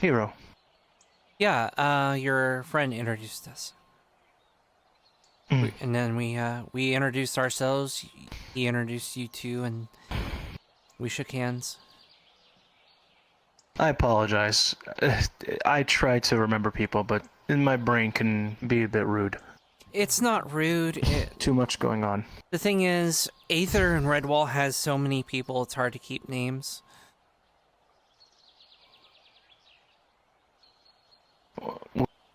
Hero. Yeah, your friend introduced us. And then we introduced ourselves. He introduced you two, and we shook hands. I apologize. I try to remember people, but my brain can be a bit rude. It's not rude. Too much going on. The thing is, Aether and Redwall has so many people, it's hard to keep names.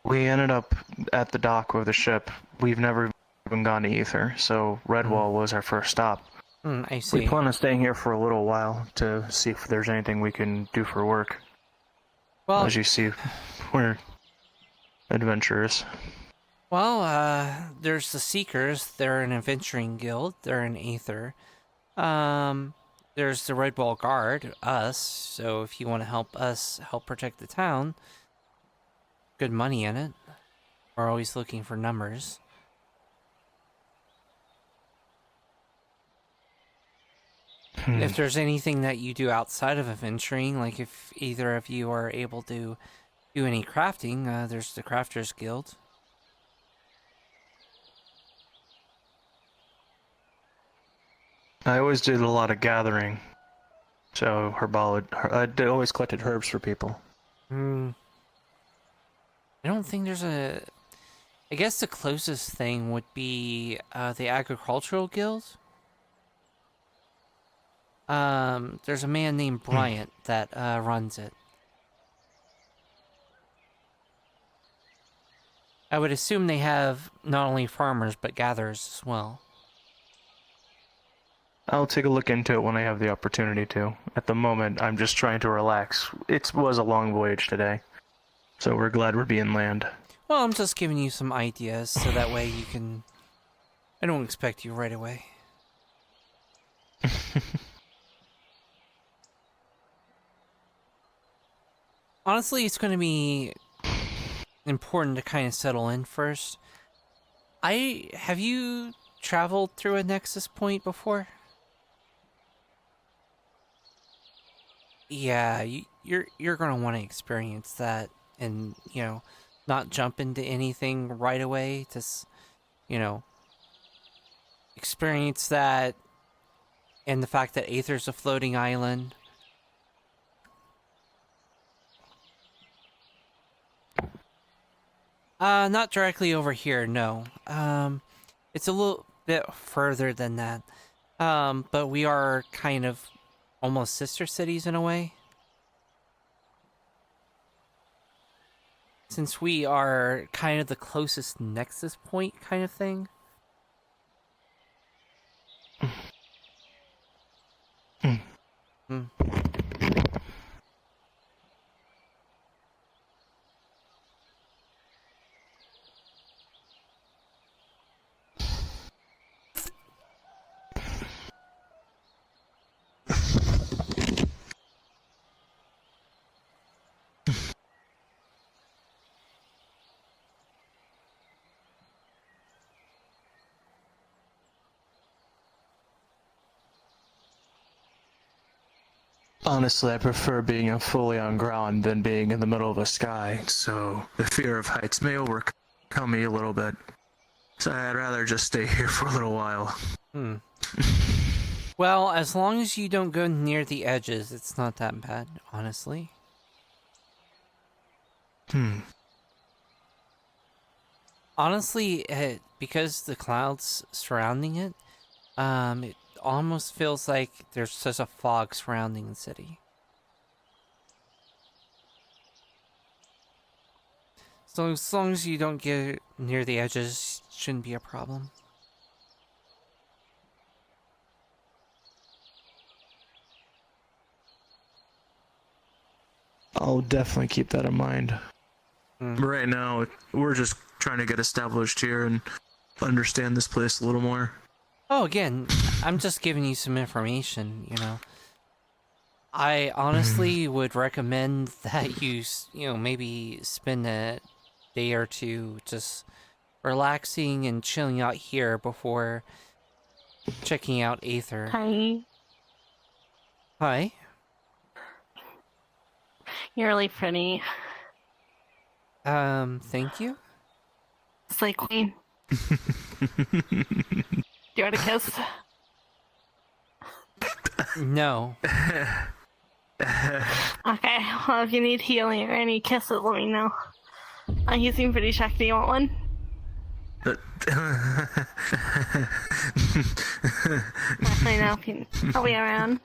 We ended up at the dock of the ship. We've never even gone to Aether, so Redwall was our first stop. I see. We plan on staying here for a little while to see if there's anything we can do for work. Well, as you see, we're adventurers. Well, there's the Seekers. They're an adventuring guild. They're an Aether. There's the Redwall Guard, us. So if you want to help us help protect the town, good money in it. We're always looking for numbers. If there's anything that you do outside of adventuring, like if either of you are able to do any crafting, there's the Crafters Guild. I always did a lot of gathering, so I always collected herbs for people. I don't think there's a... I guess the closest thing would be the Agricultural Guild. There's a man named Bryant that runs it. I would assume they have not only farmers, but gatherers as well. I'll take a look into it when I have the opportunity to. At the moment, I'm just trying to relax. It was a long voyage today, so we're glad we're being land. Well, I'm just giving you some ideas, so that way you can... I don't expect you right away. Honestly, it's going to be important to kind of settle in first. Have you traveled through a nexus point before? Yeah, you're going to want to experience that and, you know, not jump into anything right away. Just, you know, experience that and the fact that Aether's a floating island. Not directly over here, no. It's a little bit further than that. But we are kind of almost sister cities in a way. Since we are kind of the closest nexus point kind of thing. Honestly, I prefer being fully on ground than being in the middle of the sky, so the fear of heights may overcome me a little bit. So I'd rather just stay here for a little while. Well, as long as you don't go near the edges, it's not that bad, honestly. Honestly, because the clouds surrounding it, it almost feels like there's such a fog surrounding the city. So as long as you don't get near the edges, shouldn't be a problem. I'll definitely keep that in mind. Right now, we're just trying to get established here and understand this place a little more. Oh, again, I'm just giving you some information, you know. I honestly would recommend that you know, maybe spend a day or two just relaxing and chilling out here before checking out Aether. Hi. Hi. You're really pretty. Thank you? Slay Queen. Do you want a kiss? No. Okay, well, if you need healing or any kisses, let me know. You seem pretty shocked. Do you want one? I know. I'll be around.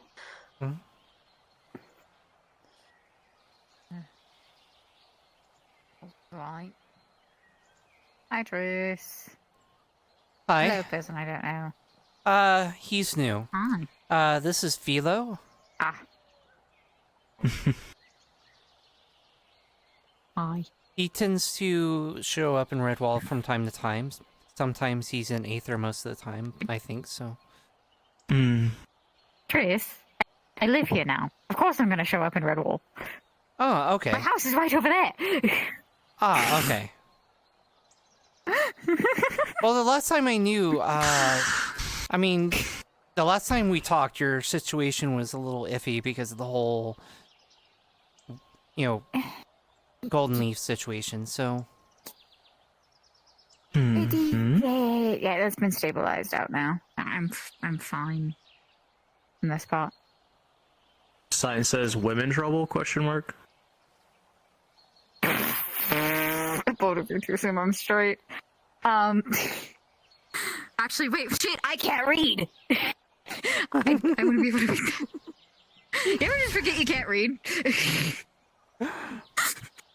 Right. Hi, Tris. Hi. Hello, person I don't know. He's new. Hi. This is Philo. Ah. Hi. He tends to show up in Redwall from time to time. Sometimes he's in Aether most of the time, I think, so. Tris, I live here now. Of course I'm gonna show up in Redwall. Oh, okay. My house is right over there. Ah, okay. Well, the last time I knew, I mean, the last time we talked, your situation was a little iffy because of the whole, you know, Golden Leaf situation, so. Yeah, that's been stabilized out now. I'm fine. In this part. Sign says women trouble, question mark. Both of you too soon, I'm straight. Actually, wait, shit, I can't read! I want to be able to read that. You ever just forget you can't read?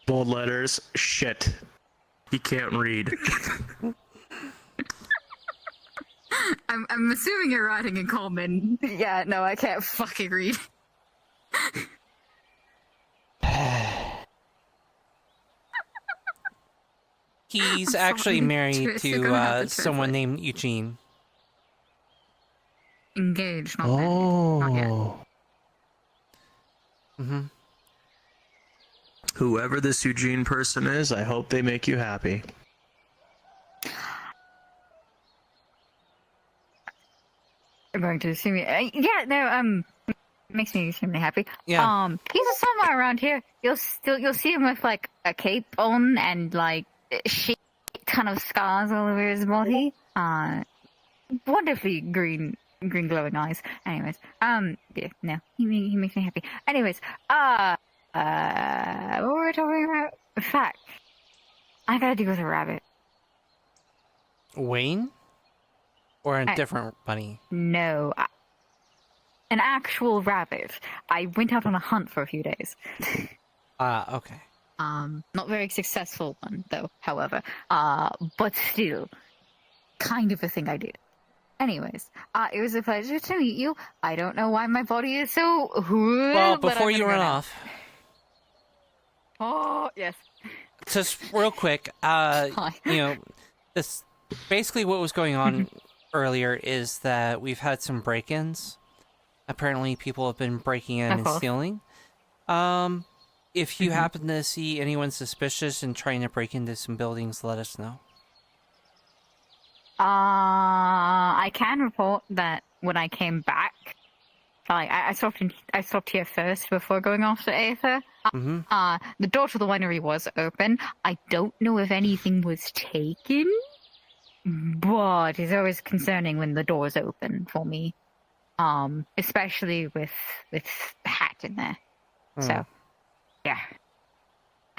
Bold letters, shit. He can't read. I'm assuming you're writing in common. Yeah, no, I can't fucking read. He's actually married to someone named Eugene. Engaged, not married. Not yet. Mm-hmm. Whoever this Eugene person is, I hope they make you happy. I'm going to assume you. Yeah, no, makes me extremely happy. Yeah. He's somewhere around here. You'll see him with like a cape on and like shit ton of scars all over his body. Wonderfully green glowing eyes. Anyways, yeah, no, he makes me happy. Anyways, what were we talking about? In fact, I gotta deal with a rabbit. Wayne? Or a different bunny? No, an actual rabbit. I went out on a hunt for a few days. Okay. Not very successful one though, however. But still, kind of a thing I did. Anyways, it was a pleasure to meet you. I don't know why my body is so... Well, before you run off... Oh, yes. Just real quick, you know, this... Basically what was going on earlier is that we've had some break-ins. Apparently people have been breaking in and stealing. If you happen to see anyone suspicious and trying to break into some buildings, let us know. I can report that when I came back, I stopped here first before going off to Aether. The door to the winery was open. I don't know if anything was taken, but it's always concerning when the door's open for me, especially with the hat in there. So, yeah.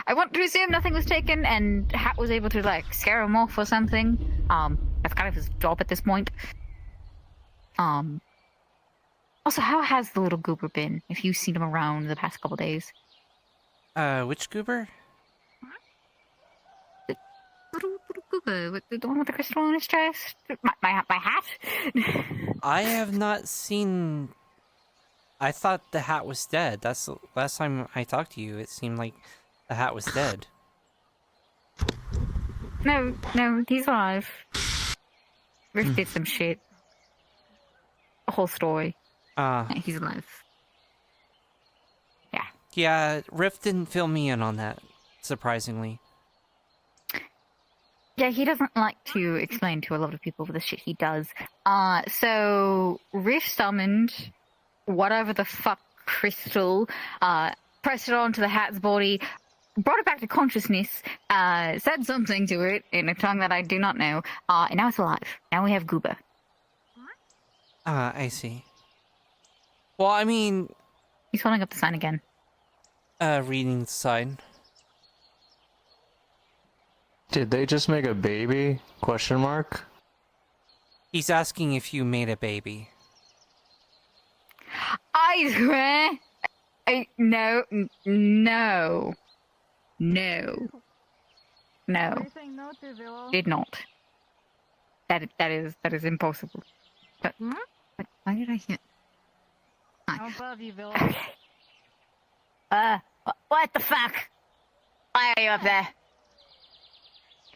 I want to assume nothing was taken and Hat was able to, like, scare him off or something. That's kind of his job at this point. Also, how has the little goober been, if you've seen him around the past couple days? Which goober? Gooba, the one with the crystal on his chest? My hat? I have not seen... I thought the hat was dead. That's the last time I talked to you. It seemed like the hat was dead. No, he's alive. Rift did some shit. A whole story. He's alive. Yeah. Yeah, Rift didn't fill me in on that, surprisingly. Yeah, he doesn't like to explain to a lot of people the shit he does. So Rift summoned whatever the fuck crystal, pressed it onto the hat's body, brought it back to consciousness, said something to it in a tongue that I do not know, and now it's alive. Now we have Gooba. I see. Well, I mean... He's holding up the sign again. Reading the sign. Did they just make a baby? Question mark? He's asking if you made a baby. I swear... No. Did not. That is impossible. But why did I hear? How above you, Villa? Okay. What the fuck? Why are you up there?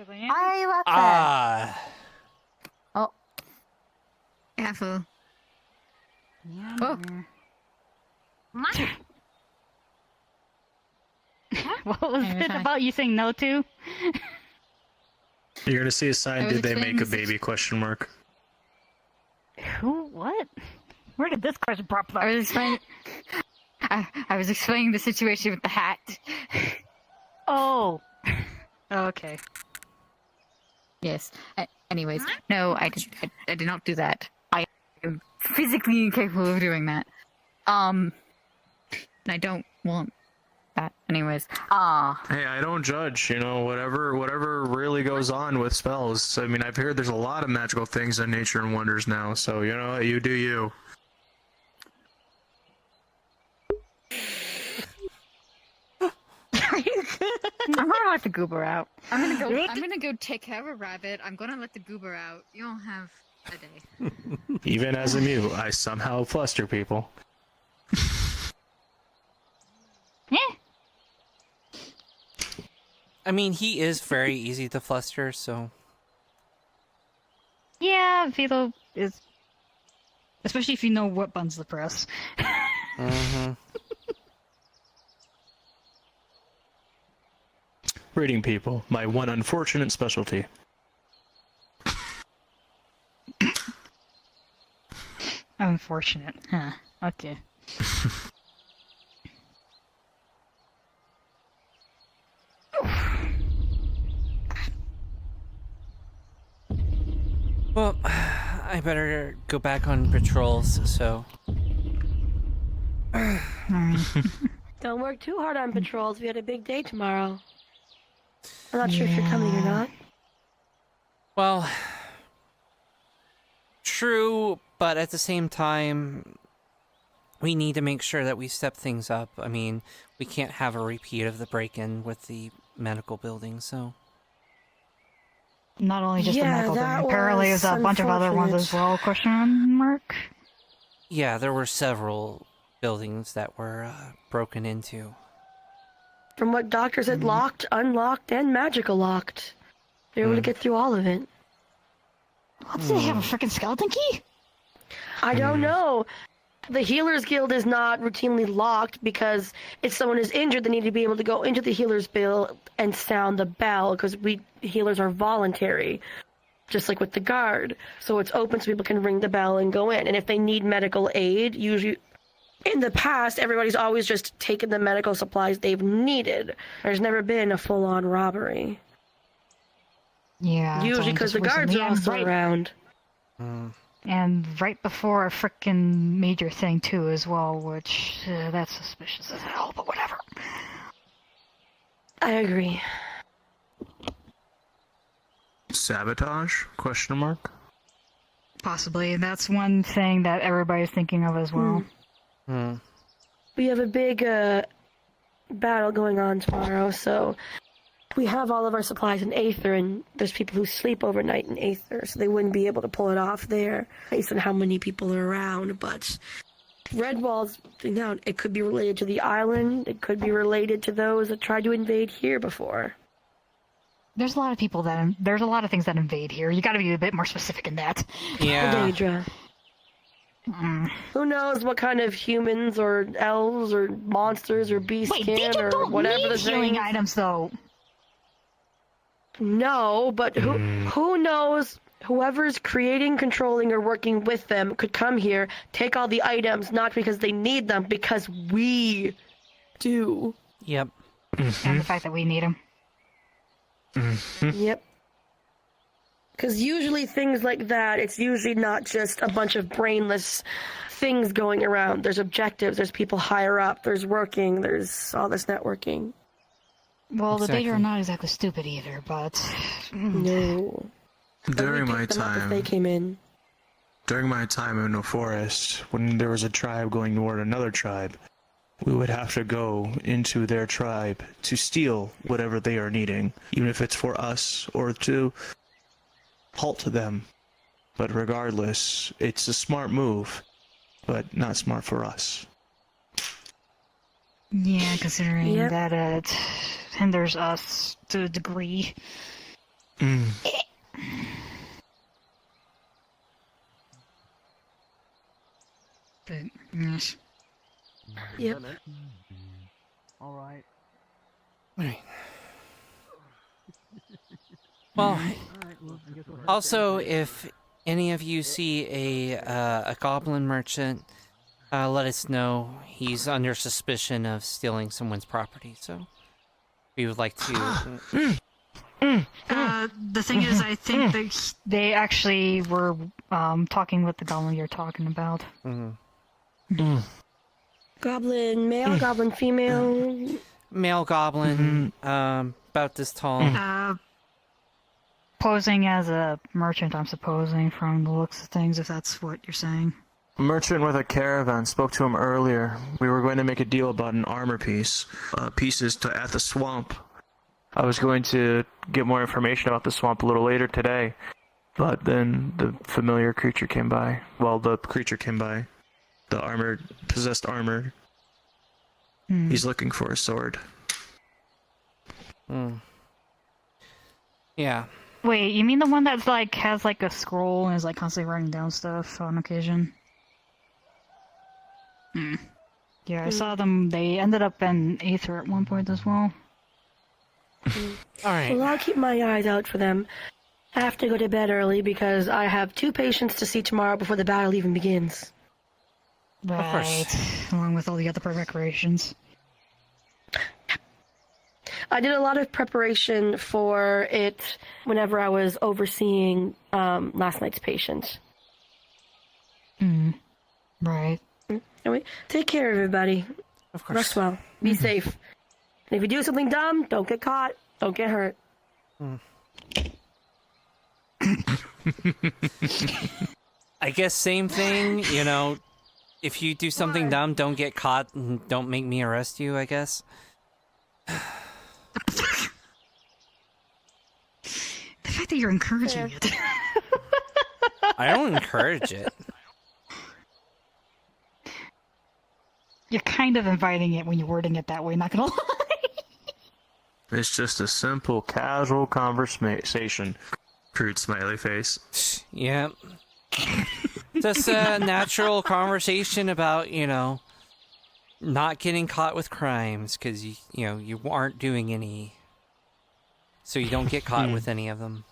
Why are you up there? Oh. Careful. Yeah. Oh. What was it about you saying no to? You're gonna see a sign, did they make a baby? Question mark. Who? What? Where did this question pop up? I was explaining the situation with the hat. Oh. Okay. Yes. Anyways, no, I did not do that. I am physically incapable of doing that. And I don't want that. Anyways, Hey, I don't judge, whatever really goes on with spells. I mean, I've heard there's a lot of magical things in Nature and Wonders now, so you do you. I'm gonna let the goober out. I'm gonna go take care of a rabbit. I'm gonna let the goober out. You'll have a day. Even as a mute, I somehow fluster people. Yeah. I mean, he is very easy to fluster, so... Yeah, Vilo is... Especially if you know what buttons to press. Mm-hmm. Reading people, my one unfortunate specialty. Unfortunate. Huh. Okay. Well, I better go back on patrols, so... Don't work too hard on patrols. We had a big day tomorrow. I'm not sure if you're coming or not. Well... True, but at the same time... We need to make sure that we step things up. I mean, we can't have a repeat of the break-in with the medical building, so... Not only just the medical building, apparently there's a bunch of other ones as well, question mark? Yeah, there were several buildings that were broken into. From what doctors had locked, unlocked, and magical locked. They were able to get through all of it. What, do they have a freaking skeleton key? I don't know. The Healers Guild is not routinely locked because if someone is injured, they need to be able to go into the Healers Guild and sound the bell because we healers are voluntary, just like with the guard. So it's open so people can ring the bell and go in. And if they need medical aid, usually in the past, everybody's always just taken the medical supplies they've needed. There's never been a full-on robbery. Yeah. Usually because the guards are also around. And right before a frickin' major thing too as well, which that's suspicious as hell, but whatever. I agree. Sabotage? Question mark? Possibly. That's one thing that everybody's thinking of as well. We have a big battle going on tomorrow, so we have all of our supplies in Aether, and there's people who sleep overnight in Aether, so they wouldn't be able to pull it off there based on how many people are around. But Redwall's, it could be related to the island. It could be related to those that tried to invade here before. There's a lot of people there's a lot of things that invade here. You gotta be a bit more specific in that. Yeah. Daedra. Who knows what kind of humans or elves or monsters or beast or whatever the healing thing. items, though. No, but who knows? Whoever's creating, controlling, or working with them could come here, take all the items, not because they need them, because we do. Yep. And the fact that we need them. Yep. Because usually things like that, it's usually not just a bunch of brainless things going around. There's objectives, there's people higher up, there's working, there's all this networking. Well, the Daedra are not exactly stupid either, but... No. During my time, they came in. During my time in the forest, when there was a tribe going toward another tribe, we would have to go into their tribe to steal whatever they are needing, even if it's for us or to halt them. But regardless, it's a smart move, but not smart for us. Yeah, considering that it hinders us to a degree. But, yes. Yep. Alright. Well, also, if any of you see a goblin merchant, let us know. He's under suspicion of stealing someone's property, so we would like to... The thing is, I think that they actually were talking with the goblin you're talking about. Goblin male, goblin female. Male goblin, about this tall. Posing as a merchant, I'm supposing, from the looks of things, if that's what you're saying. Merchant with a caravan spoke to him earlier. We were going to make a deal about an armor piece, pieces to at the swamp. I was going to get more information about the swamp a little later today, but then the familiar creature came by. Well, the creature came by. The possessed armor. He's looking for a sword. Yeah. Wait, you mean the one that's has a scroll and is constantly writing down stuff on occasion? Yeah, I saw them. They ended up in Aether at one point as well. Alright. Well, I'll keep my eyes out for them. I have to go to bed early because I have 2 patients to see tomorrow before the battle even begins. Right. Of course. Along with all the other preparations. I did a lot of preparation for it whenever I was overseeing last night's patient. Right. Anyway, take care, everybody. Of course. Rest well. Be safe. And if you do something dumb, don't get caught. Don't get hurt. I guess same thing, if you do something dumb, don't get caught and don't make me arrest you, I guess. The fact that you're encouraging it. I don't encourage it. You're kind of inviting it when you're wording it that way, not gonna lie. It's just a simple, casual conversation. Crude smiley face. Yep. Just a natural conversation about, not getting caught with crimes, because, you aren't doing any. So you don't get caught with any of them.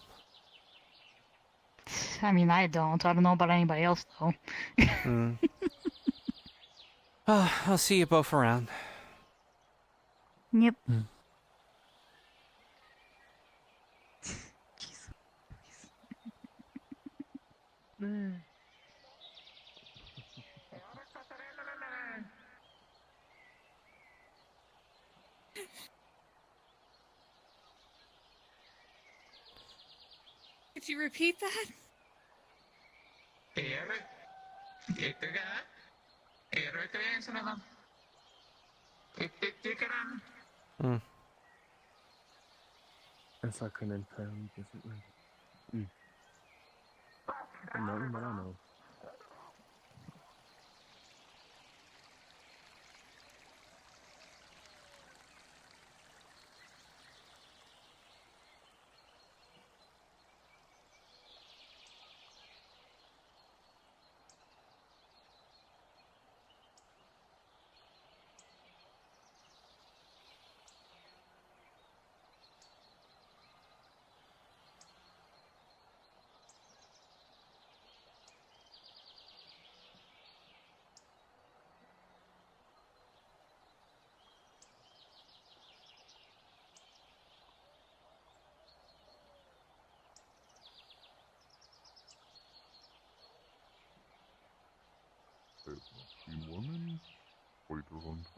I mean, I don't know about anybody else, though. I'll see you both around. Yep. Could you repeat that? If I can entirely differently. Nothing that I know. Die Woman heute runter.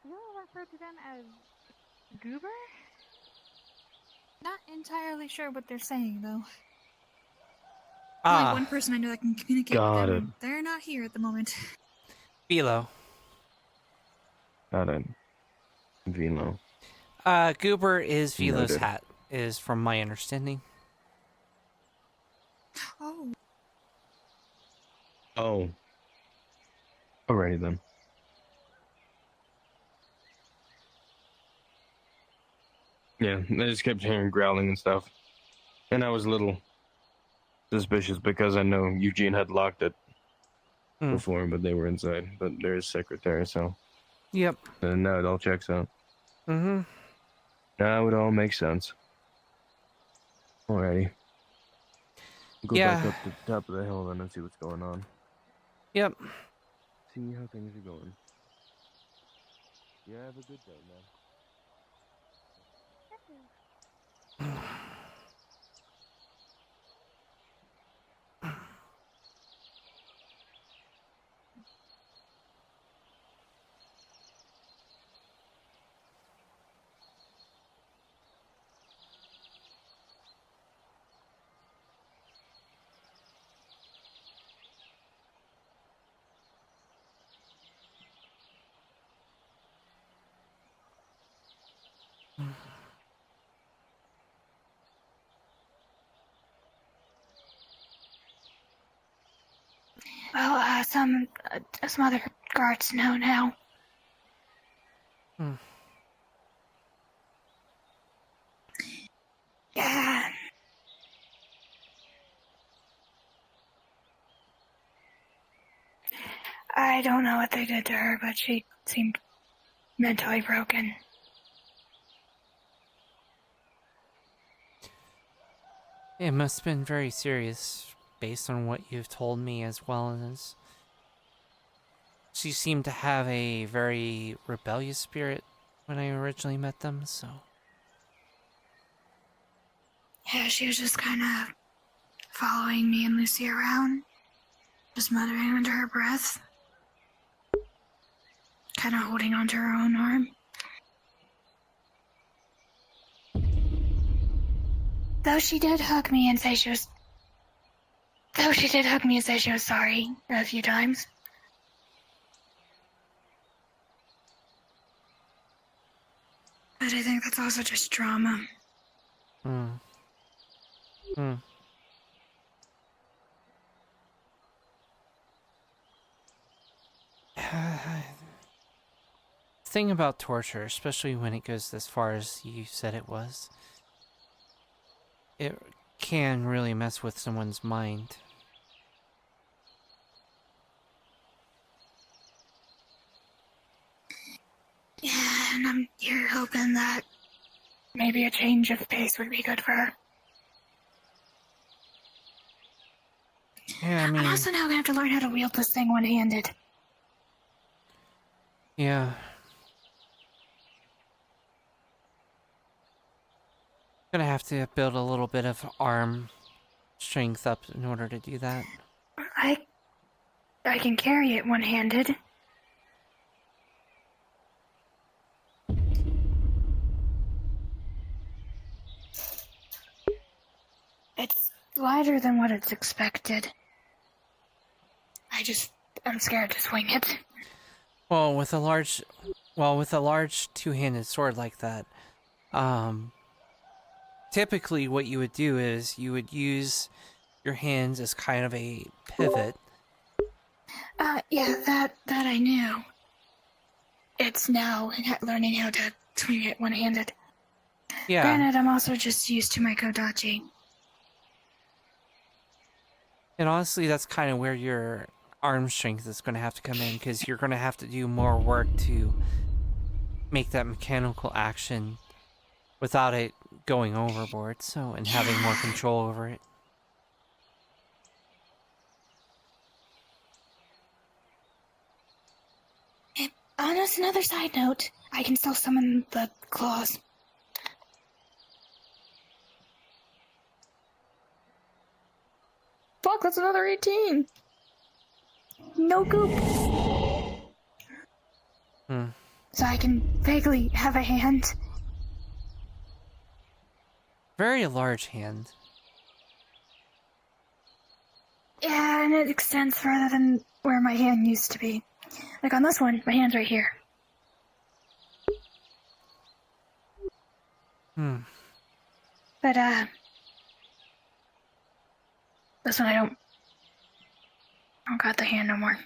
You refer to them as goober? Not entirely sure what they're saying, though. Ah. Only one person I know that can communicate with Got them, it. and they're not here at the moment. Philo. Got it. Vino. Goober is Philo's Noted. hat, is from my understanding. Oh. Oh. Alrighty then. Yeah, I just kept hearing growling and stuff. And I was a little suspicious because I know Eugene had locked it before, but they were inside. But there's secretary, so. Yep. And now it all checks out. Mm-hmm. Now it all makes sense. Alrighty. Go back up to the top of the hill then and see what's going on. Yep. See how things are going. Yeah, have a good day, man. Well, some other guards know now. Yeah. I don't know what they did to her, but she seemed mentally broken. It must have been very serious, based on what you've told me, as well as she seemed to have a very rebellious spirit when I originally met them, so. Yeah, she was just kind of following me and Lucy around, just muttering under her breath, kind of holding onto her own arm. Though she did hug me and say she was sorry a few times. But I think that's also just trauma. Thing about torture, especially when it goes as far as you said it was, it can really mess with someone's mind. Yeah, and I'm here hoping that maybe a change of pace would be good for her. Yeah, I mean... I'm also now gonna have to learn how to wield this thing one-handed. Yeah. Gonna have to build a little bit of arm strength up in order to do that. I can carry it one-handed. It's lighter than what it's expected. I'm scared to swing it. Well, with a large two-handed sword like that, typically what you would do is you would use your hands as kind of a pivot. Yeah, that I knew. It's now learning how to swing it one-handed. Yeah. Granted, I'm also just used to my kodachi. And honestly, that's kind of where your arm strength is going to have to come in, because you're going to have to do more work to make that mechanical action without it going overboard, and having more control over it. On another side note, I can still summon the claws. Fuck, that's another 18! No goop! So I can vaguely have a hand. Very large hand. Yeah, and it extends further than where my hand used to be. Like on this one, my hand's right here. But, this one I don't got the hand no more.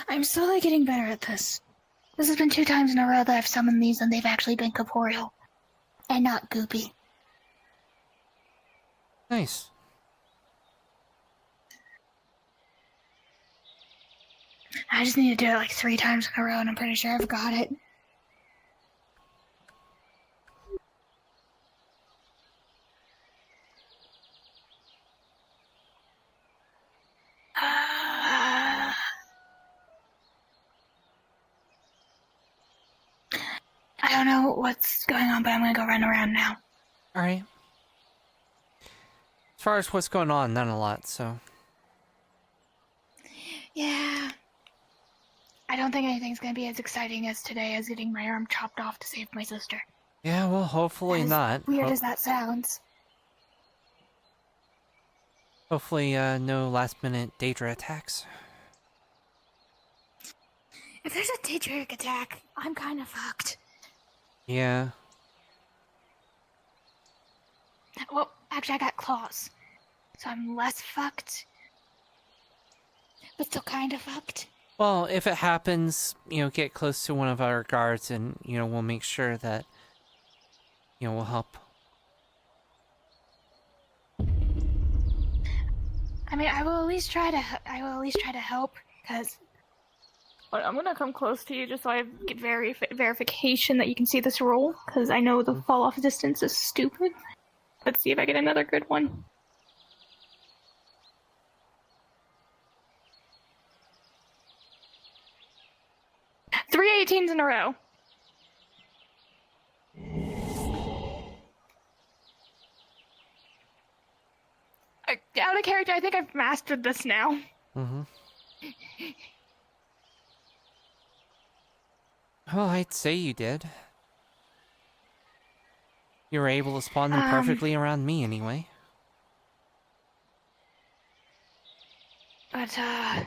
I'm slowly getting better at this. This has been 2 times in a row that I've summoned these and they've actually been corporeal. And not goopy. Nice. I just need to do it like 3 times in a row and I'm pretty sure I've got it. I don't know what's going on, but I'm gonna go run around now. Alright. As far as what's going on, not a lot, so... Yeah. I don't think anything's gonna be as exciting as today as getting my arm chopped off to save my sister. Yeah, well, hopefully not. Weird as that sounds. Hopefully, no last-minute Daedra attacks. If there's a Daedric attack, I'm kinda fucked. Yeah. Well, actually I got claws. So I'm less fucked. But still kinda fucked. Well, if it happens, get close to one of our guards and, we'll make sure that, we'll help. I mean, I will at least try to help, because... But I'm gonna come close to you just so I get verification that you can see this roll, because I know the fall off distance is stupid. Let's see if I get another good one. 3 18s in a row. Out of character, I think I've mastered this now. Mm-hmm. Well, I'd say you did. You were able to spawn them perfectly around me, anyway. But, I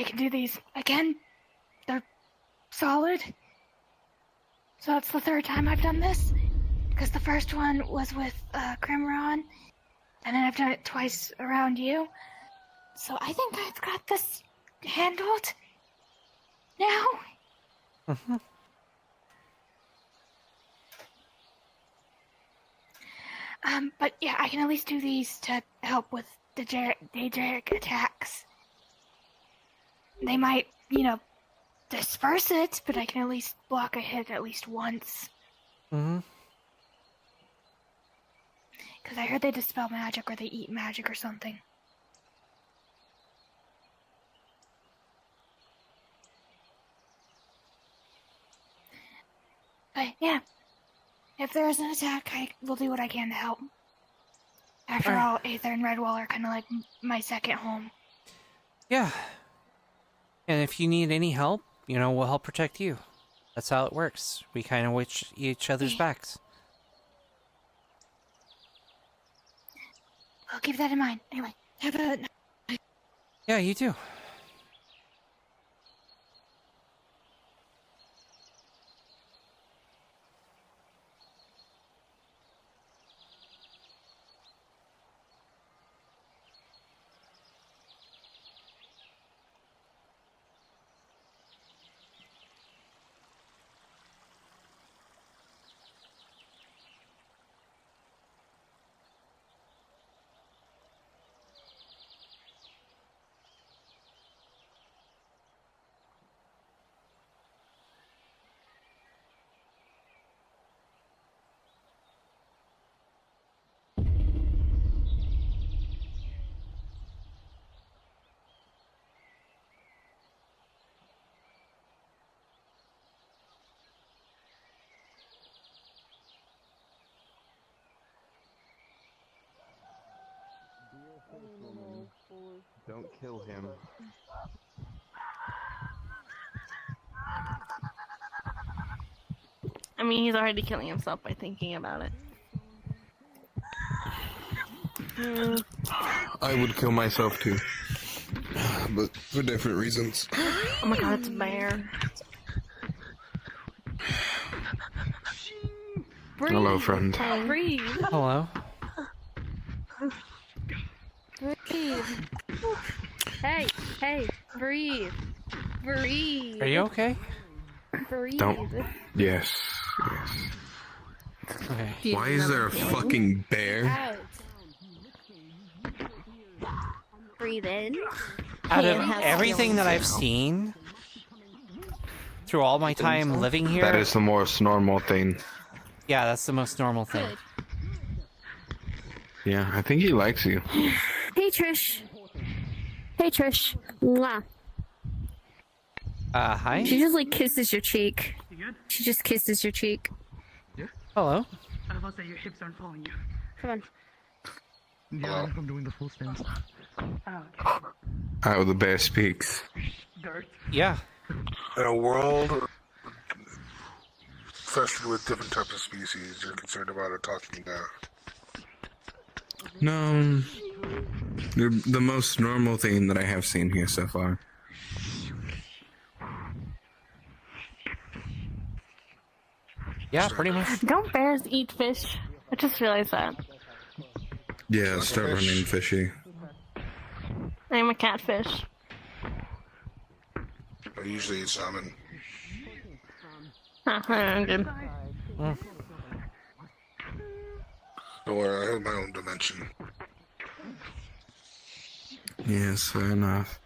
can do these again. They're solid. So that's the 3rd time I've done this. Because the first one was with, Crimron. And then I've done it twice around you. So I think I've got this handled now. Mm-hmm. But yeah, I can at least do these to help with the Daedric attacks. they might, disperse it, but I can at least block a hit at least once. Mm-hmm. Because I heard they dispel magic or they eat magic or something. But yeah, if there is an attack, I will do what I can to help. After all, Aether and Redwall are kind of like my second home. Yeah. And if you need any help, we'll help protect you. That's how it works. We kind of watch each other's backs. I'll keep that in mind. Anyway, have a... Yeah, you too. Don't kill him. I mean, he's already killing himself by thinking about it. I would kill myself too, but for different reasons. Oh my god, it's a bear. Breathe. Hello, friend. Breathe. Hello. Breathe. Hey, breathe. Breathe. Are you okay? Breathe. Don't. Yes. Okay. Why is there a fucking bear? Out. Breathe in. Out of everything that I've seen through all my time living here, That is the most normal thing. yeah, that's the most normal thing. Yeah, I think he likes you. Hey, Trish. Hey, Trish. Mwah. Hi. She just kisses your cheek. She just kisses your cheek. Hello. I was that your hips aren't following you. Come on. Yeah, I'm doing the full stance. How the bear speaks. Yeah. In a world infested with different types of species, you're concerned about it talking down. No, you're the most normal thing that I have seen here so far. Yeah, pretty much. Don't bears eat fish? I just realized that. Yeah, start running fishy. I'm a catfish. I usually eat salmon. I'm good. Don't worry, I have my own dimension. Yes, fair enough.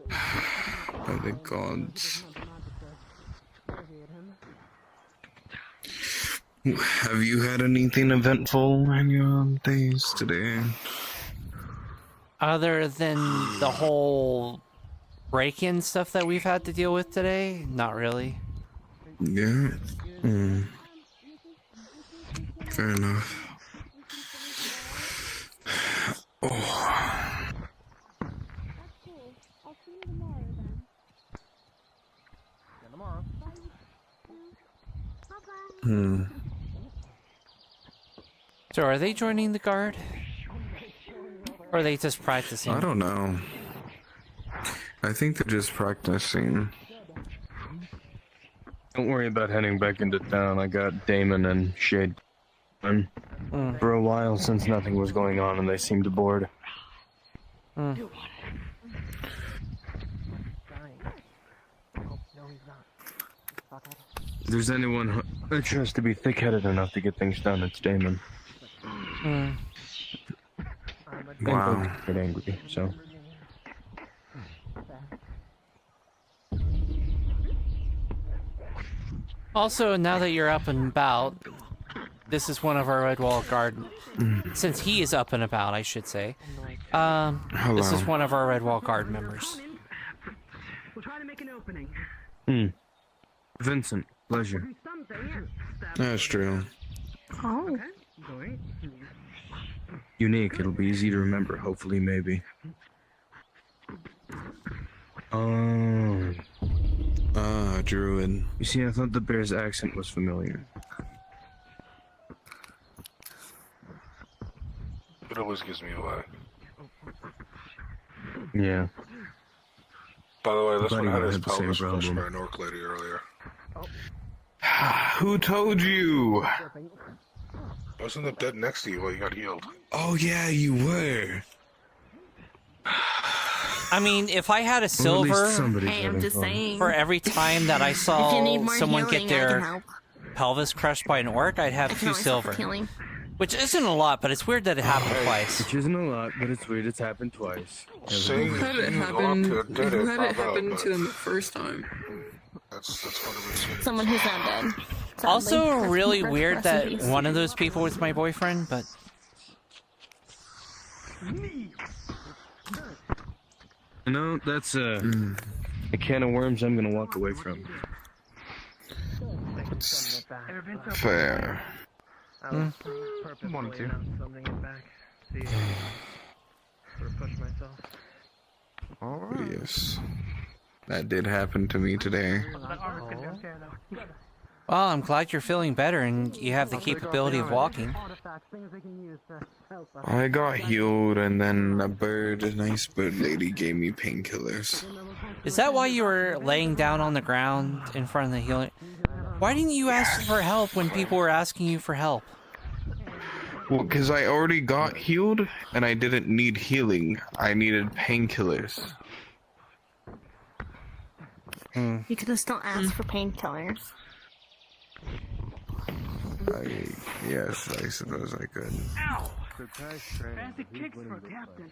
By the gods. Have you had anything eventful in your days today? Other than the whole break-in stuff that we've had to deal with today, not really. Yeah. Fair enough. Oh. So are they joining the guard? Or are they just practicing? I don't know. I think they're just practicing. Don't worry about heading back into town. I got Damon and Shade for a while since nothing was going on and they seemed bored. If there's anyone I trust to be thick-headed enough to get things done, it's Damon. Wow. Get angry, so. Also, now that you're up and about, this is one of our Red Wall Guard. Since he is up and about, I should say. This is one of our Red Wall Guard members. We'll try to make an opening. Vincent, pleasure. That's true. Oh. Unique, it'll be easy to remember, hopefully, maybe. Druid. You see, I thought the bear's accent was familiar. It always gives me away. Yeah. By the way, this Buddy one had would his have the same pelvis crushed problem. by an orc lady earlier. Who told you? Wasn't it dead next to you while you got healed? Oh yeah, you were. I mean, if I had a silver Hey, I'm just saying. for every time that I If you saw need more someone healing, get I can their help. pelvis crushed by an orc, I'd have I can 2 always help silver. with healing. Which isn't a lot, but it's weird that it happened twice. Which isn't a lot, but it's weird it's happened twice. Saying Who had it happen? Who had it happen to them the first time? That's what it was. Someone who's not dead. Sadly. Also, Rest- really rest- weird rest in that peace. one of those people was my boyfriend, but... You know, that's a can of worms I'm gonna walk away from. Fair. Wanted to. Something it back. See, sort of push myself. Yes. That did happen to me today. Well, I'm glad you're feeling better and you have the capability of walking. I got healed, and then a nice bird lady gave me painkillers. Is that why you were laying down on the ground in front of the healing? Why didn't you ask for help when people were asking you for help? Well, because I already got healed, and I didn't need healing. I needed painkillers. You could have still asked for painkillers. Yes, I suppose I could. Ow! Fancy kicks for a captain.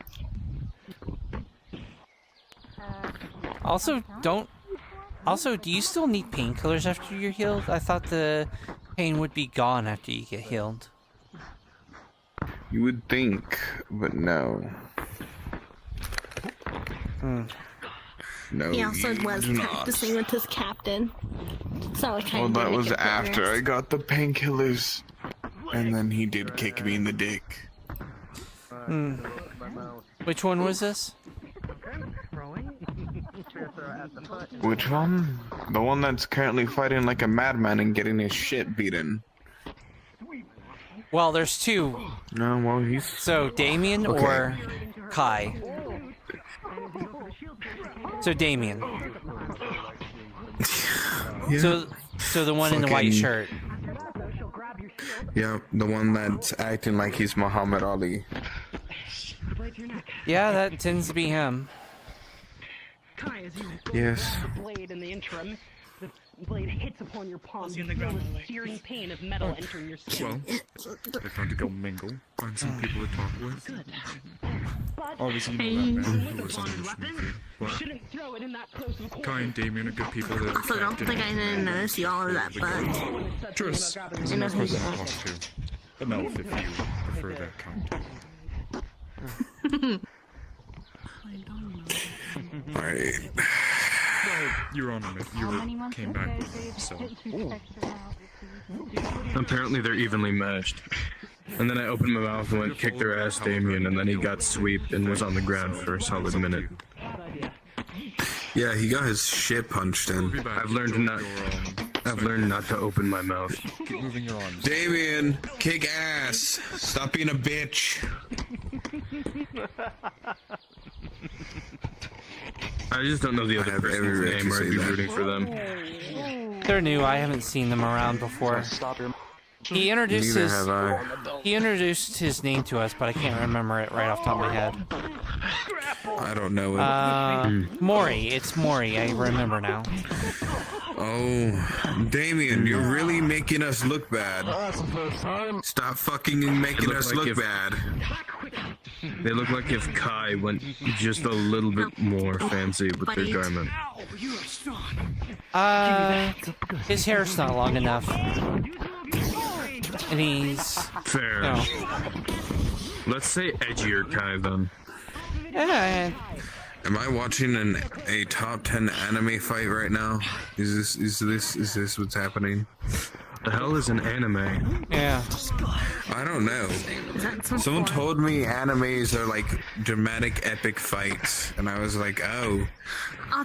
Also, do you still need painkillers after you're healed? I thought the pain would be gone after you get healed. You would think, but no. No, He also you was do not. practicing with his captain. So I kind Well, of that make was it after worse. I got the painkillers, and then he did kick me in the dick. Which one was this? Which one? The one that's currently fighting like a madman and getting his shit beaten. Well, there's 2. No, well, he's... So, Damien or Kai? So, Damien. Yeah. So the one in the white Fucking- shirt. Yeah, the one that's acting like he's Muhammad Ali. Yeah, that tends to be him. Kai, as you Yes. the blade in the interim, the blade hits upon your palm. You feel the searing pain of metal entering your skin. Well, they're trying to go mingle, find some people to talk with. Good. Obviously, you know that man who was on the mission. You shouldn't throw it in that close of a corner. Kai and Damien are good people that Also, don't think I didn't notice you all of that, but... Tris, is I a know nice who person you to are. talk to. But no, if you prefer that count. Alright. You're on it. You came back, so... Apparently they're evenly matched. And then I opened my mouth and went kick their ass, Damien, and then he got sweeped and was on the ground for a solid minute. Yeah, he got his shit punched in. I've learned not to open my mouth. Keep moving your arms. Damien, kick ass. Stop being a bitch. I just don't know the other person's every right name, to or I'd say be that. rooting for them. They're new. I haven't seen them around before. He introduced Neither his have I. he introduced his name to us, but I can't remember it right off the top of my head. I don't know it. Maury. It's Maury. I remember now. Oh, Damien, you're really making us look bad. Stop fucking making us look bad. They look like if Kai went just a little bit more fancy with their garment. His hair's not long enough. And he's... Fair. No. Let's say edgier Kai then. Yeah. Am I watching a top 10 anime fight right now? Is this what's happening? The hell is an anime? Yeah. I don't know. Someone told me animes are like dramatic epic fights, and I was like, oh,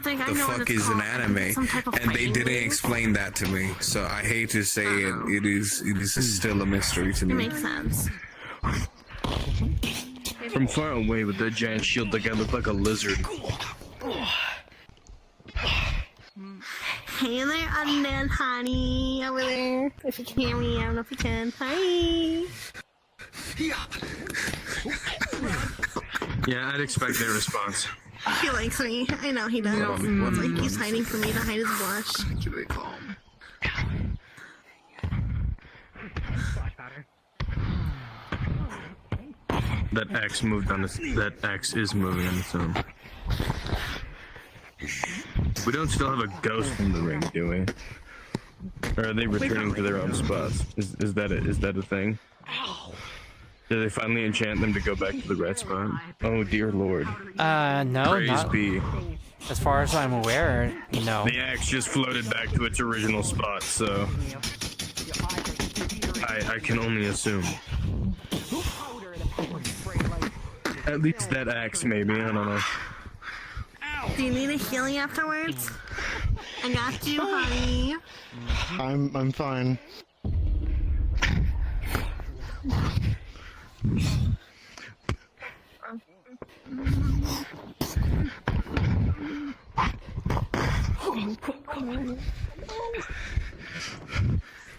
the fuck is an anime? And they didn't explain that to me, so I hate to say it. It is still a mystery to me. It makes sense. From far away with that giant shield, the guy looked like a lizard. Hey there, undead honey, over there. If you can hear me, I don't know if you can. Hi. Yeah, I'd expect their response. He likes me. I know he does. It's like he's hiding from me to hide his blush. Keep it calm. That X moved on its. That X is moving on its own. We don't still have a ghost in the ring, do we? Or are they returning to their own spots? Is that it? Is that a thing? Did they finally enchant them to go back to the red spot? Oh dear lord. No, Praise not be. as far as I'm aware, no. The axe just floated back to its original spot, so I can only assume. At least that axe, maybe. I don't know. Do you need a healing afterwards? I got you, honey. I'm fine.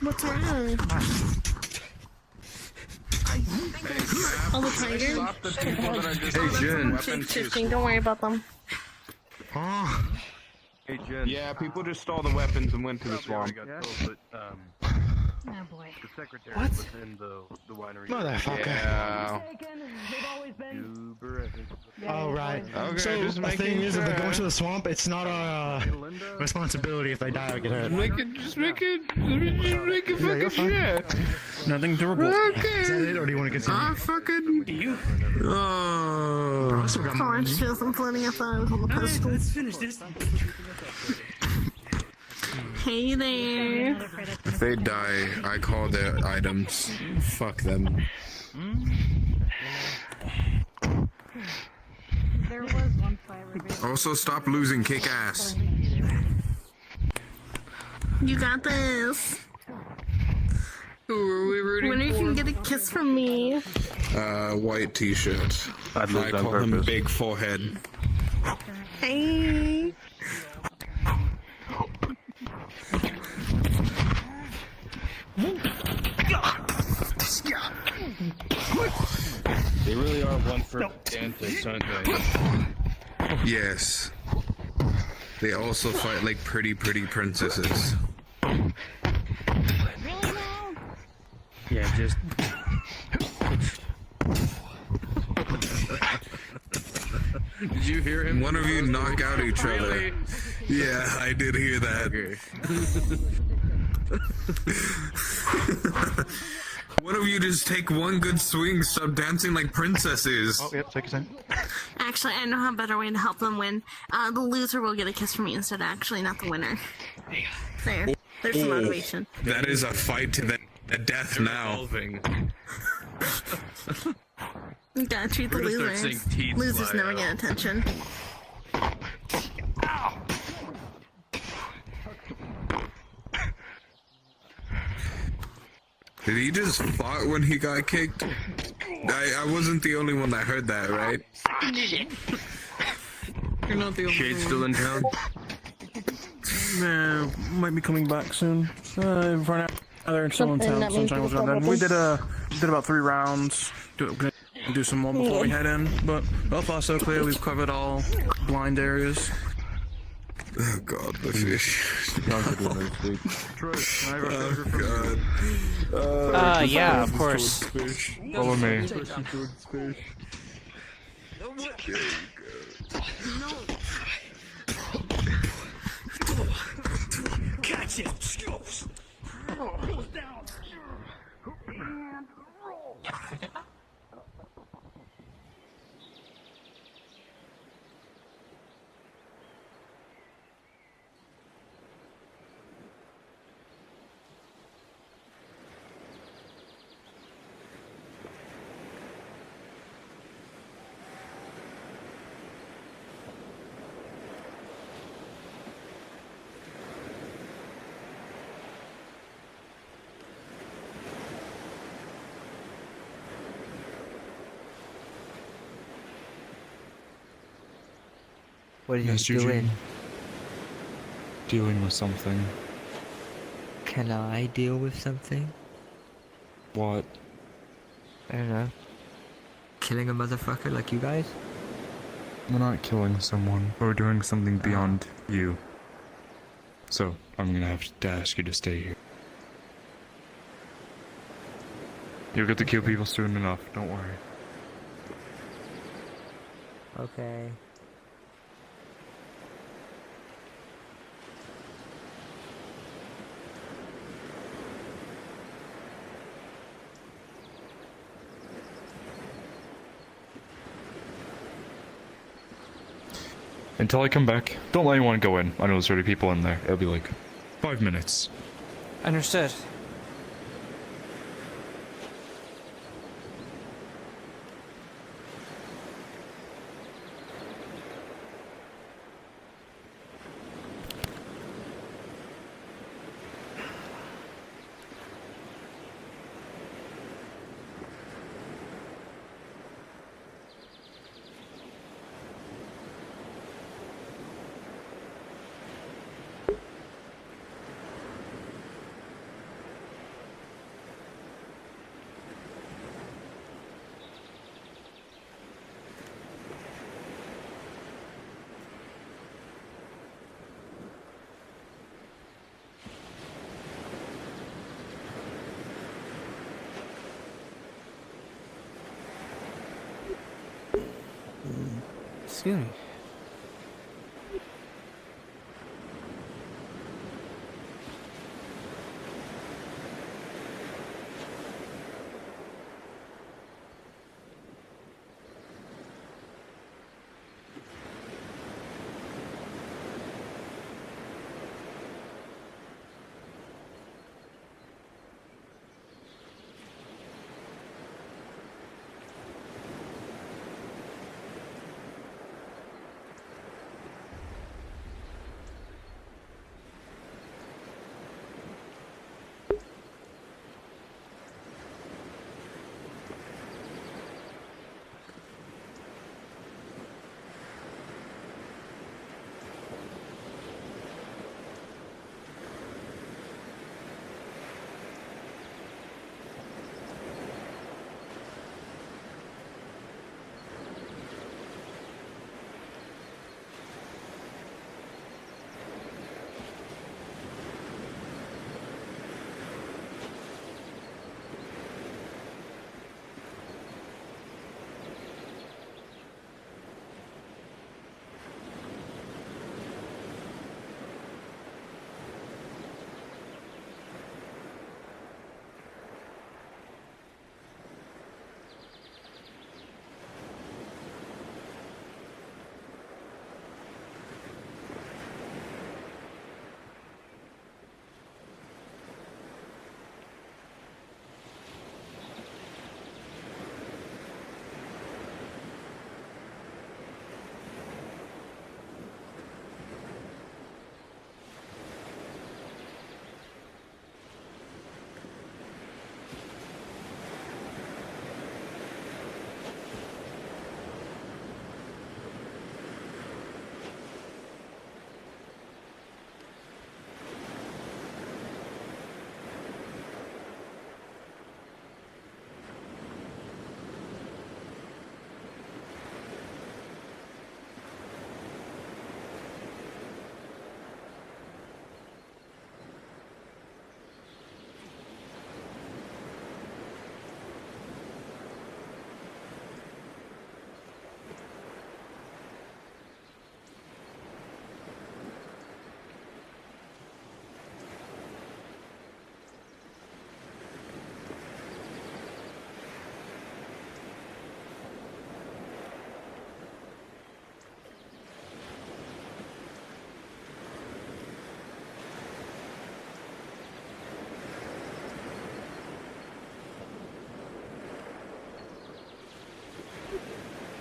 What's wrong? Oh, the tiger? Hey, Jen. Shape-shifting, don't worry about them. Hey, Jen. Yeah, people just stole the weapons and went to the swamp. Oh boy. The secretary was in the winery. Motherfucker. Yeah. Oh, right. Okay, so just the making thing is, if they go sure. into the swamp, it's not our responsibility if they die or get hurt. Just make it fucking shit. Nothing to report. Okay. Is that it, or do you want to continue? Fucking. Oh. Oh, I just feel some floating up on the pedestal. Let's finish this. Hey there. If they die, I call their items. Fuck them. There was one fight. Also, stop losing, kick ass. You got this. Who are we rooting When you for? can get a kiss from me. White t-shirt. I'd lose I on call him purpose. Big Forehead. Hey. They really are one for dentists, aren't they? Yes. They also fight like pretty princesses. Yeah, just. Did you hear him? One of you knock out each other. Yeah, I did hear that. One of you just take one good swing, stop dancing like princesses. Oh, yep, take a second. Actually, I know a better way to help them win. The loser will get a kiss from me instead, actually, not the winner. There. There's some motivation. That is a fight to the death now. You gotta treat the We're gonna start losers. seeing teeth Losers fly never out. get attention. Did he just fart when he got kicked? I wasn't the only one that heard that, right? You're not the only Shade's one. still in town? Might be coming back soon. For now, still in Something town. that means Sunshine was people not done. We probably- did about 3 rounds. Gonna do some more before we head in. But so far so clear. We've covered all blind areas. Oh god, the fish. Yeah, of course. Follow me. Catch it! Skills! Goes down! And roll! What are you Yes, doing? Eugene. Dealing with something. Can I deal with something? What? I don't know. Killing a motherfucker like you guys? We're not killing someone. We're doing something beyond you. So, I'm gonna have to ask you to stay here. You'll get to kill people soon enough, don't worry. Okay. Until I come back, don't let anyone go in. I know there's already people in there. It'll be like 5 minutes. Understood. Excuse me.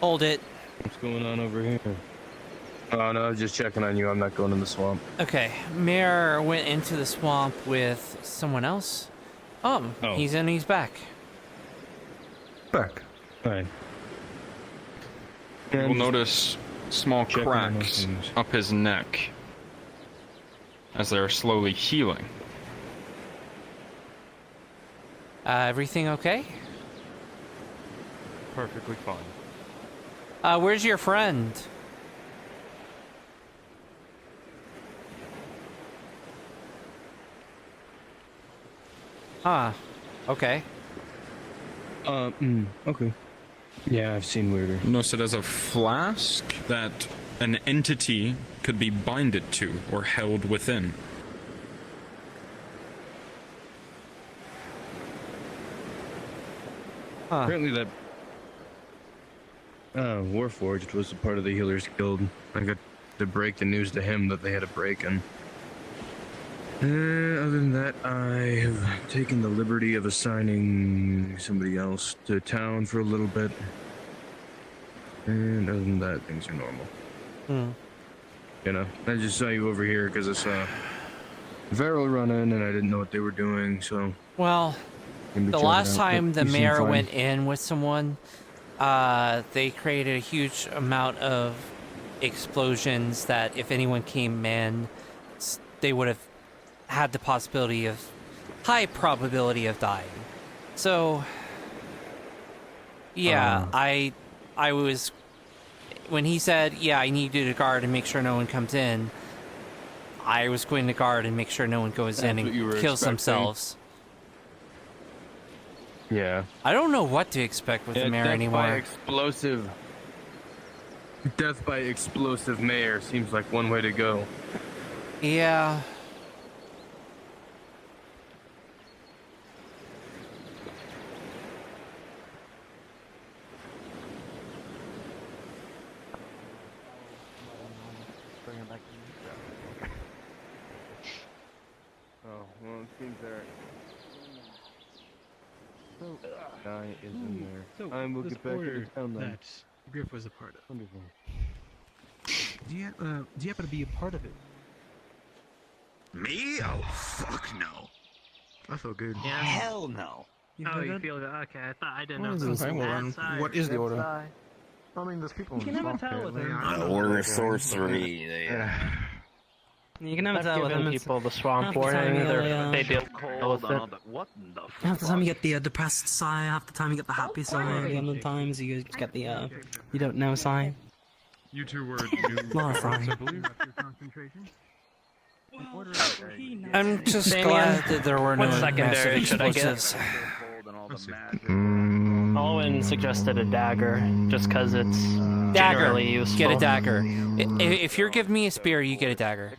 Hold it. What's going on over here? Oh no, I was just checking on you. I'm not going in the swamp. Okay, Mayor went into the swamp with someone else. Oh. He's in. He's back. Back. Alright. You will notice small cracks up his neck as they are slowly healing. Everything okay? Perfectly fine. Where's your friend? Huh. Okay. Okay. Yeah, I've seen weirder. Notice it as a flask that an entity could be binded to or held within. Apparently that Warforged was a part of the Healers Guild. I got to break the news to him that they had a break-in. Other than that, I have taken the liberty of assigning somebody else to town for a little bit. And other than that, things are normal. You know, I just saw you over here because I saw Varel running and I didn't know what they were doing, so... Well, the last time the mayor went in with someone, they created a huge amount of explosions that if anyone came in, they would have had the possibility of high probability of dying. So yeah, I was, when he said, yeah, I need you to guard and make sure no one comes in, I was going to guard and make sure no one goes in and kills themselves. Yeah. I don't know what to expect with the mayor anymore. Death by explosive mayor seems like one way to go. Yeah. Oh, well, it seems there. Guy is in there. So, we'll this get back to the order town then. that Griff was a part of. Wonderful. Do you happen to be a part of it? Me? Oh, fuck no. I feel good. Yeah. Hell no. You feel good? Okay, I didn't know. What is the order? I mean, there's people You can never tell with them. The order of sorcery. You can never I've tell with given them. people the swamp half the warning. time They deal cold with it. Half the time you get the depressed sigh, half the time you get the happy sigh, the other times you just get the you don't know sigh. You two were new Last recruits, I time. believe. I'm just glad that there were no What secondary massive should I get? explosives. Owen suggested a dagger, just because it's Dagger. generally useful. Get a dagger. If you're giving me a spear, you get a dagger.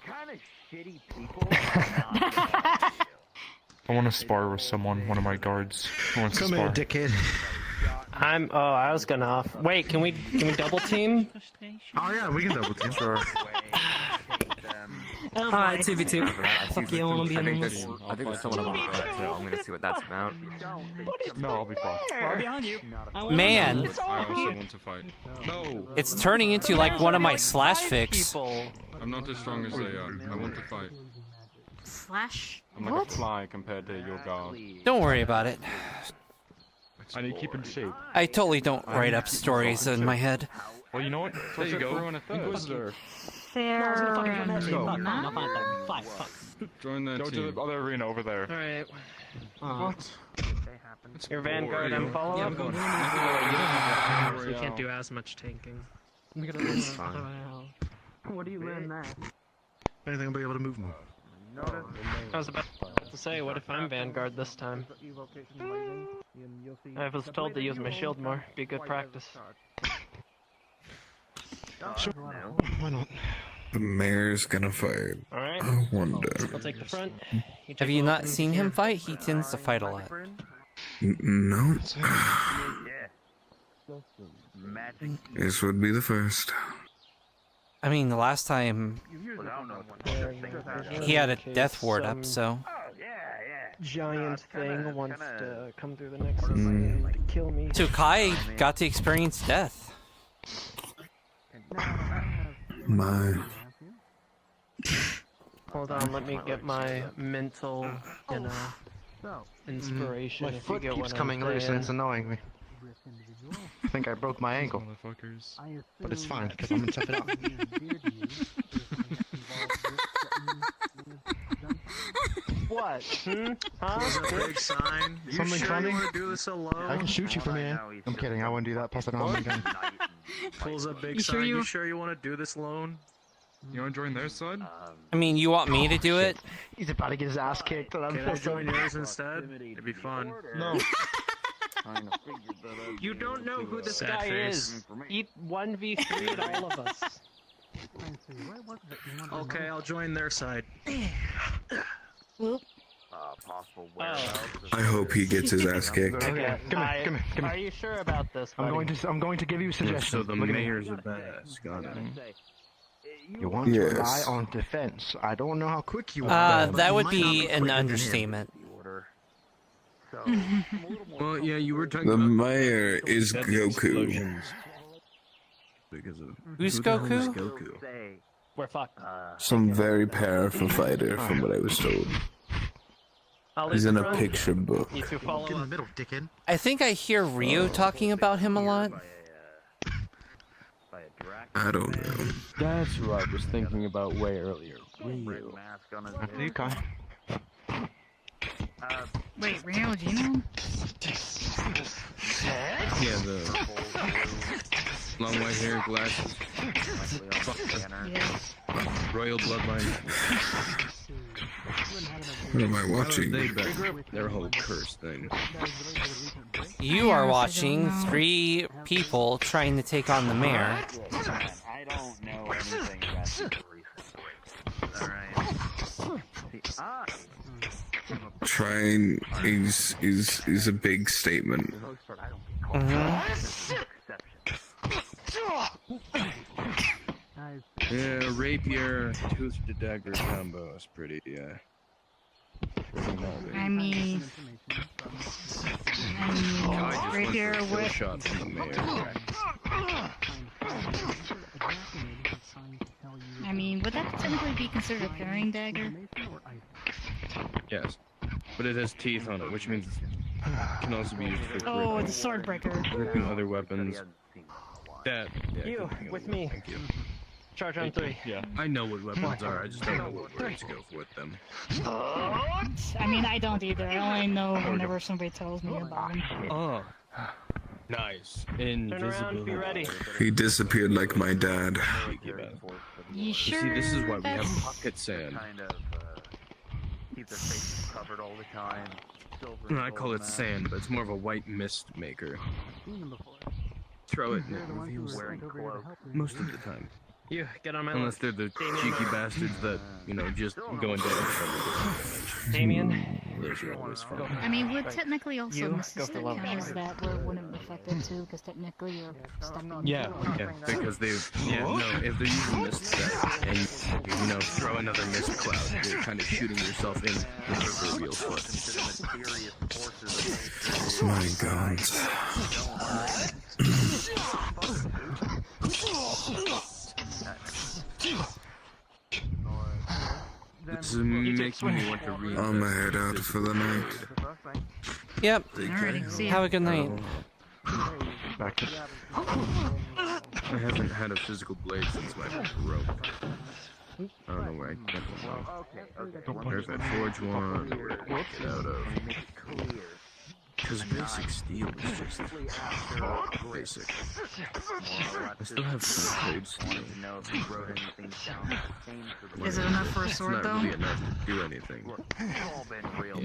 I want to spar with someone, one of my guards. Who wants to spar? dickhead. I was gonna off. Wait, can we double team? Oh yeah, we can double team. Sure. Alright, 2v2. Fuck you, I wanna be anonymous. I think there's someone about that too. I'm gonna see what that's about. No, I'll be fine. Far behind you. Man, I also want to fight. No! it's turning into like one of my slash fics. I'm not as strong as they are. I want to fight. Slash. I'm like a fly compared to your guard. Don't worry about it. I need to keep in shape. I totally don't write up stories in my head. Well, you know what? There you go. Inquisitor. Fair Join that Go to team. the other arena over there. Alright. What? Your Vanguard and follow up? We can't do as much tanking. What do you learn there? Anything I'll be able to move more. I was about to say, what if I'm Vanguard this time? I was told to use my shield more. Be good practice. Sure. Why not? The mayor's gonna fight. Alright. I wonder. I'll take the front. Have you not seen him fight? He tends to fight a lot. No. This would be the first. I mean, the last time he had a death ward up, so. Giant thing wants to come through the nexus and kill me. So Kai got to experience death. My. Hold on, let me get my mental, inspiration. My if foot you get keeps what coming I'm loose and saying. it's annoying me. I think I broke my ankle. But it's fine, because I'm gonna tough it out. What? Huh? Big sign. Something sure funny? you Want to do this alone? I can shoot you from here. I'm kidding, I wouldn't do that. Plus I don't have my gun. Pulls up big You sure sign. you- You sure you want to do this alone? You want to join their side? I mean, you want me to do it? He's about to get his ass kicked. And I'm Can I join yours instead? It'd be fun. No. You don't know who this Sad guy face. is. Eat 1v3 at all of us. Okay, I'll join their side. Possible I hope he gets his ass kicked. Okay, Come here. Are you sure about this, buddy? I'm going to give you a suggestion. So the Look at me. mayor's a badass. Got it. You want to Yes. rely on defense. I don't know how quick you are. but That you would might be not an quicker than him. understatement. Well, yeah, you were talking The about mayor is deadly Goku. explosions because of Who's who the hell is Goku? Goku? We're fucked. Some very powerful fighter, from what I was told. He's in a picture book. You two follow Get in the up. middle, dickhead. I think I hear Rio talking about him a lot. I don't know. That's who I was thinking about way earlier. Rio. Okay. Wait, Rio, do you know? Yeah, the long white hair, glasses. Royal bloodline. What am I How are watching? they back? Their whole curse thing. You are watching 3 people trying to take on the mayor. I don't know anything about this. Alright. Trying is a big statement. Yeah, rapier, tooth to dagger combo is pretty, I mean, rapier kill with. shot from the mayor. I mean, would that technically be considered a parrying dagger? Yes, but it has teeth on it, which means it can also be used for Oh, the sword breaker. gripping other weapons. That, yeah, You, good thing with of it. me. Thank you. Charge on 3. Yeah, I know what weapons are. I just don't know what words go with them. I mean, I don't either. I only know whenever somebody tells me about them. Oh, nice. Turn around, be ready. He disappeared like my dad. You sure? See, this is why we have that's- pocket sand. Keep their faces covered all the time. Silver I call it sand, but it's more of a white mist maker. Throw it and it reveals wearing cloak. most of the time. You, get on my Unless list. they're the Damien. cheeky bastards that, just go and dance. Damien. Those are always fun. I mean, would technically also You, Mrs. go for Stick love. count as that where it wouldn't affect it too, because technically you're stuck in Yeah, because they, no, if they're using mist set and, throw another mist cloud, you're kind of shooting yourself in the proverbial foot. My God. This is making me want to read. I'm gonna head out for the night. Yep. Alrighty, see ya. Have a good night. Back to. I haven't had a physical blade since my rope. I don't know where I get one. There's that forge one. Where to get out of. Because basic steel is just basic. I still have some code steel. Is it enough for a sword, It's though? not really enough to do anything.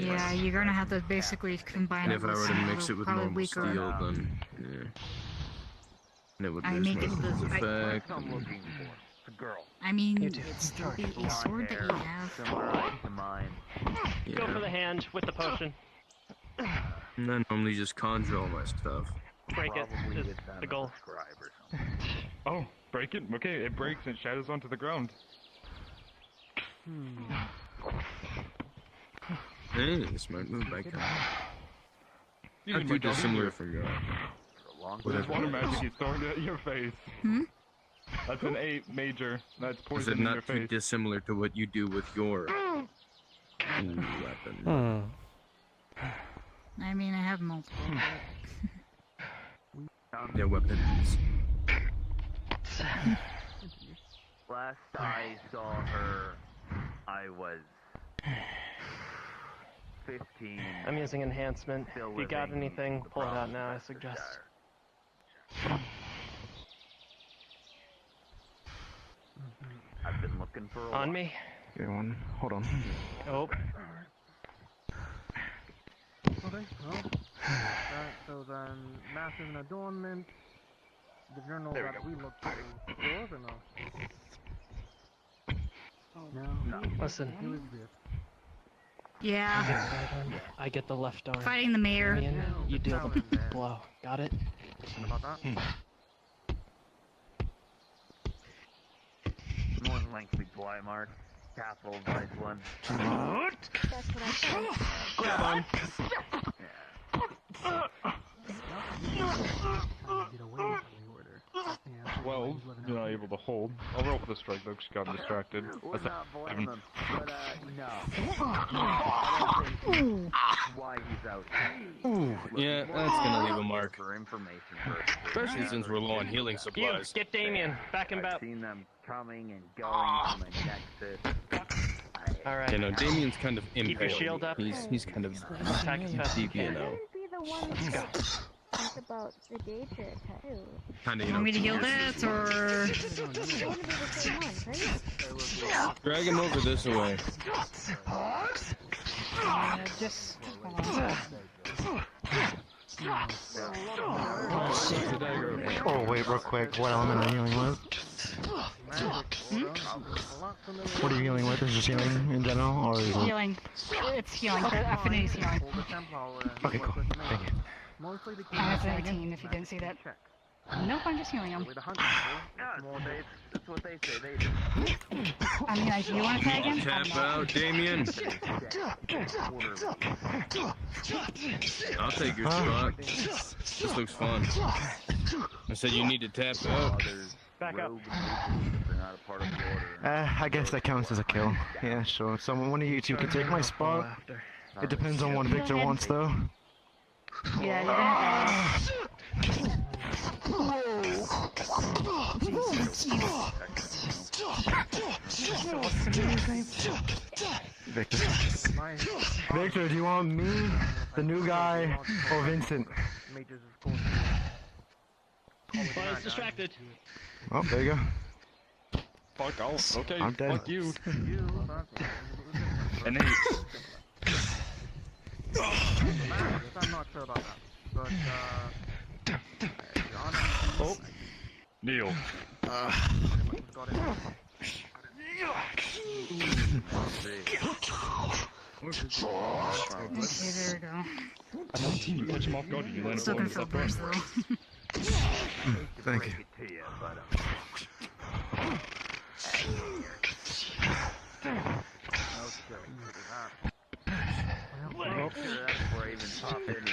Yeah, you're gonna have to basically combine And it if I with were to some mix other it with probably normal weaker. steel, then yeah. And it would I lose make most it of its the- effect. I mean, it's still a sword that you have. Go for the hand with the potion. And I normally just conjure all my stuff. Break it. Is the goal. Oh, break it? Okay, it breaks and shatters onto the ground. Hey, smart move by Kyle. You How need do my you dog similar here. for God? There's water magic, he's throwing it at your face. Hmm? That's an 8 major. That's Is poison it in your not too face. dissimilar to what you do with your weapon? I mean, I have multiple. Yeah, weapons. Last I saw her, I was 15. I'm using enhancement. If you got anything, pull it out now, I suggest. I've been looking for a On me? Get one. Hold on. Oh. Okay, well, so then, massive adornment, the journal that we looked through, yours or no? No. Listen. Yeah. I get the left arm. Fighting the mayor. Ian, you deal the blow. Got it? More than likely Blymark. Capital, nice one. That's what I thought. Grab on. Get away from the order. 12, you're not able to hold. I'll roll for the strike though, 'cause she got distracted. Would not blame him, but no. Why he's out. Yeah, that's gonna leave a mark. For information Especially since we're low on healing You, supplies. get Damien. Back him I've up. seen them coming and going from a nexus. Alright. You know, Damien's kind of impaled. Keep your shield up. He's kind of Attack as fast as you can. Be the one Let's go. think about the data too. Kind of, You want me to heal that, or? I want to be the same one, right? drag him over this way. Just. Hold on. Oh, wait, real quick. What element are you healing with? What are you healing with? Is it just healing in general, or is it... Healing. It's healing. Affinity's healing. Okay, cool. Thank you. I'm at 17 if you didn't see that. Nope, I'm just healing him. That's what they say they do. I mean, if you want to tag him, Tap out, Damien. I'll take your spot. This looks fun. I said you need to tap out. Back up. I guess that counts as a kill. Yeah, sure. So one of you two can take my spot. It depends on what Victor wants, though. yeah, you're gonna Victor. Victor, do you want me, the new guy, or Vincent? Boy's distracted. Oh, there you go. Fuck off. Okay, I'm dead. fuck you. An 8. I'm not sure about that, but Oh. Neil. Okay, there we go. A 19, you catch him off guard and you land Still up gonna on feel the worse though. Thank you.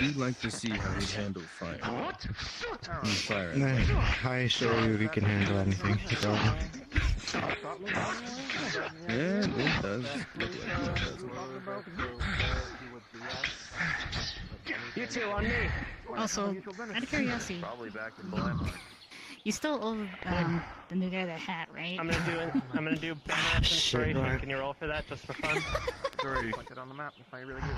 We'd like to see how he handles fire. Fire. I assure you we can handle anything. You don't. Yeah, it does look like it does. You two on me. Also, out of curiosity, Probably back in Blymark. you still owe the new guy the hat, right? I'm gonna do banner inspiration. Can you roll for that just for fun? 3. Punch it on the map if I really get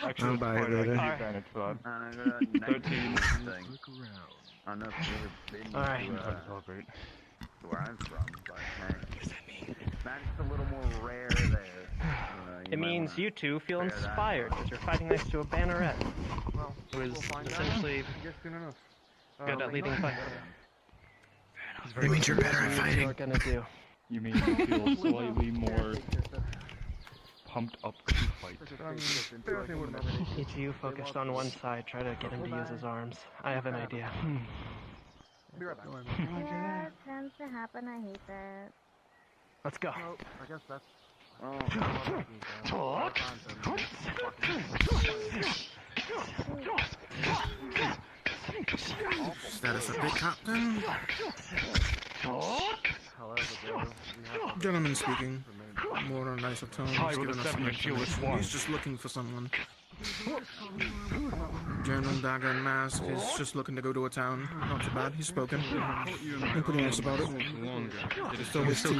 Actually, I'll buy it later. advantage for that. 13. I don't know if you've ever been Alright. to where I'm from, but hey, that's a little more rare there. It means you two feel inspired because you're fighting next to a banneret who is essentially good at leading fights. It means you're better at fighting. What we're gonna do. You mean you feel slightly more pumped up to fight. Each of you focused on one side, try to get him to use his arms. I have an idea. Be right back. Yeah, it tends to happen. I hate that. Let's go. Well, I guess that's. Status update, Captain. Gentleman speaking. More on a nicer tone. He's giving us some information. He's just looking for someone. Gentleman, dagger and mask is just looking to go to a town. Not too bad. He's spoken. Been pretty nice about it. So we still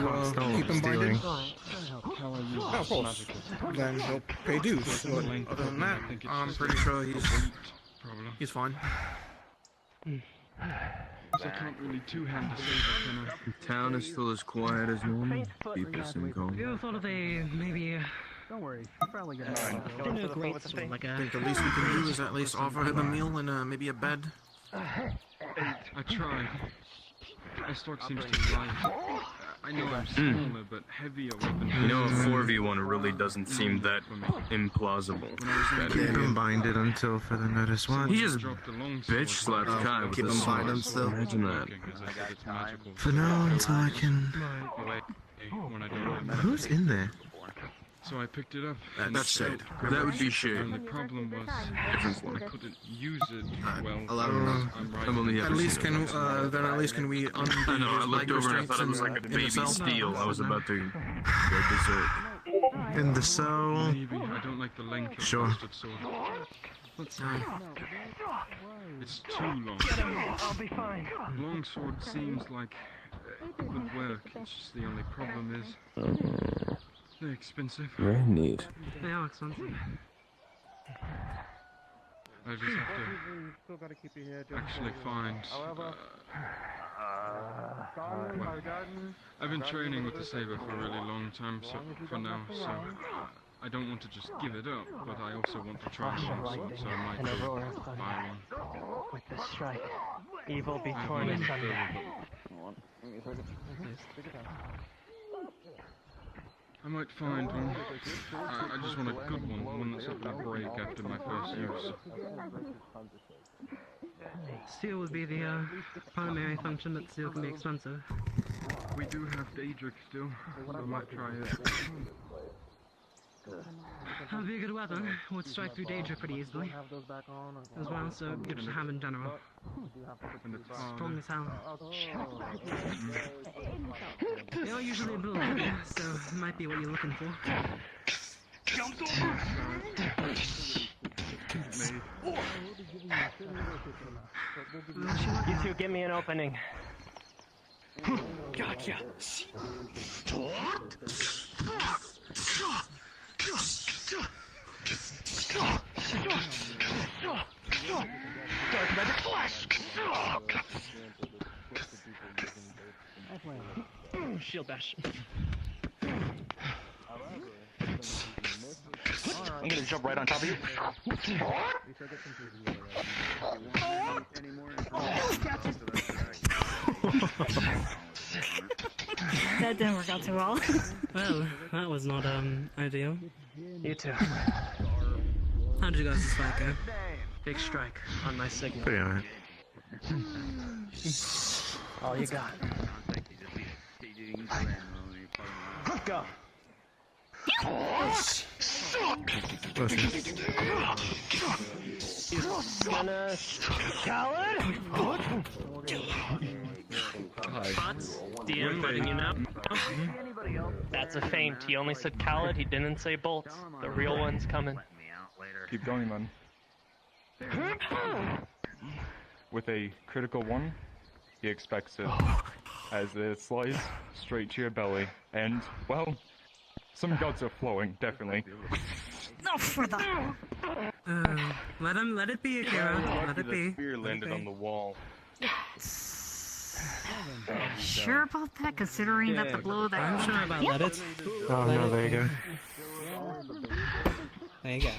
keep him binded? Oh, of course. Then he'll pay dues. But other than that, I'm pretty sure he's fine. So I can't really two-hand the saber, can I? The town is still as quiet as normal. Keep us in calm. Have you ever thought of a, maybe... Don't worry, probably gonna like I think the least we can do is at least offer him a meal and maybe a bed. I tried. My stock seems too light. I know I'm smaller, but heavier weapons. You know, a 4v1 really doesn't seem that implausible. Keep him binded until further notice. What? He just bitch slapped Kai with keep him binded still. Imagine that. For now, until I can... Who's in there? So I picked it up. That's shade. That would be shade. And the problem was I couldn't use it well. At least can we undo I know, I his looked leg over and I restraints thought it was like a in the baby cell? steel. I was about to go berserk. In the cell? Maybe. I don't like the length of Sure. the rusted sword. Let's see. It's too long. I'll be fine. Long sword seems like it would work. It's just the only problem is they're expensive. Very neat. They are expensive. I just have to actually find. I've been training with the saber for a really long time, so for now, so I don't want to just give it up, but I also want to try something, so I might go buy one. With the strike, evil be torn asunder. I might find one. I just want a good one that's not going to break after my first use. Steel would be the primary function, but steel can be expensive. We do have Daedric still, so I might try it. That would be a good weapon. Would strike through Daedric pretty easily. As well, so good to have in general. Strong as hell. They are usually blue, so it might be what you're looking for. You two, give me an opening. Gotcha. Dark magic flash! Shield bash. I'm gonna jump right on top of you. That didn't work out too well. Well, that was not ideal. You too. How'd you guys fight go? Big strike on my signal. Pretty alright. All you got. Go. Gonna coward? Bots, DM letting you know. That's a feint. He only said coward, he didn't say bolts. The real one's coming. Keep going, man. With a critical one, he expects it as it slides straight to your belly. And, well, some guts are flowing, definitely. No, for that. Let it be, Akira. Let it be. The spear landed on the wall. Sure about that, considering that the blow that... I'm sure about let it. Oh no, there you go. There you go.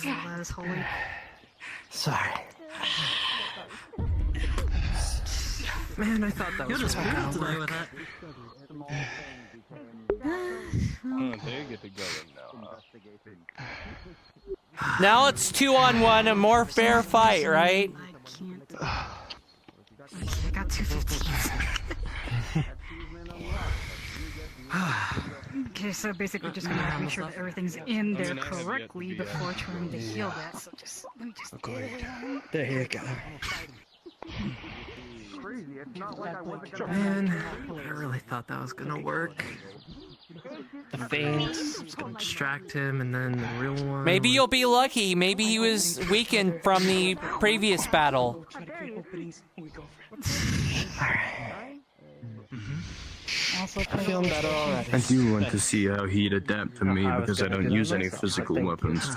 That is holy. Sorry. Man, I thought that was just cool today with that. They get together now. Now it's 2-on-1, a more fair fight, right? I got 215s. Okay, so basically just gonna make sure that everything's in there correctly before trying to heal that, so just, let me just... There you go. Crazy. It's not like I wasn't gonna. Man, I really thought that was gonna work. The things. Just gonna distract him, and then the real one. Maybe you'll be lucky. Maybe he was weakened from the previous battle. Feeling better already. I do want to see how he'd adapt to me because I don't use any physical weapons.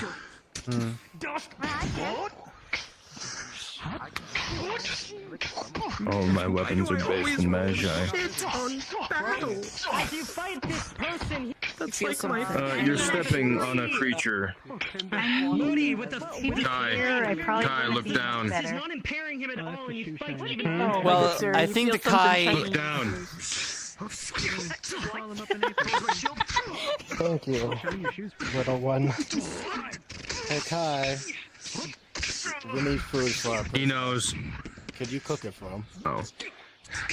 All my weapons are based in Magi. If you fight this person, that's like my. You're stepping on a creature. Moody with the Kai, look down. It's not impairing him at all, and you fight even Well, I think the Kai. Look down. Thank you, little one. Hey Kai, we need food for our. He knows. Could you cook it for him? Oh, I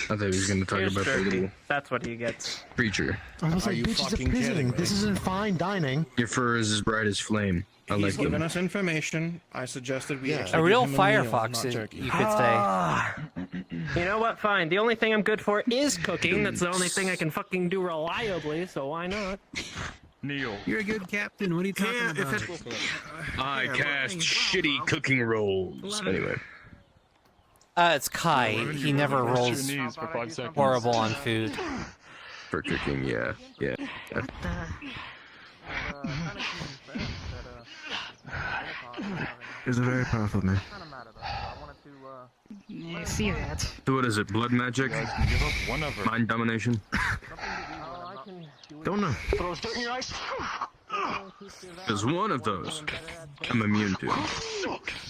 thought he was going to talk Here's about the Turkey. little That's what he gets. creature. I was like, bitch, it's a prison. This isn't fine dining. Your fur is as bright as flame. I He's like given them. us information. I suggested we A real Firefox, not turkey. you could say. You know what? Fine. The only thing I'm good for is cooking. That's the only thing I can fucking do reliably, so why not? Neil. You're a good captain. What are you talking about? I cast shitty cooking rolls. Anyway. It's Kai. He never rolls horrible on food. For cooking, yeah. He's a very powerful man. I see that. So what is it? Blood magic? Mind domination? Don't know. Throws dirt in your eyes. There's one of those I'm immune to.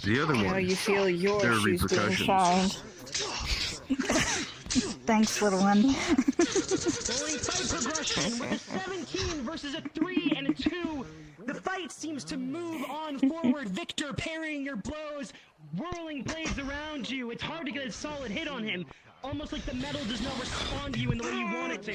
The other How one, you feel your there are shoes being repercussions. shined. Thanks, little one. Rolling fight progression with a 17 versus a 3 and a 2. The fight seems to move on forward. Victor parrying your blows, whirling blades around you. It's hard to get a solid hit on him. Almost like the metal does not respond to you in the way you want it to.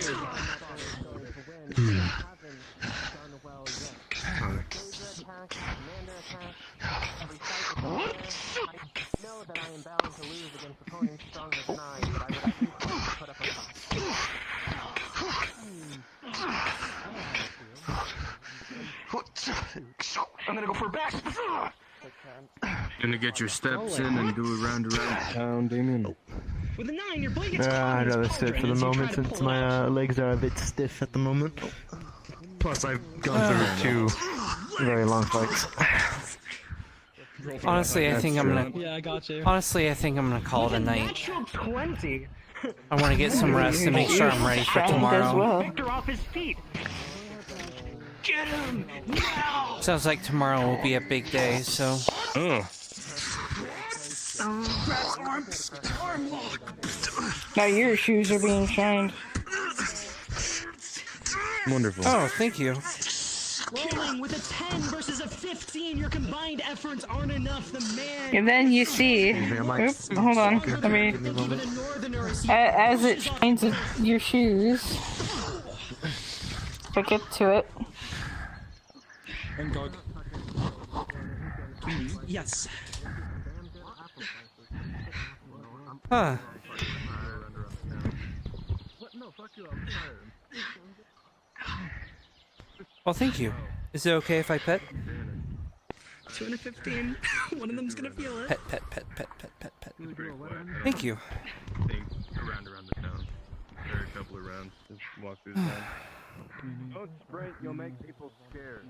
Know that I am bound to lose against opponents strong as 9, but I would actually put up a fight. I'm gonna go for a back. Gonna get your steps in and do a round around town, Damien. With a 9, your blade gets I'd rather caught sit for the moment since my legs are a bit stiff at the moment. Plus, I've gone through 2 very long fights. Honestly, I think I'm gonna. Yeah, I got you. Honestly, I think I'm gonna call it a night. natural 20. I want to get some rest and make sure I'm ready for tomorrow. Victor off his feet. Get him now. Sounds like tomorrow will be a big day, so. Now your shoes are being shined. Wonderful. Oh, thank you. Rolling with a 10 versus a 15. Your combined efforts aren't enough. The man. And then you see. Oops, hold on. Let me. As it shines your shoes. If I get to it. Yes. Huh. Well, thank you. Is it okay if I pet? 215. One of them's gonna feel it. Pet. Thank you. Around the town. There are a couple of rounds. Just walk through the town. Don't sprint, you'll make people scared.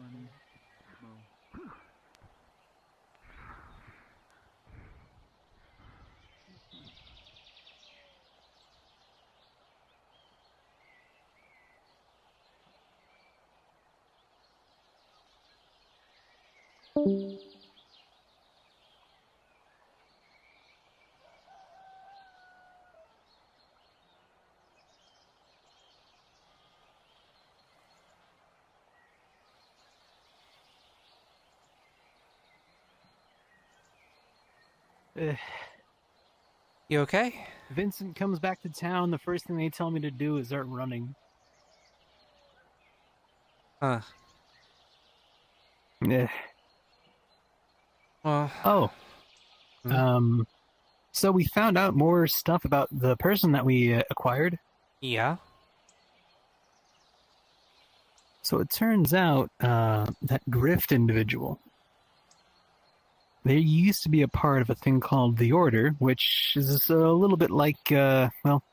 You okay? Vincent comes back to town. The first thing they tell me to do is start running. Huh. Yeah. Well. Oh. So we found out more stuff about the person that we acquired. Yeah. So it turns out that Grift individual, they used to be a part of a thing called the Order, which is a little bit like, well,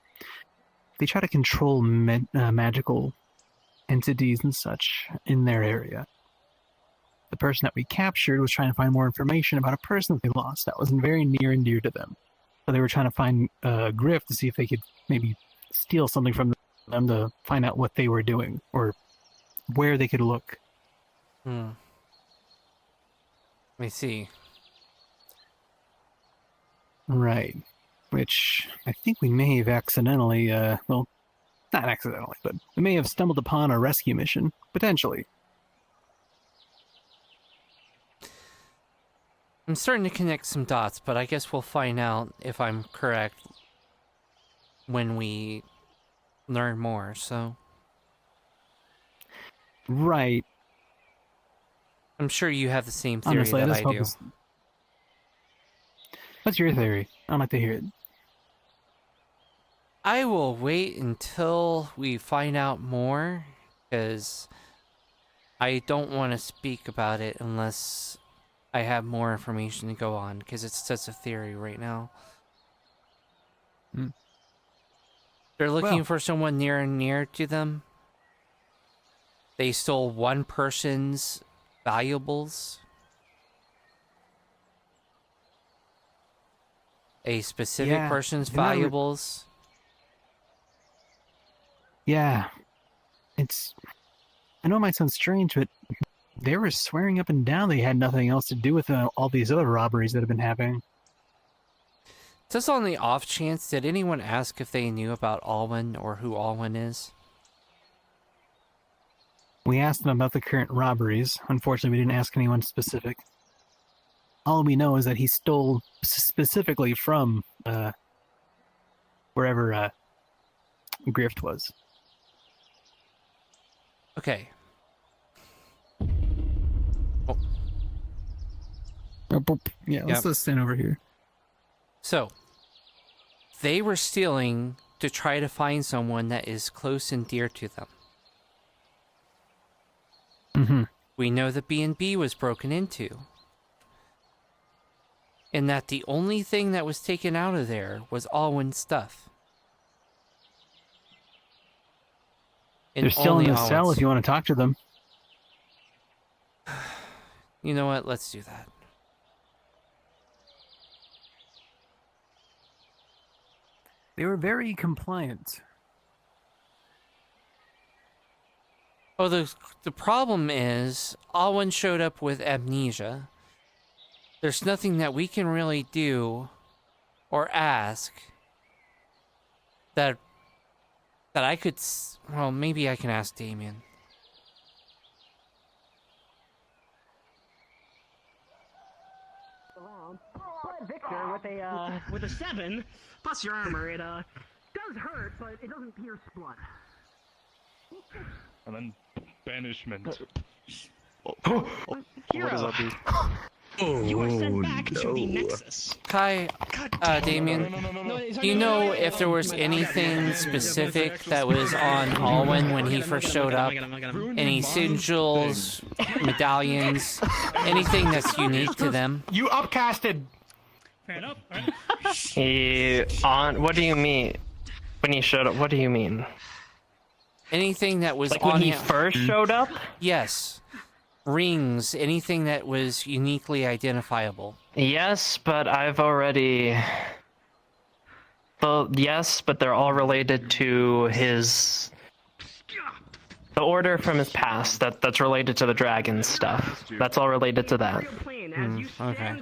they try to control magical entities and such in their area. The person that we captured was trying to find more information about a person that they lost that was very near and dear to them. So they were trying to find Griff to see if they could maybe steal something from them to find out what they were doing or where they could look. Let me see. Right. Which I think we may have accidentally, well, not accidentally, but we may have stumbled upon a rescue mission, potentially. I'm starting to connect some dots, but I guess we'll find out if I'm correct when we learn more, so... Right. I'm sure you have the same theory Honestly, that I do. What's your theory? I'd like to hear it. I will wait until we find out more, because I don't want to speak about it unless I have more information to go on, because it's just a theory right now. They're looking for someone near and near to them. They stole one person's valuables. A specific person's valuables. Yeah. It's... I know it might sound strange, but they were swearing up and down they had nothing else to do with all these other robberies that have been happening. Just on the off chance, did anyone ask if they knew about Alwyn or who Alwyn is? We asked them about the current robberies. Unfortunately, we didn't ask anyone specific. All we know is that he stole specifically from wherever Grift was. Okay. Yeah, let's just stand over here. So, they were stealing to try to find someone that is close and dear to them. Mm-hmm. We know the B&B was broken into. And that the only thing that was taken out of there was Alwyn's stuff. They're still in the cell if you want to talk to them. You know what? Let's do that. They were very compliant. Oh, the problem is, Alwyn showed up with amnesia. There's nothing that we can really do or ask that I could... Well, maybe I can ask Damien. Victor with a 7 plus your armor, it does hurt, but it doesn't pierce blood. And then banishment. What does that do? You were sent back to the Nexus. Hi, Damien. Do you know if there was anything specific that was on Alwyn when he first showed up? Any sigils, medallions, anything that's unique to them? You upcasted. Fair enough. What do you mean? When he showed up, what do you mean? Anything that was like on when he him. first showed up? Yes. Rings, anything that was uniquely identifiable. Yes, but I've already... Well, yes, but they're all related to his... The order from his past, that's related to the dragon stuff. That's all related to that. Okay.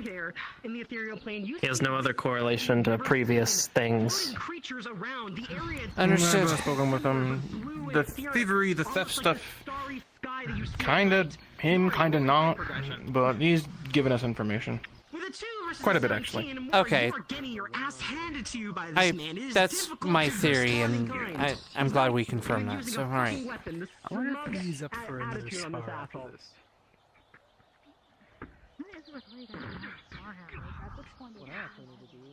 He has no other correlation to previous things. Understood. I've spoken with him. The thievery, the theft stuff, kinda him, kinda not, but he's given us information. Quite a bit, actually. Okay. That's my theory, and I'm glad we confirmed that, so alright. I wonder if he's up for another spar after this. What else I need to do?